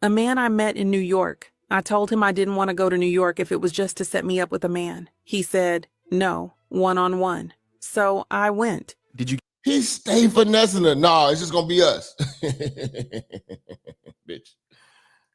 A man I met in New York. I told him I didn't want to go to New York if it was just to set me up with a man. He said, no, one-on-one. So I went. Did you? He stay finessing her. No, it's just gonna be us. Bitch.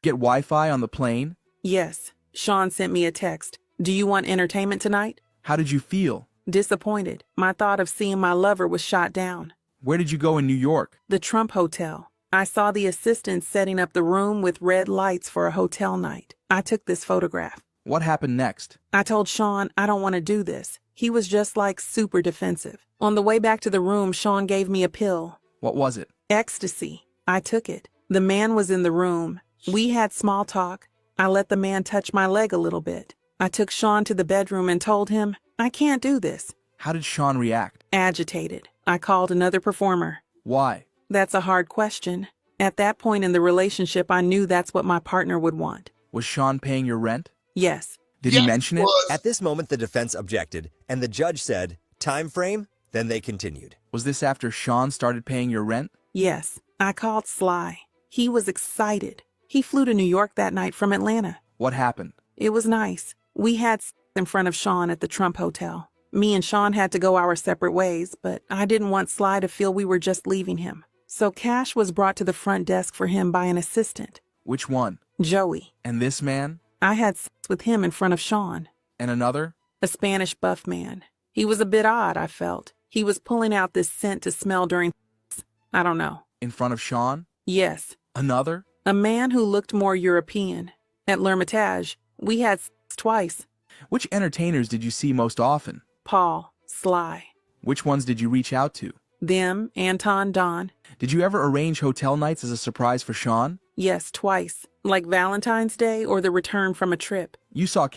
Get Wi-Fi on the plane? Yes. Sean sent me a text. Do you want entertainment tonight? How did you feel? Disappointed. My thought of seeing my lover was shot down. Where did you go in New York? The Trump Hotel. I saw the assistant setting up the room with red lights for a hotel night. I took this photograph. What happened next? I told Sean I don't want to do this. He was just like super defensive. On the way back to the room, Sean gave me a pill. What was it? Ecstasy. I took it. The man was in the room. We had small talk. I let the man touch my leg a little bit. I took Sean to the bedroom and told him, I can't do this. How did Sean react? Agitated. I called another performer. Why? That's a hard question. At that point in the relationship, I knew that's what my partner would want. Was Sean paying your rent? Yes. Did he mention it? At this moment, the defense objected, and the judge said, time frame? Then they continued. Was this after Sean started paying your rent? Yes. I called Sly. He was excited. He flew to New York that night from Atlanta. What happened? It was nice. We had sex in front of Sean at the Trump Hotel. Me and Sean had to go our separate ways, but I didn't want Sly to feel we were just leaving him. So cash was brought to the front desk for him by an assistant. Which one? Joey. And this man? I had sex with him in front of Sean. And another? A Spanish buff man. He was a bit odd, I felt. He was pulling out this scent to smell during sex. I don't know. In front of Sean? Yes. Another? A man who looked more European. At L'Hermitage, we had sex twice. Which entertainers did you see most often? Paul, Sly. Which ones did you reach out to? Them, Anton, Don. Did you ever arrange hotel nights as a surprise for Sean? Yes, twice. Like Valentine's Day or the return from a trip. You saw...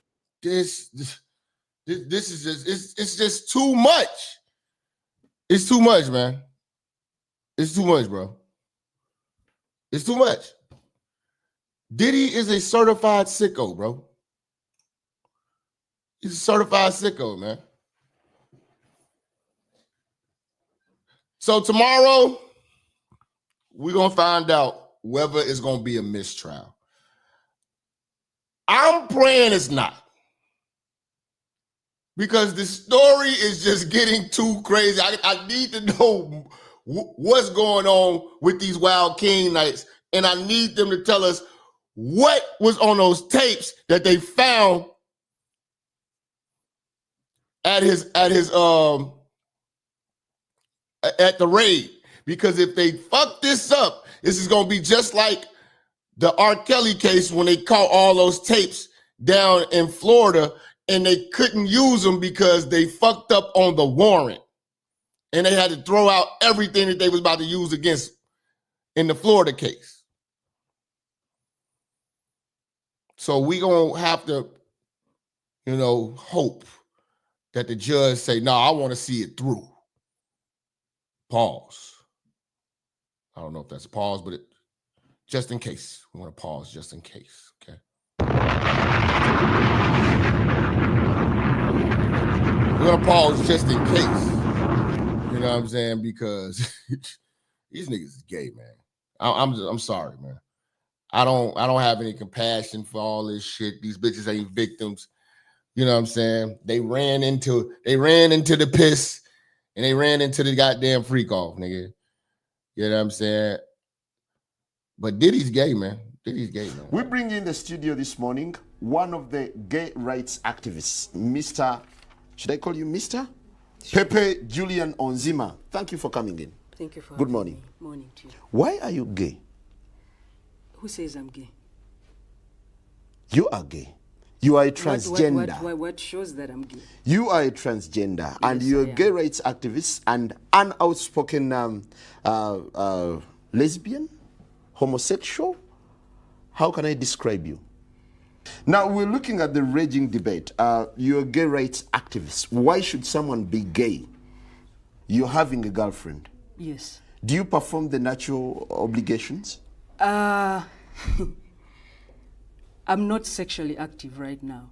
This is just, it's just too much. It's too much, man. It's too much, bro. It's too much. Diddy is a certified sicko, bro. He's a certified sicko, man. So tomorrow, we're going to find out whether it's going to be a mistrial. I'm praying it's not. Because the story is just getting too crazy. I need to know what's going on with these Wild King nights. And I need them to tell us what was on those tapes that they found at the raid. Because if they fuck this up, this is going to be just like the R. Kelly case when they caught all those tapes down in Florida and they couldn't use them because they fucked up on the warrant. And they had to throw out everything that they was about to use against in the Florida case. So we going to have to, hope that the judge say, no, I want to see it through. Pause. I don't know if that's a pause, but just in case. We want to pause just in case, okay? We're going to pause just in case. You know what I'm saying? Because these niggas is gay, man. I'm sorry, man. I don't have any compassion for all this shit. These bitches ain't victims. You know what I'm saying? They ran into the piss and they ran into the goddamn freak off, nigga. You know what I'm saying? But Diddy's gay, man. Diddy's gay, man. We bring in the studio this morning one of the gay rights activists, Mr. Should I call you Mr? Sure. Pepe Julian Onzima. Thank you for coming in. Thank you for Good morning. Me. Morning to you. Why are you gay? Who says I'm gay? You are gay. You are a transgender. What shows that I'm gay? You are a transgender, yes, and you're a gay rights activist and an outspoken lesbian, homosexual. How can I describe you? Now, we're looking at the raging debate. You're a gay rights activist. Why should someone be gay? You're having a girlfriend. Yes. Do you perform the natural obligations? I'm not sexually active right now.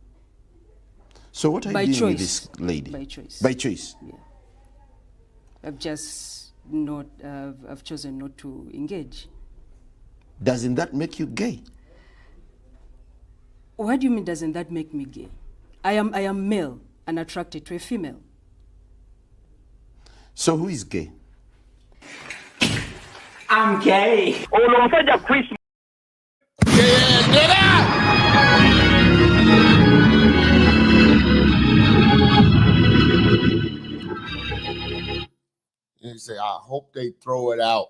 So what are you doing with this lady? By choice. By choice? Yeah. I've just not, I've chosen not to engage. Doesn't that make you gay? What do you mean, doesn't that make me gay? I am male and attracted to a female. So who is gay? I'm gay. Oh, no, such a Chris. You say, I hope they throw it out.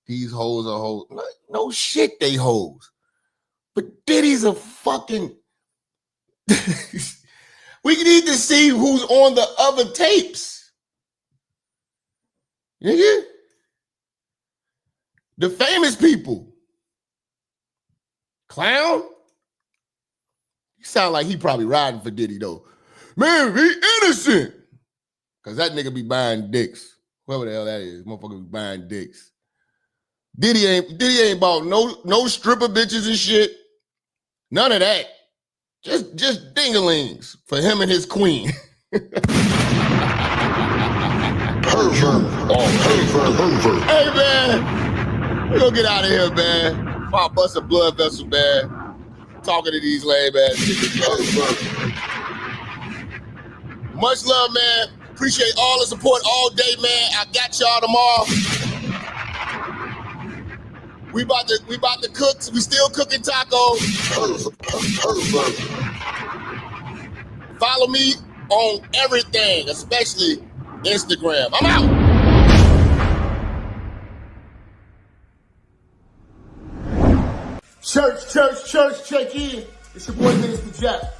These hoes are hoes. No shit, they hoes. But Diddy's a fucking... We need to see who's on the other tapes. Nigga. The famous people. Clown? You sound like he probably riding for Diddy, though. Man, be innocent. Because that nigga be buying dicks. Whoever the hell that is. Motherfucker be buying dicks. Diddy ain't bought no stripper bitches and shit. None of that. Just dingalings for him and his queen. Pervert. Hey, man. We're gonna get out of here, man. Before I bust a blood vessel, man. Talking to these lame ass niggas. Much love, man. Appreciate all the support all day, man. I got y'all tomorrow. We about to cook. We still cooking tacos. Follow me on everything, especially Instagram. I'm out. Church, check in. It's your boy, Minister Jap.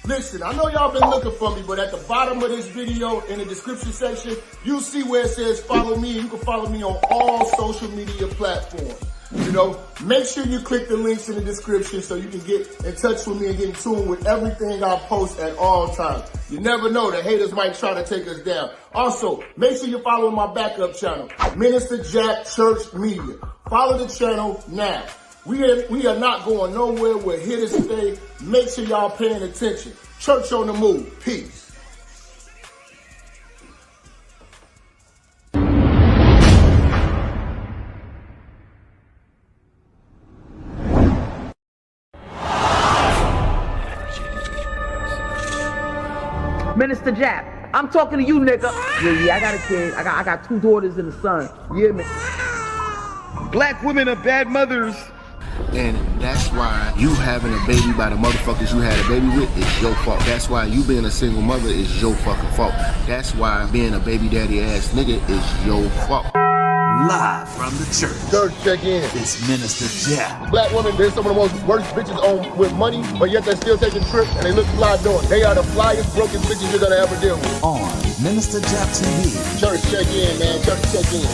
Listen, I know y'all been looking for me, but at the bottom of this video, in the description section, you'll see where it says follow me. You can follow me on all social media platforms. You know, make sure you click the links in the description so you can get in touch with me and get in tune with everything I post at all times. You never know, the haters might try to take us down. Also, make sure you're following my backup channel, Minister Jap Church Media. Follow the channel now. We are not going nowhere. We're here to stay. Make sure y'all paying attention. Church on the move. Peace. Minister Jap, I'm talking to you, nigga. Yeah, I got a kid. I got 2 daughters and a son. You hear me? Black women are bad mothers. And that's why you having a baby by the motherfuckers you had a baby with is your fault. That's why you being a single mother is your fucking fault. That's why being a baby daddy ass nigga is your fault. Live from the church. Church, check in. It's Minister Jap. Black women, they're some of the most worst bitches on with money, but yet they're still taking trips and they look fly doing it. They are the flyest, broken bitches you're gonna ever deal with. On Minister Jap TV. Church, check in, man. Church, check in.